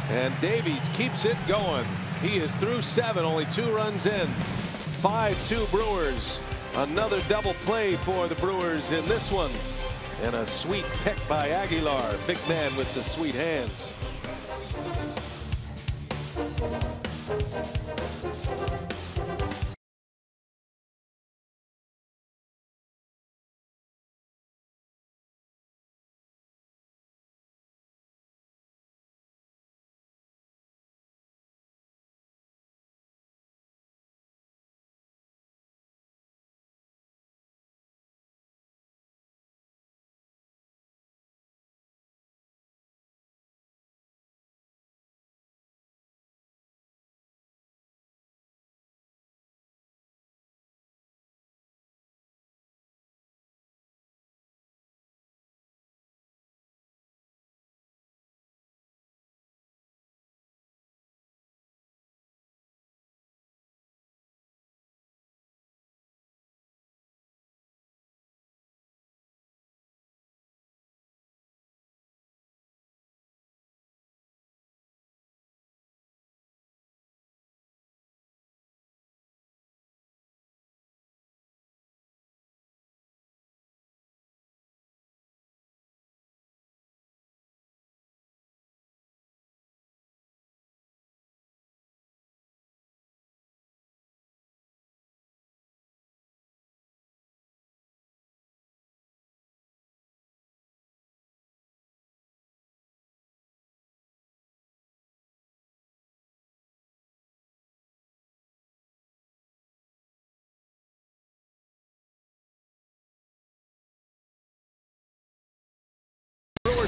and Davies keeps it going. He is through 7, only 2 runs in. 5-2 Brewers. Another double play for the Brewers in this one. And a sweet pick by Aguilar. Big man with the sweet hands.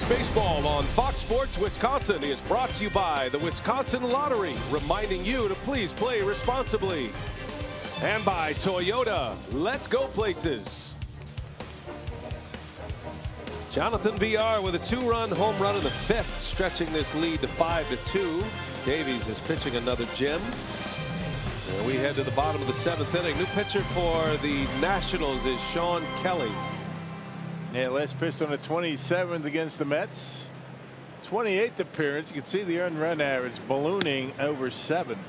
Baseball on Fox Sports Wisconsin is brought to you by the Wisconsin Lottery, reminding you to please play responsibly. And by Toyota. Let's go places. Jonathan VR with a 2-run home run in the 5th, stretching this lead to 5-2. Davies is pitching another gem. And we head to the bottom of the 7th inning. New pitcher for the Nationals is Sean Kelly. Yeah, last pitched on the 27th against the Mets. 28th appearance. You can see the earned run average ballooning over 7.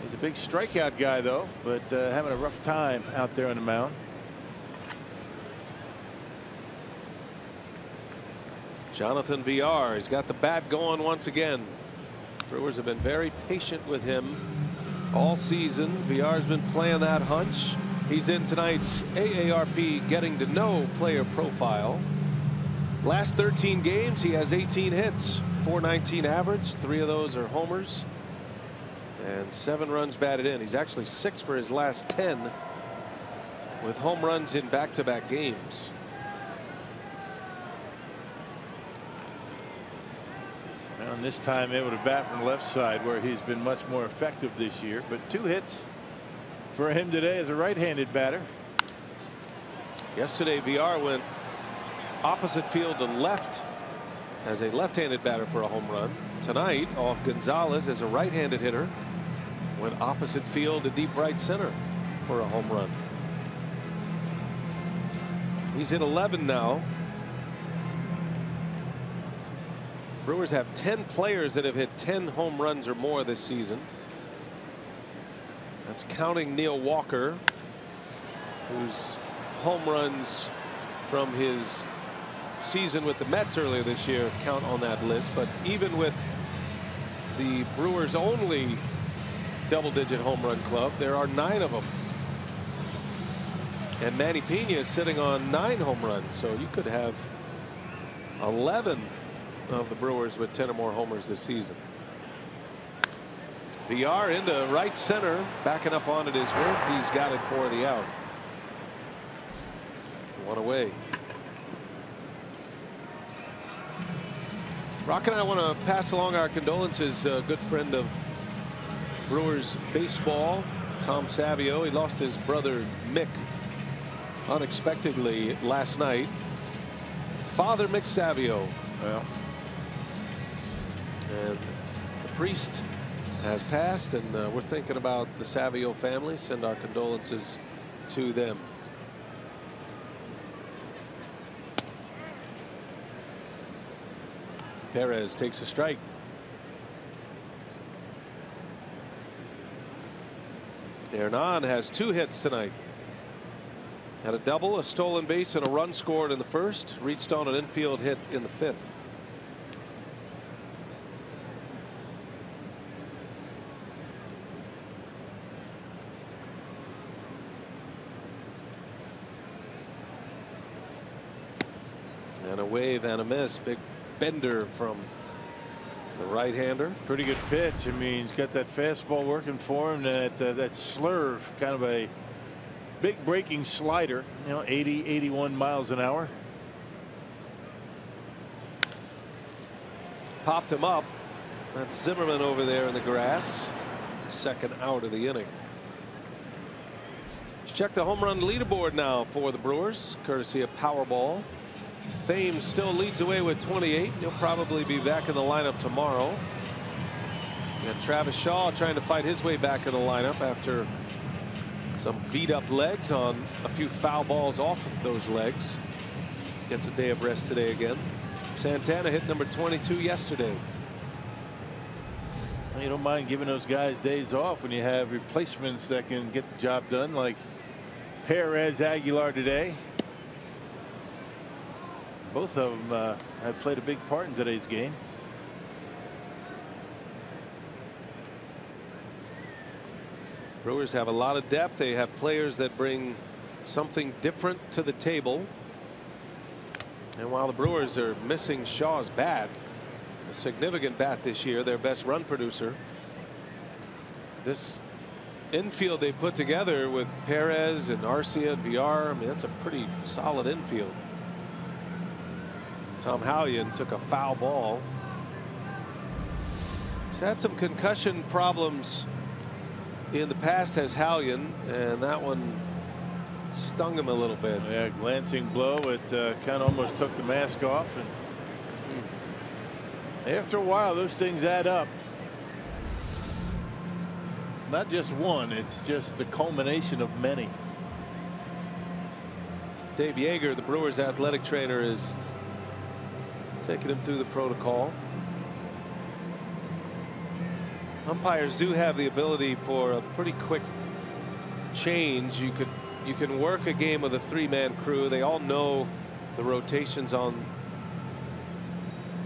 He's a big strikeout guy, though, but having a rough time out there on the mound. Jonathan VR has got the bat going once again. Brewers have been very patient with him all season. Villar's been playing that hunch. He's in tonight's AARP Getting to Know player profile. Last 13 games, he has 18 hits, .419 average. 3 of those are homers, and 7 runs batted in. He's actually 6 for his last 10 with home runs in back-to-back games. And this time able to bat from the left side, where he's been much more effective this year. But 2 hits for him today as a right-handed batter. Yesterday, Villar went opposite field to left as a left-handed batter for a home run. Tonight, off Gonzalez as a right-handed hitter, went opposite field to deep right center for a home run. He's hit 11 now. Brewers have 10 players that have hit 10 home runs or more this season. That's counting Neil Walker, whose home runs from his season with the Mets earlier this year count on that list. But even with the Brewers only double-digit home run club, there are 9 of them. And Manny Pena is sitting on 9 home runs, so you could have 11 of the Brewers with 10 or more homers this season. Villar into right center, backing up on it is Worth. He's got it for the out. 1 away. Rock and I want to pass along our condolences. A good friend of Brewers baseball, Tom Savio. He lost his brother Mick unexpectedly last night. Father Mick Savio. Well, and the priest has passed, and we're thinking about the Savio family. Send our condolences to them. Perez takes a strike. Hernan has 2 hits tonight. Had a double, a stolen base, and a run scored in the first. Reached on an infield hit in the 5th. And a wave and a miss. Big bender from the right-hander. pretty good pitch. I mean, he's got that fastball working for him. That slurve, kind of a big breaking slider. You know, 80, 81 miles an hour. Popped him up. That's Zimmerman over there in the grass. 2nd out of the inning. Let's check the home run leaderboard now for the Brewers, courtesy of Powerball. Thames still leads away with 28. He'll probably be back in the lineup tomorrow. And Travis Shaw trying to fight his way back in the lineup after some beat up legs on a few foul balls off of those legs. Gets a day of rest today again. Santana hit number 22 yesterday. Well, you don't mind giving those guys days off when you have replacements that can get the job done, like Perez, Aguilar today. Both of them have played a big part in today's game. Brewers have a lot of depth. They have players that bring something different to the table. And while the Brewers are missing Shaw's bat, a significant bat this year, their best run producer, this infield they put together with Perez and Arcia and Villar, I mean, that's a pretty solid infield. Tom Hallion took a foul ball. He's had some concussion problems in the past, has Hallion, and that one stung him a little bit. Yeah, glancing blow. It kind of almost took the mask off, and after a while those things add up. It's not just one, it's just the culmination of many. Dave Yeager, the Brewers athletic trainer, is taking him through the protocol. Umpires do have the ability for a pretty quick change. You can work a game with a 3-man crew. They all know the rotations on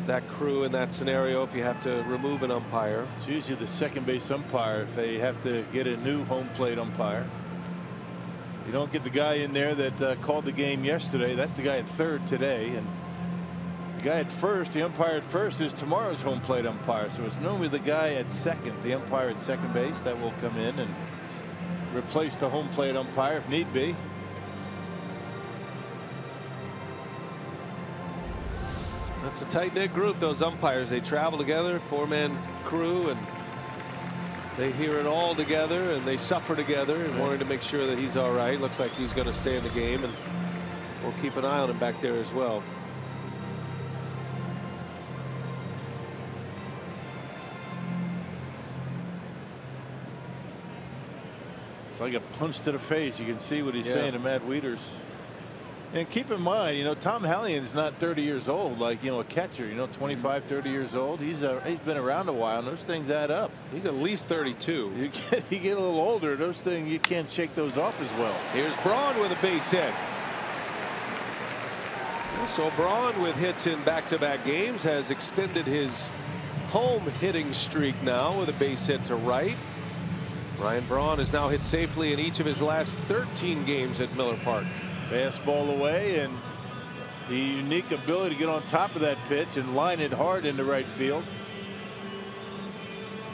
that crew in that scenario if you have to remove an umpire. It's usually the second base umpire if they have to get a new home plate umpire. You don't get the guy in there that called the game yesterday. That's the guy at third today, and the guy at first, the umpire at first, is tomorrow's home plate umpire. So it's normally the guy at second, the umpire at second base, that will come in and replace the home plate umpire if need be. That's a tight-knit group, those umpires. They travel together, four-man crew, and they hear it all together, and they suffer together, and wanting to make sure that he's all right. Looks like he's going to stay in the game, and we'll keep an eye on him back there as well. It's like a punch to the face. You can see what he's saying to Matt Wieters. And keep in mind, you know, Tom Hallion's not 30 years old like, you know, a catcher, you know, 25, 30 years old. He's been around a while, and those things add up. He's at least 32. You get a little older, those things, you can't shake those off as well. Here's Braun with a base hit. So Braun, with hits in back-to-back games, has extended his home hitting streak now with a base hit to right. Ryan Braun has now hit safely in each of his last 13 games at Miller Park. Fastball away, and the unique ability to get on top of that pitch and line it hard into right field.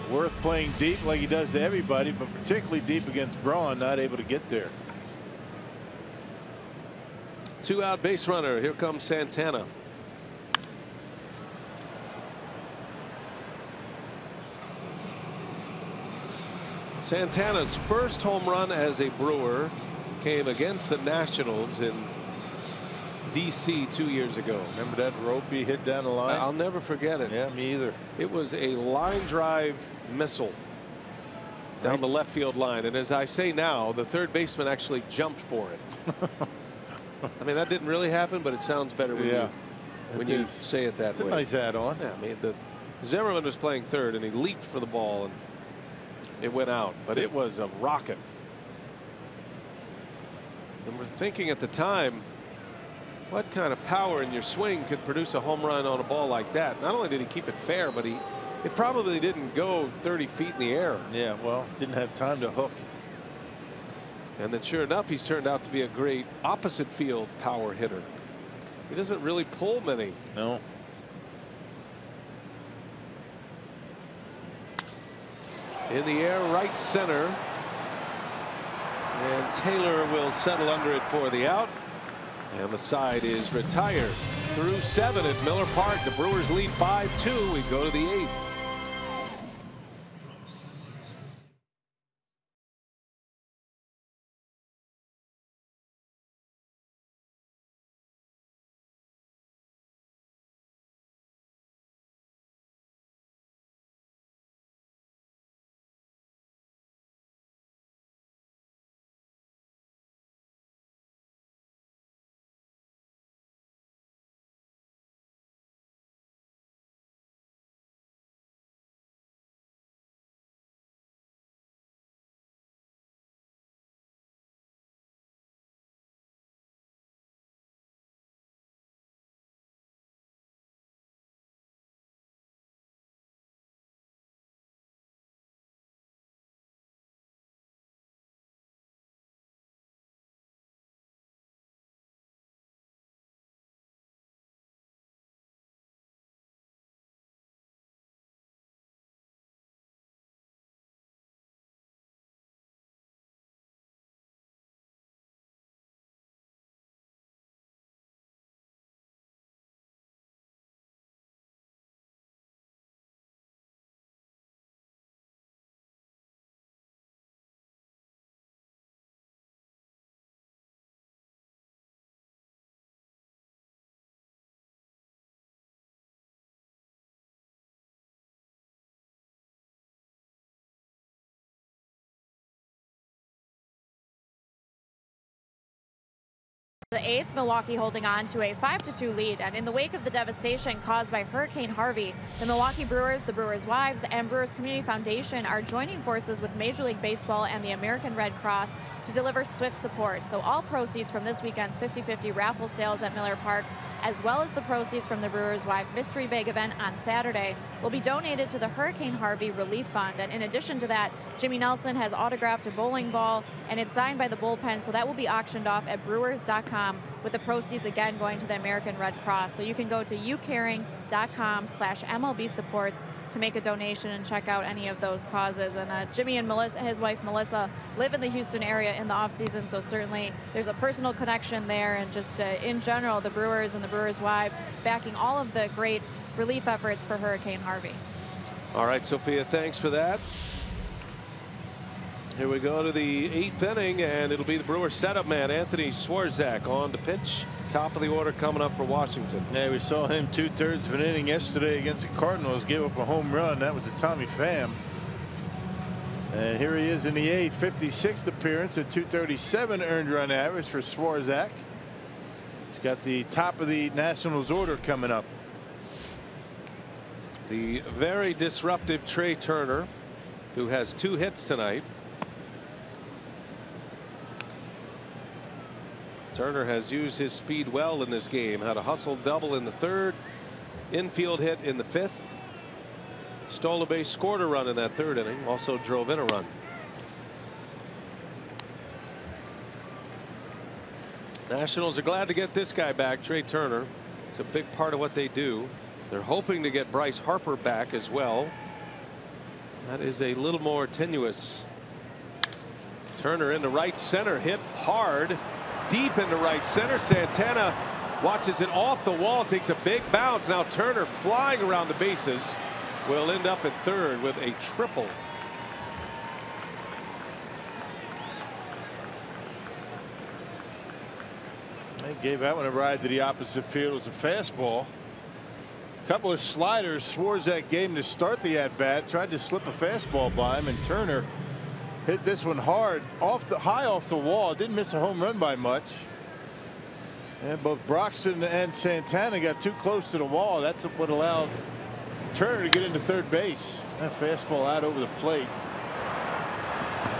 Worth playing deep like he does to everybody, but particularly deep against Braun, not able to get there. Two-out base runner. Here comes Santana. Santana's first home run as a Brewer came against the Nationals in DC 2 years ago. Remember that rope he hit down the line? I'll never forget it. Yeah, me either. It was a line drive missile down the left field line, and as I say now, the third baseman actually jumped for it. I mean, that didn't really happen, but it sounds better when you say it that way. It's a nice add-on. Yeah, I mean, Zimmerman was playing third, and he leaped for the ball, and it went out, but it was a rocket. And we're thinking at the time, what kind of power in your swing could produce a home run on a ball like that? Not only did he keep it fair, but it probably didn't go 30 feet in the air. Yeah, well, didn't have time to hook. And then sure enough, he's turned out to be a great opposite field power hitter. He doesn't really pull many. No. In the air, right center. And Taylor will settle under it for the out. And the side is retired. Through 7 at Miller Park. The Brewers lead 5-2. We go to the 8th. The 8th, Milwaukee holding on to a 5-2 lead, and in the wake of the devastation caused by Hurricane Harvey, the Milwaukee Brewers, the Brewers' Wives, and Brewers Community Foundation are joining forces with Major League Baseball and the American Red Cross to deliver swift support. So all proceeds from this weekend's 50-50 raffle sales at Miller Park as well as the proceeds from the Brewers' Wife Mystery Bag event on Saturday, will be donated to the Hurricane Harvey Relief Fund. And in addition to that, Jimmy Nelson has autographed a bowling ball, and it's signed by the bullpen, so that will be auctioned off at brewers.com, with the proceeds again going to the American Red Cross. So you can go to youcaring.com/MLB supports to make a donation and check out any of those causes. And Jimmy and Melissa, his wife Melissa, live in the Houston area in the off season, so certainly there's a personal connection there. And just in general, the Brewers and the Brewers' wives backing all of the great relief efforts for Hurricane Harvey. All right, Sophia, thanks for that. Here we go to the 8th inning, and it'll be the Brewers setup man, Anthony Swarzak, on the pitch. Top of the order coming up for Washington. Yeah, we saw him 2/3 of an inning yesterday against the Cardinals, give up a home run. That was a Tommy Pham. And here he is in the 8th, 56th appearance, at .237 earned run average for Swarzak. He's got the top of the Nationals order coming up. The very disruptive Trey Turner, who has 2 hits tonight. Turner has used his speed well in this game. Had a hustle double in the 3rd, infield hit in the 5th, stole a base, scored a run in that 3rd inning, also drove in a run. Nationals are glad to get this guy back, Trey Turner. It's a big part of what they do. They're hoping to get Bryce Harper back as well. That is a little more tenuous. Turner into right center, hit hard, deep into right center. Santana watches it off the wall, takes a big bounce. Now Turner, flying around the bases, will end up at 3rd with a triple. They gave that one a ride to the opposite field. It was a fastball. A couple of sliders. Swarzak gave him to start the at-bat. Tried to slip a fastball by him, and Turner hit this one hard, high off the wall. Didn't miss a home run by much. And both Broxton and Santana got too close to the wall. That's what allowed Turner to get into 3rd base. That fastball out over the plate,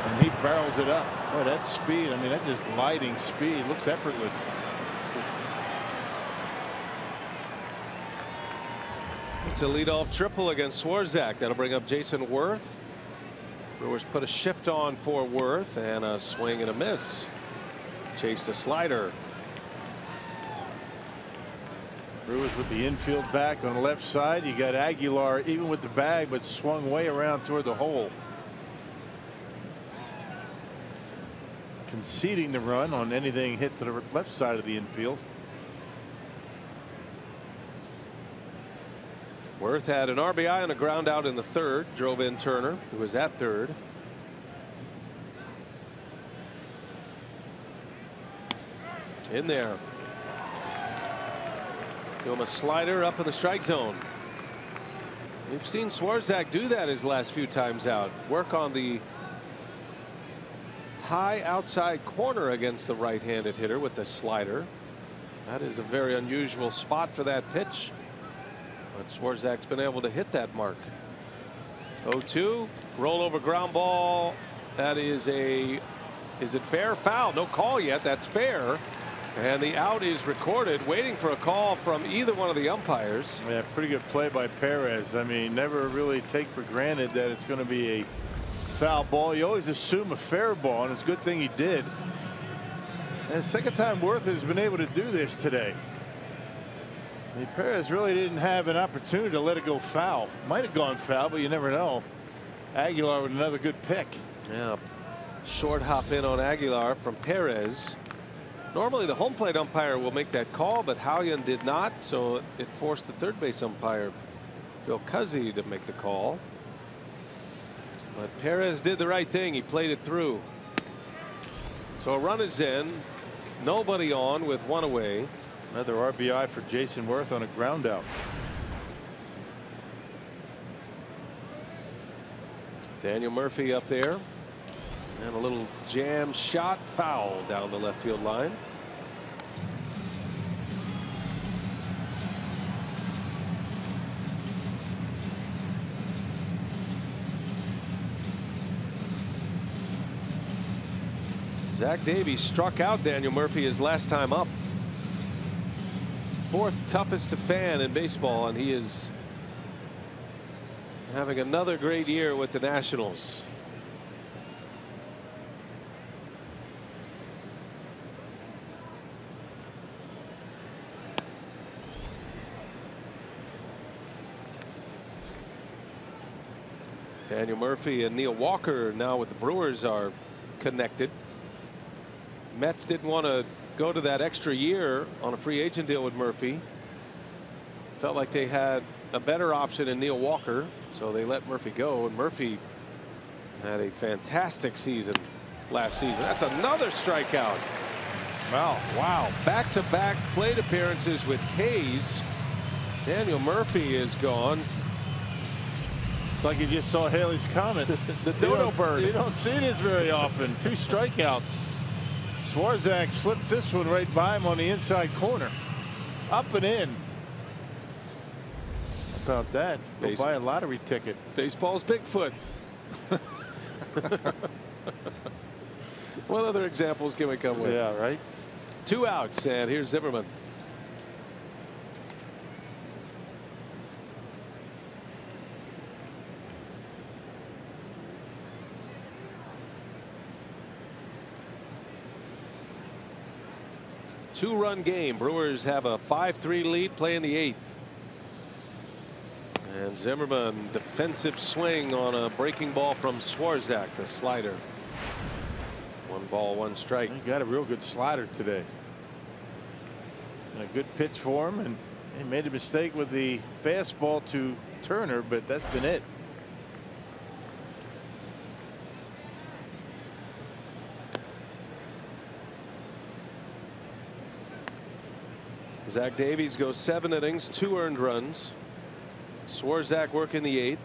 and he barrels it up. Boy, that speed, I mean, that's just gliding speed. Looks effortless. It's a leadoff triple against Swarzak. That'll bring up Jason Worth. Brewers put a shift on for Worth, and a swing and a miss. Chased a slider. Brewers with the infield back on the left side. You got Aguilar even with the bag, but swung way around toward the hole. Conceding the run on anything hit to the left side of the infield. Worth had an RBI and a ground out in the 3rd. Drove in Turner, who was at 3rd. In there. Give him a slider up in the strike zone. We've seen Swarzak do that his last few times out. Work on the high outside corner against the right-handed hitter with the slider. That is a very unusual spot for that pitch. But Swarzak's been able to hit that mark. 0-2, rollover ground ball. That is a, is it fair? Foul? No call yet. That's fair. And the out is recorded, waiting for a call from either one of the umpires. Yeah, pretty good play by Perez. I mean, never really take for granted that it's going to be a foul ball. You always assume a fair ball, and it's a good thing he did. And the 2nd time Worth has been able to do this today. I mean, Perez really didn't have an opportunity to let it go foul. Might have gone foul, but you never know. Aguilar with another good pick. Yeah, short hop in on Aguilar from Perez. Normally the home plate umpire will make that call, but Hallion did not, so it forced the 3rd base umpire, Phil Cuzzy, to make the call. But Perez did the right thing. He played it through. So a run is in, nobody on with 1 away. Another RBI for Jason Worth on a ground out. Daniel Murphy up there, and a little jam shot, foul down the left field line. Zach Davies struck out Daniel Murphy his last time up. 4th toughest to fan in baseball, and he is having another great year with the Nationals. Daniel Murphy and Neil Walker now with the Brewers are connected. Mets didn't want to go to that extra year on a free agent deal with Murphy. Felt like they had a better option in Neil Walker, so they let Murphy go, and Murphy had a fantastic season last season. That's another strikeout. Wow. Back-to-back plate appearances with K's. Daniel Murphy is gone. It's like you just saw Haley's comment. The dodo bird. You don't see this very often. 2 strikeouts. Swarzak slipped this one right by him on the inside corner. Up and in. How about that? Go buy a lottery ticket. Baseball's Bigfoot. What other examples can we come with? Yeah, right. 2 outs, and here's Zimmerman. Two-run game. Brewers have a 5-3 lead, playing the 8th. And Zimmerman, defensive swing on a breaking ball from Swarzak, the slider. 1 ball, 1 strike. He got a real good slider today. And a good pitch for him, and he made a mistake with the fastball to Turner, but that's been it. Zach Davies goes 7 innings, 2 earned runs. Swarzak working the 8th.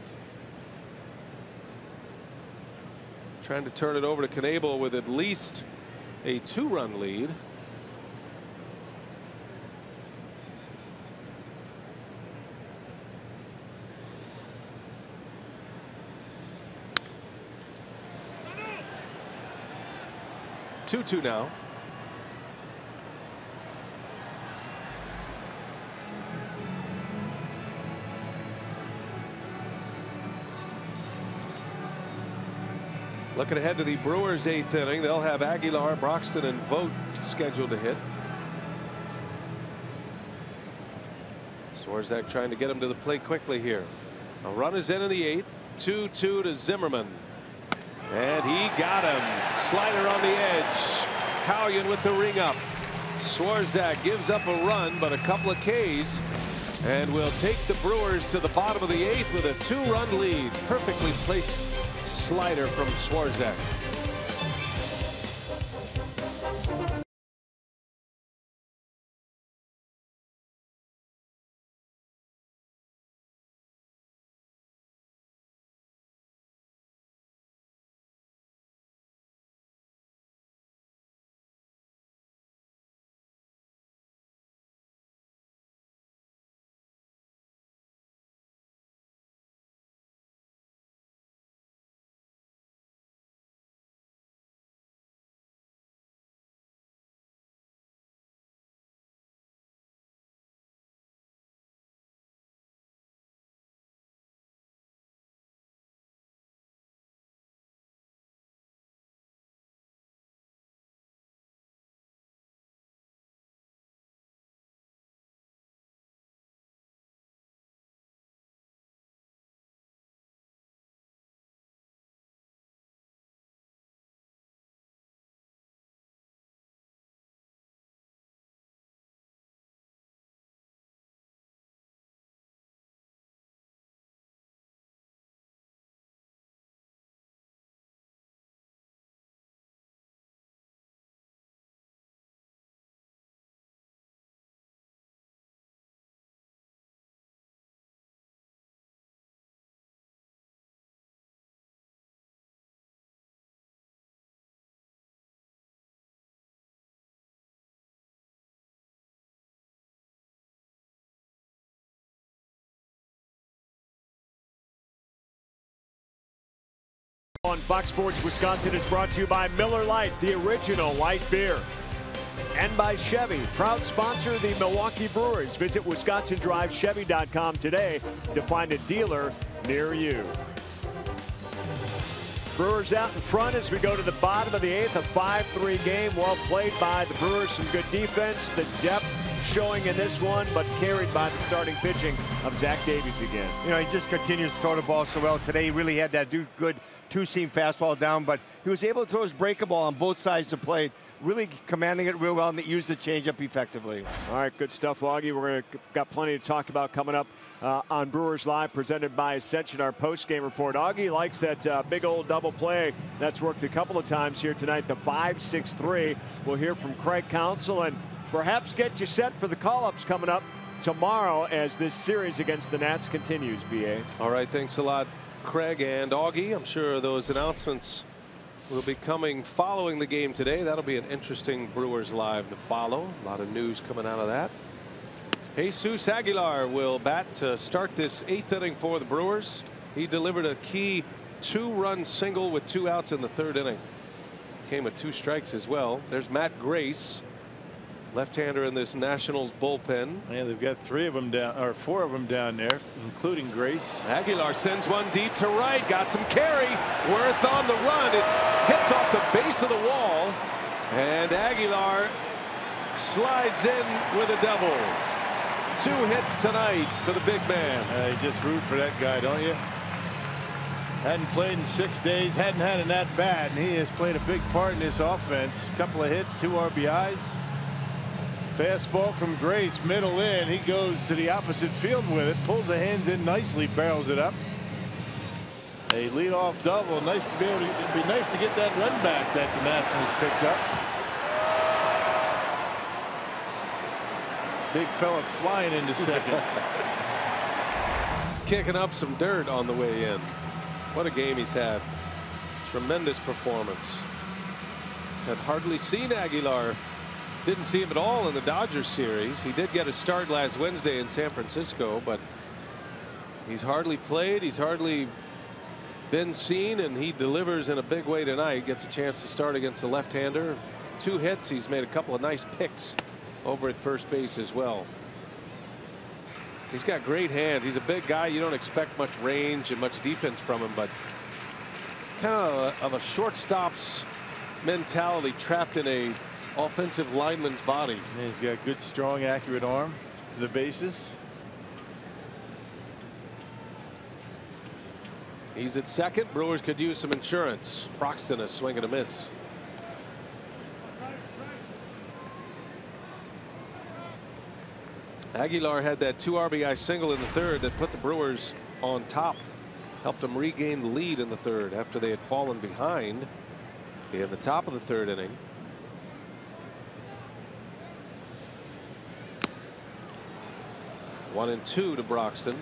Trying to turn it over to Knebel with at least a 2-run lead. Two now. Looking ahead to the Brewers' 8th inning, they'll have Aguilar, Broxton, and Vogt scheduled to hit. Swarzak trying to get him to the plate quickly here. A run is in the 8th. 2-2 to Zimmerman. And he got him. Slider on the edge. Hallion with the ring up. Swarzak gives up a run, but a couple of Ks. And will take the Brewers to the bottom of the 8th with a 2-run lead. Perfectly placed slider from Swarzak. On Fox Sports Wisconsin is brought to you by Miller Lite, the original light beer. And by Chevy, proud sponsor of the Milwaukee Brewers. Visit WisconsinDriveChevy.com today to find a dealer near you. Brewers out in front as we go to the bottom of the 8th. A 5-3 game. Well played by the Brewers. Some good defense. The depth showing in this one, but carried by the starting pitching of Zach Davies again. You know, he just continues to throw the ball so well. Today he really had that good two-seam fastball down, but he was able to throw his breaker ball on both sides of the plate, really commanding it real well and use the changeup effectively. All right, good stuff, Augie. We're got plenty to talk about coming up on Brewers Live, presented by Ascension, our post-game report. Augie likes that big old double play that's worked a couple of times here tonight, the 5-6-3. We'll hear from Craig Counsell and perhaps get you set for the call-ups coming up tomorrow as this series against the Nats continues, B.A. All right, thanks a lot, Craig and Augie. I'm sure those announcements will be coming following the game today. That'll be an interesting Brewers Live to follow. A lot of news coming out of that. Jesus Aguilar will bat to start this 8th inning for the Brewers. He delivered a key 2-run single with 2 outs in the 3rd inning. Came with 2 strikes as well. There's Matt Grace, left-hander in this Nationals bullpen. Yeah, they've got 4 of them down there, including Grace. Aguilar sends one deep to right. Got some carry. Worth on the run. It hits off the base of the wall. And Aguilar slides in with a double. 2 hits tonight for the big man. You just root for that guy, don't you? Hadn't played in 6 days, hadn't had an at-bat, and he has played a big part in this offense. Couple of hits, 2 RBIs. Fastball from Grace, middle in. He goes to the opposite field with it, pulls the hands in nicely, barrels it up. A leadoff double. Nice to be able to. It'd be nice to get that run back that the Nationals picked up. Big fella flying into second. Kicking up some dirt on the way in. What a game he's had. Tremendous performance. Had hardly seen Aguilar. Didn't see him at all in the Dodgers series. He did get a start last Wednesday in San Francisco, but he's hardly played. He's hardly been seen, and he delivers in a big way tonight. Gets a chance to start against a left-hander. 2 hits. He's made a couple of nice picks over at first base as well. He's got great hands. He's a big guy. You don't expect much range and much defense from him, but kind of a shortstop's mentality trapped in a offensive lineman's body. And he's got good, strong, accurate arm to the bases. He's at second. Brewers could use some insurance. Broxton a swing and a miss. Aguilar had that 2 RBI single in the 3rd that put the Brewers on top. Helped them regain the lead in the 3rd after they had fallen behind in the top of the 3rd inning. One and 2 to Broxton.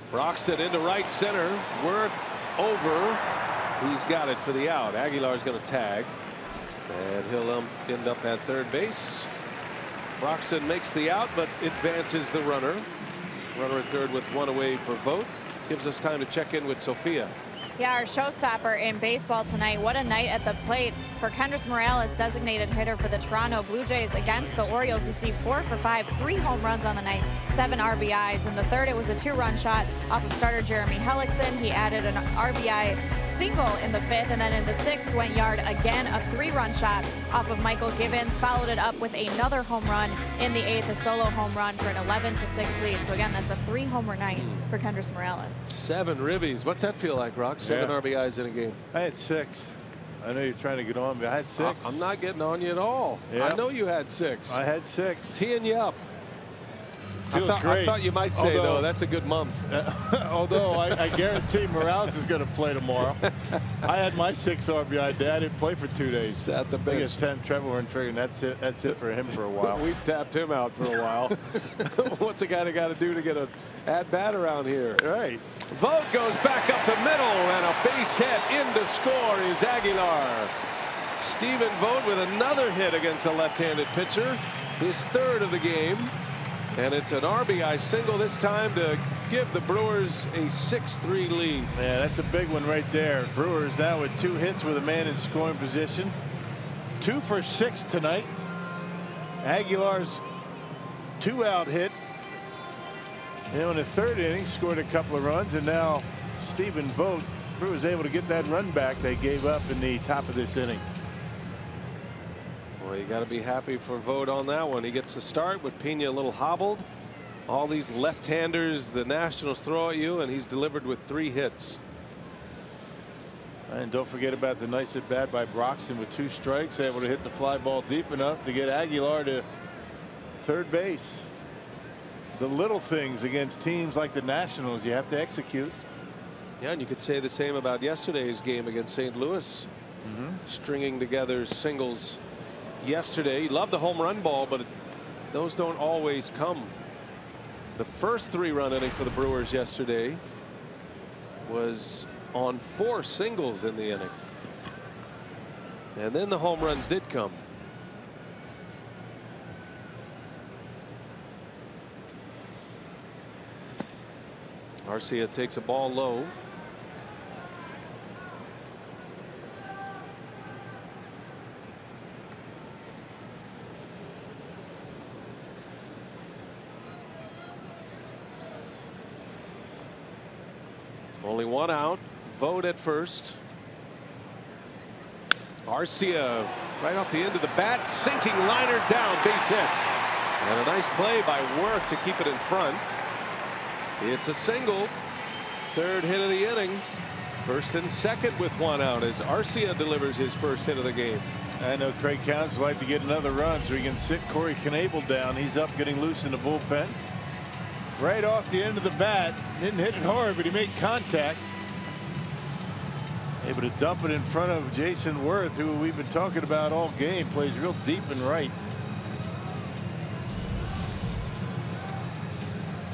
Broxton into right center. Worth over. He's got it for the out. Aguilar's going to tag. And he'll end up at third base. Broxton makes the out, but advances the runner. Runner at third with 1 away for Vogt. Gives us time to check in with Sophia. Yeah, our showstopper in baseball tonight. What a night at the plate for Kendrys Morales, designated hitter for the Toronto Blue Jays against the Orioles. You see 4 for 5, 3 home runs on the night, 7 RBIs. In the 3rd, it was a 2-run shot off of starter Jeremy Hellickson. He added an RBI single in the 5th, and then in the 6th went yard again, a 3-run shot off of Michael Gibbons. Followed it up with another home run in the 8th, a solo home run for an 11-6 lead. So again, that's a 3-homer night for Kendrys Morales. 7 ribbies. What's that feel like, Rock? 7 RBIs in a game. I had 6. I know you're trying to get on, but I had 6. I'm not getting on you at all. Yep. I know you had 6. I had 6. Teeing you up. Feels great. I thought you might say, though, that's a good month. Although I guarantee Morales is going to play tomorrow. I had my 6 RBI day. I didn't play for 2 days. At the bench. I guess 10 Trevor weren't figuring that's it for him for a while. We tapped him out for a while. What's a guy got to do to get an at-bat around here? Right. Vogt goes back up the middle, and a base hit. In to score is Aguilar. Stephen Vogt with another hit against a left-handed pitcher. His 3rd of the game. And it's an RBI single this time to give the Brewers a 6-3 lead. Yeah, that's a big one right there. Brewers now with 2 hits with a man in scoring position. 2 for 6 tonight. Aguilar's 2-out hit. And in the 3rd inning, scored a couple of runs, and now Stephen Vogt, Brewers able to get that run back they gave up in the top of this inning. Well, you got to be happy for Vogt on that one. He gets the start with Pena a little hobbled. All these left-handers the Nationals throw at you, and he's delivered with 3 hits. And don't forget about the nice at bat by Broxton with 2 strikes, able to hit the fly ball deep enough to get Aguilar to 3rd base. The little things against teams like the Nationals you have to execute. Yeah, and you could say the same about yesterday's game against St. Louis. Stringing together singles yesterday. He loved the home run ball, but those don't always come. The first 3-run inning for the Brewers yesterday was on 4 singles in the inning. And then the home runs did come. Arcia takes a ball low. Only 1 out. Vogt at first. Arcia right off the end of the bat, sinking liner down, base hit. And a nice play by Worth to keep it in front. It's a single. 3rd hit of the inning. 1st and 2nd with 1 out as Arcia delivers his 1st hit of the game. I know Craig Counsell would like to get another run so he can sit Corey Knebel down. He's up getting loose in the bullpen. Right off the end of the bat. Didn't hit it hard, but he made contact. Able to dump it in front of Jason Worth, who we've been talking about all game. Plays real deep and right.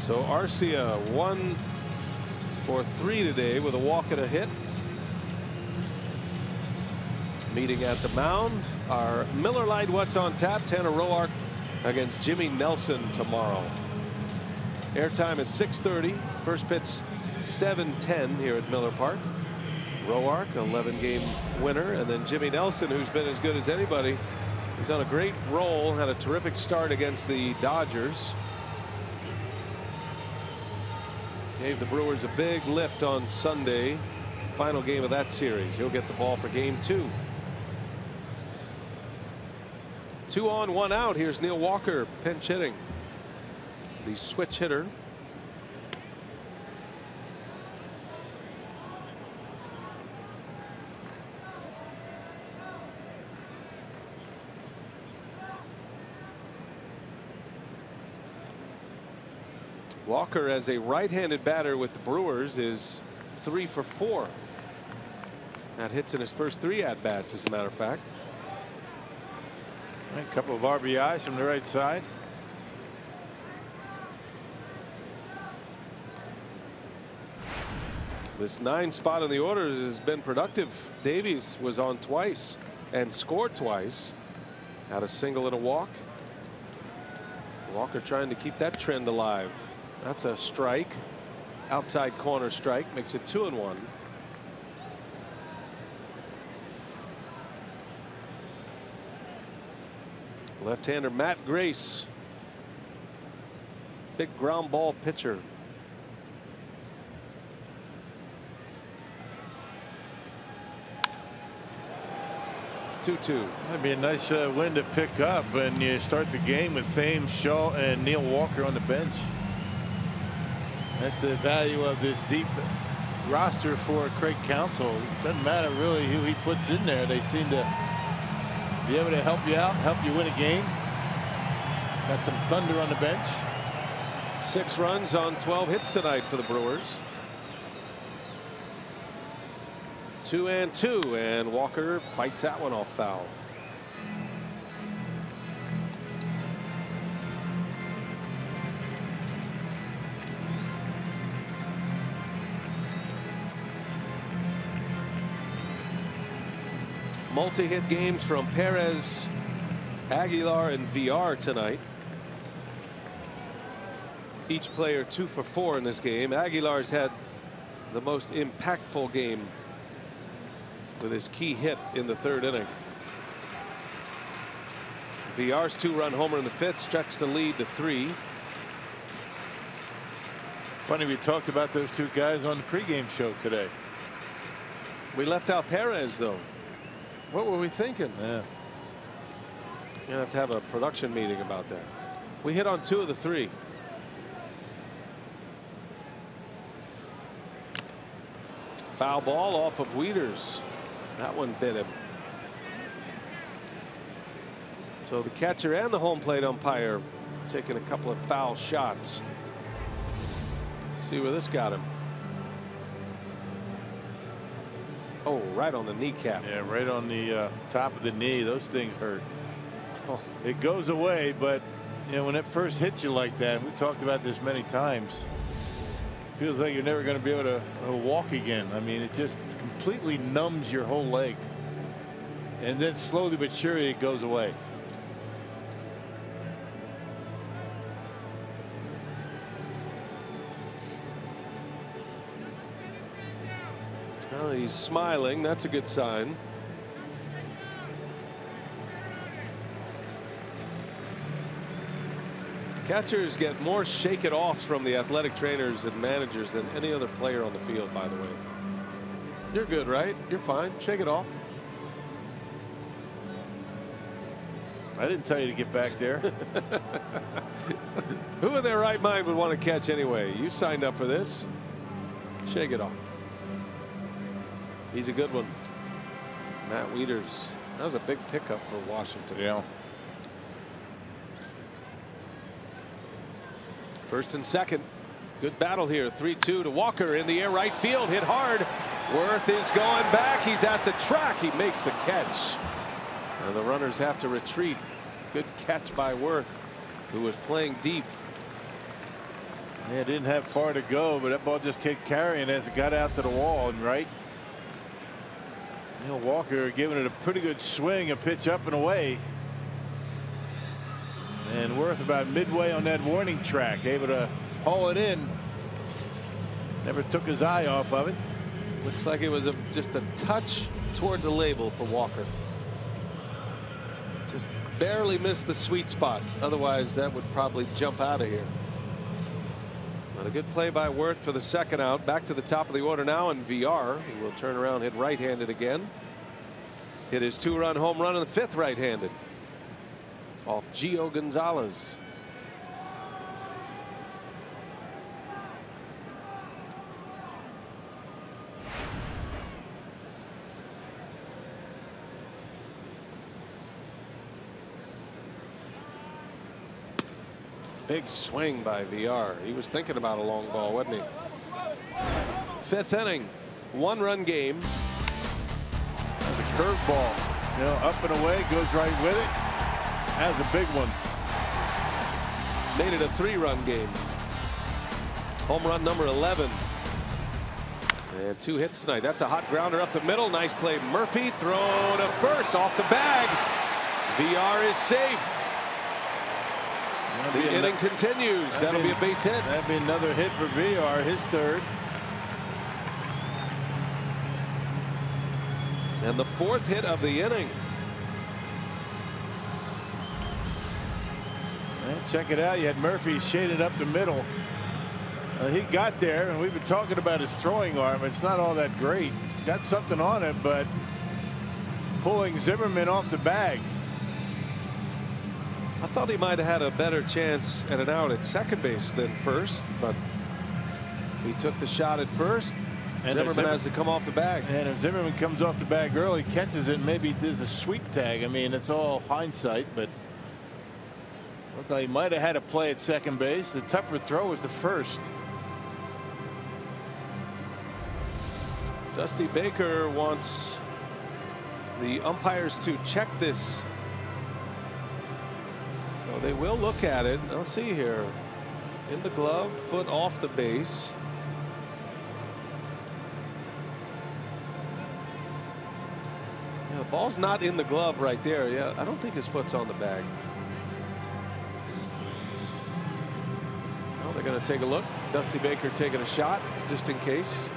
So Arcia 1 for 3 today with a walk and a hit. Meeting at the mound are Miller Lite What's on Tap. Tanner Roark against Jimmy Nelson tomorrow. Airtime is 6:30. First pitch 7:10 here at Miller Park. Roark, 11-game winner, and then Jimmy Nelson, who's been as good as anybody. He's on a great roll, had a terrific start against the Dodgers. Gave the Brewers a big lift on Sunday. Final game of that series. He'll get the ball for game 2. 2 on, 1 out. Here's Neil Walker pinch hitting. The switch hitter. Walker, as a right-handed batter with the Brewers, is 3 for 4. That hits in his first 3 at-bats, as a matter of fact. A couple of RBIs from the right side. This 9 spot in the order has been productive. Davies was on twice and scored twice. Had a single and a walk. Walker trying to keep that trend alive. That's a strike. Outside corner strike makes it 2-1. Left-hander Matt Grace. Big ground ball pitcher. 2-2. That'd be a nice win to pick up, and you start the game with Thames, Shaw, and Neil Walker on the bench. That's the value of this deep roster for Craig Counsell. It doesn't matter really who he puts in there. They seem to be able to help you out, help you win a game. Got some thunder on the bench. 6 runs on 12 hits tonight for the Brewers. 2-2, and Walker fights that one off foul. Multi-hit games from Perez, Aguilar, and VR tonight. Each player 2 for 4 in this game. Aguilar's had the most impactful game with his key hit in the 3rd inning. VR's 2-run homer in the 5th stretched the lead to 3. Funny, we talked about those 2 guys on the pregame show today. We left out Perez, though. What were we thinking? Yeah. You have to have a production meeting about that. We hit on 2 of the 3. Foul ball off of Wieters. That one bit him. So the catcher and the home plate umpire taking a couple of foul shots. See where this got him. Oh, right on the kneecap. Yeah, right on the top of the knee. Those things hurt. Oh. It goes away, but you know, when it first hits you like that, we've talked about this many times, feels like you're never going to be able to walk again. I mean, it just completely numbs your whole leg, and then slowly but surely it goes away. Well, he's smiling. That's a good sign. Catchers get more shake it offs from the athletic trainers and managers than any other player on the field, by the way. You're good, right? You're fine. Shake it off. I didn't tell you to get back there. Who in their right mind would want to catch anyway? You signed up for this. Shake it off. He's a good one. Matt Wieters. That was a big pickup for Washington. Yeah. 1st and 2nd. Good battle here. 3-2 to Walker in the air right field. Hit hard. Worth is going back. He's at the track. He makes the catch. And the runners have to retreat. Good catch by Worth, who was playing deep. Yeah, didn't have far to go, but that ball just kept carrying as it got out to the wall and right. You know, Walker giving it a pretty good swing, a pitch up and away. And Worth about midway on that warning track, able to haul it in. Never took his eye off of it. Looks like it was just a touch toward the label for Walker. Just barely missed the sweet spot. Otherwise, that would probably jump out of here. But a good play by Worth for the 2nd out. Back to the top of the order now, and VR, who will turn around, hit right-handed again. Hit his 2-run home run in the 5th right-handed. Off Gio Gonzalez. Big swing by VR. He was thinking about a long ball, wasn't he? 5th inning. 1-run game. That's a curveball. You know, up and away, goes right with it. That's a big one. Made it a 3-run game. Home run number 11. And 2 hits tonight. That's a hot grounder up the middle. Nice play. Murphy throw to first off the bag. VR is safe. The inning continues. That'll be a base hit. That'd be another hit for VR, his 3rd. And the 4th hit of the inning. And check it out. You had Murphy shaded up the middle. He got there, and we've been talking about his throwing arm. It's not all that great. Got something on it, but pulling Zimmerman off the bag. I thought he might have had a better chance at an out at second base than first, but he took the shot at first. And Zimmerman has to come off the bag. And if Zimmerman comes off the bag early, catches it, maybe does a sweep tag. I mean, it's all hindsight, but looked Now, he might have had a play at second base. The tougher throw was the first. Dusty Baker wants the umpires to check this. So they will look at it. Let's see here. In the glove, foot off the base. Yeah, the ball's not in the glove right there. Yeah, I don't think his foot's on the bag. Well, they're going to take a look. Dusty Baker taking a shot just in case.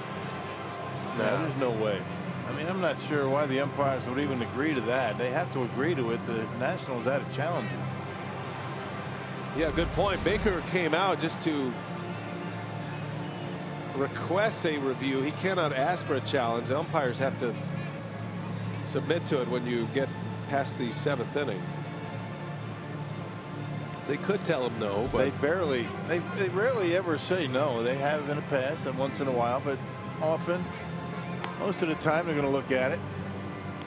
No, there's no way. I mean, I'm not sure why the umpires would even agree to that. They have to agree to it. The Nationals had a challenge. Yeah, good point. Baker came out just to request a review. He cannot ask for a challenge. The umpires have to submit to it when you get past the 7th inning. They could tell him no, but they rarely ever say no. They have in the past and once in a while, but often, most of the time, they're going to look at it.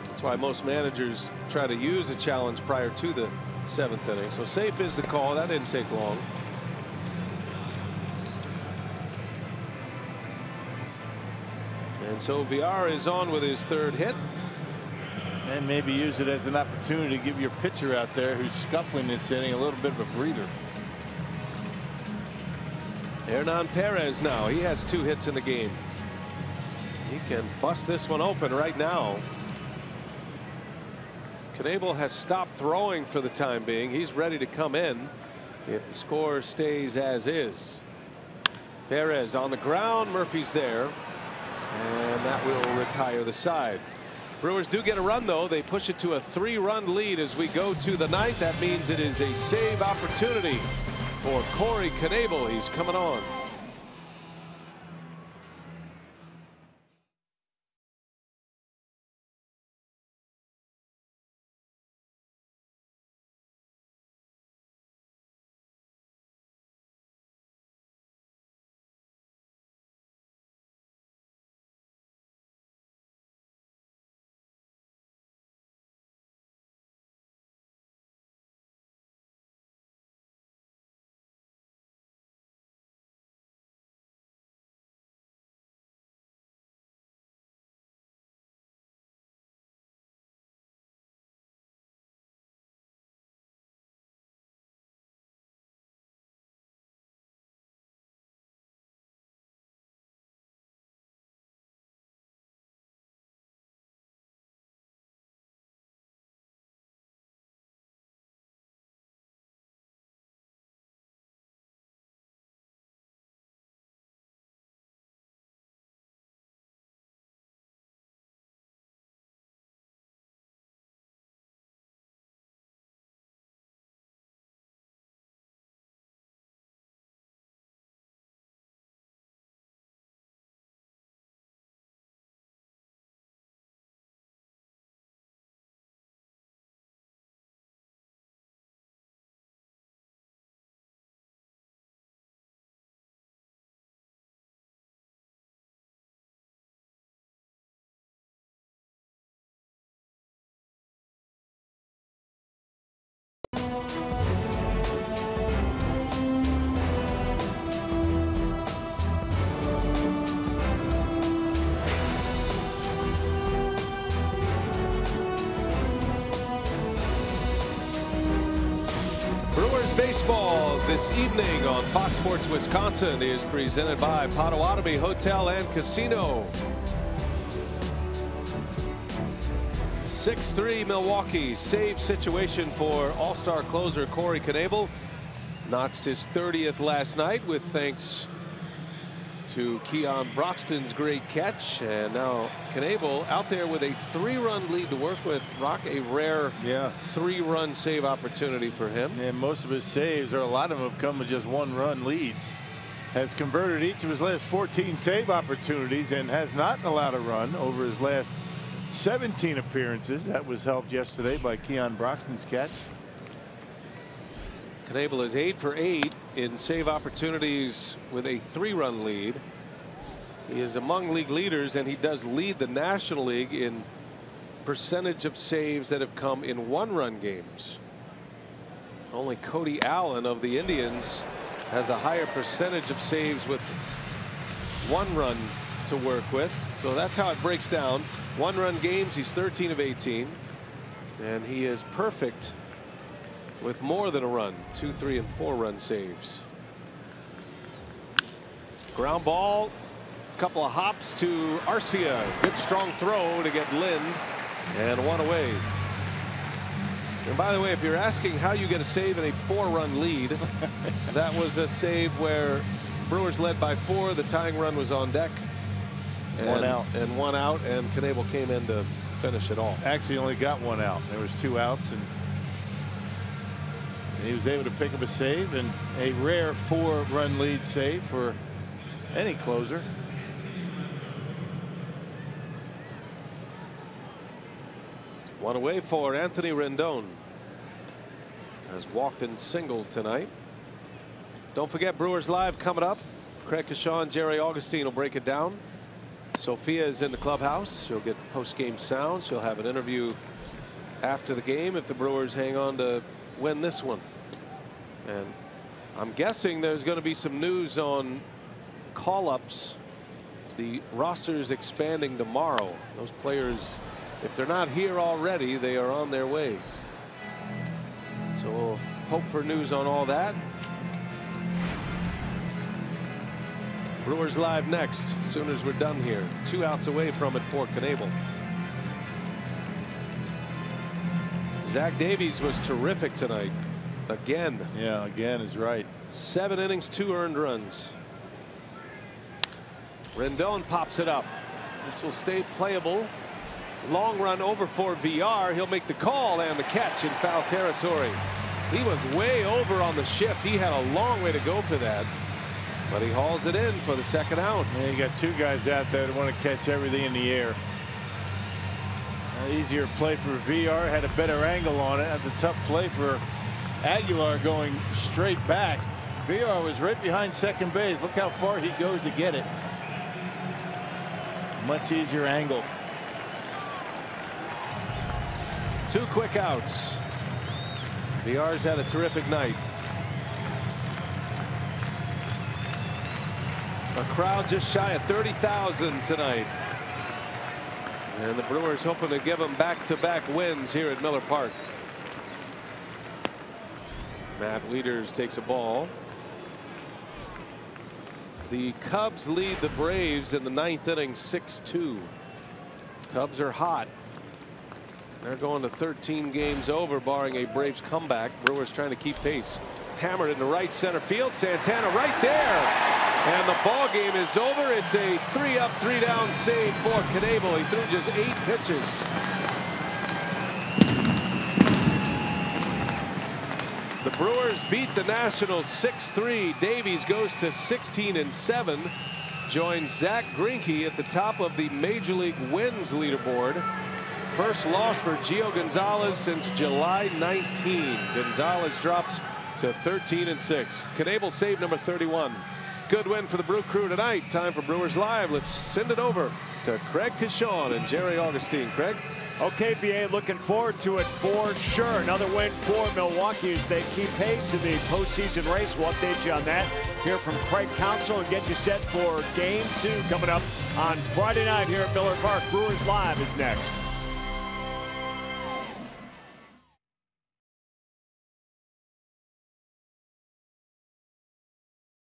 That's why most managers try to use a challenge prior to the 7th inning. So safe is the call. That didn't take long. And so VR is on with his 3rd hit. And maybe use it as an opportunity to give your pitcher out there who's scuffling this inning a little bit of a breather. Hernan Perez now. He has 2 hits in the game. He can bust this one open right now. Knebel has stopped throwing for the time being. He's ready to come in if the score stays as is. Perez on the ground. Murphy's there. And that will retire the side. Brewers do get a run, though. They push it to a 3-run lead as we go to the 9th. That means it is a save opportunity for Corey Knebel. He's coming on. Baseball this evening on Fox Sports Wisconsin is presented by Potawatomi Hotel and Casino. 6-3 Milwaukee. Save situation for all-star closer Corey Knebel. Notched his 30th last night with thanks to Keon Broxton's great catch, and now Knebel out there with a 3-run lead to work with. Rock, a rare 3-run save opportunity for him. And most of his saves, or a lot of them, have come with just 1-run leads. Has converted each of his last 14 save opportunities and has not allowed a run over his last 17 appearances. That was helped yesterday by Keon Broxton's catch. Knebel is 8 for 8 in save opportunities with a 3-run lead. He is among league leaders, and he does lead the National League in percentage of saves that have come in 1-run games. Only Cody Allen of the Indians has a higher percentage of saves with 1 run to work with. So that's how it breaks down. 1-run games, he's 13 of 18. And he is perfect with more than a run, 2, 3, and 4-run saves. Ground ball, a couple of hops to Arcia. Good strong throw to get Lind, and 1 away. And by the way, if you're asking how you get a save in a 4-run lead, that was a save where Brewers led by 4. The tying run was on deck. And 1 out. And 1 out, and Knebel came in to finish it off. Actually only got 1 out. There was 2 outs, and he was able to pick up a save, and a rare 4-run lead save for any closer. One away for Anthony Rendon. Has walked and singled tonight. Don't forget Brewers Live coming up. Craig Kashaw, Jerry Augustine will break it down. Sophia is in the clubhouse. She'll get post-game sound. She'll have an interview after the game if the Brewers hang on to win this one. And I'm guessing there's going to be some news on call-ups. The roster is expanding tomorrow. Those players, if they're not here already, they are on their way. So we'll hope for news on all that. Brewers Live next, as soon as we're done here. 2 outs away from it for Knebel. Zach Davies was terrific tonight. Again. Yeah, again is right. 7 innings, 2 earned runs. Rendon pops it up. This will stay playable. Long run over for VR. He'll make the call and the catch in foul territory. He was way over on the shift. He had a long way to go for that. But he hauls it in for the 2nd out. And you got 2 guys out there that want to catch everything in the air. Easier play for VR, had a better angle on it. That's a tough play for Aguilar going straight back. VR was right behind second base. Look how far he goes to get it. Much easier angle. 2 quick outs. VR's had a terrific night. A crowd just shy of 30,000 tonight. And the Brewers hoping to give them back-to-back wins here at Miller Park. Matt Wieters takes a ball. The Cubs lead the Braves in the 9th inning 6-2. Cubs are hot. They're going to 13 games over, barring a Braves comeback. Brewers trying to keep pace. Hammered into right center field. Santana right there. And the ball game is over. It's a 3-up, 3-down save for Knebel. He threw just 8 pitches. The Brewers beat the Nationals 6-3. Davies goes to 16-7. Joins Zach Greinke at the top of the Major League wins leaderboard. First loss for Gio Gonzalez since July 19. Gonzalez drops to 13-6. Knebel save number 31. Good win for the Brew Crew tonight. Time for Brewers Live. Let's send it over to Craig Kashaw and Jerry Augustine. Craig. Okay, BA, looking forward to it for sure. Another win for Milwaukee as they keep pace in the postseason race. We'll update you on that. Hear from Craig Counsell and get you set for Game 2 coming up on Friday night here at Miller Park. Brewers Live is next.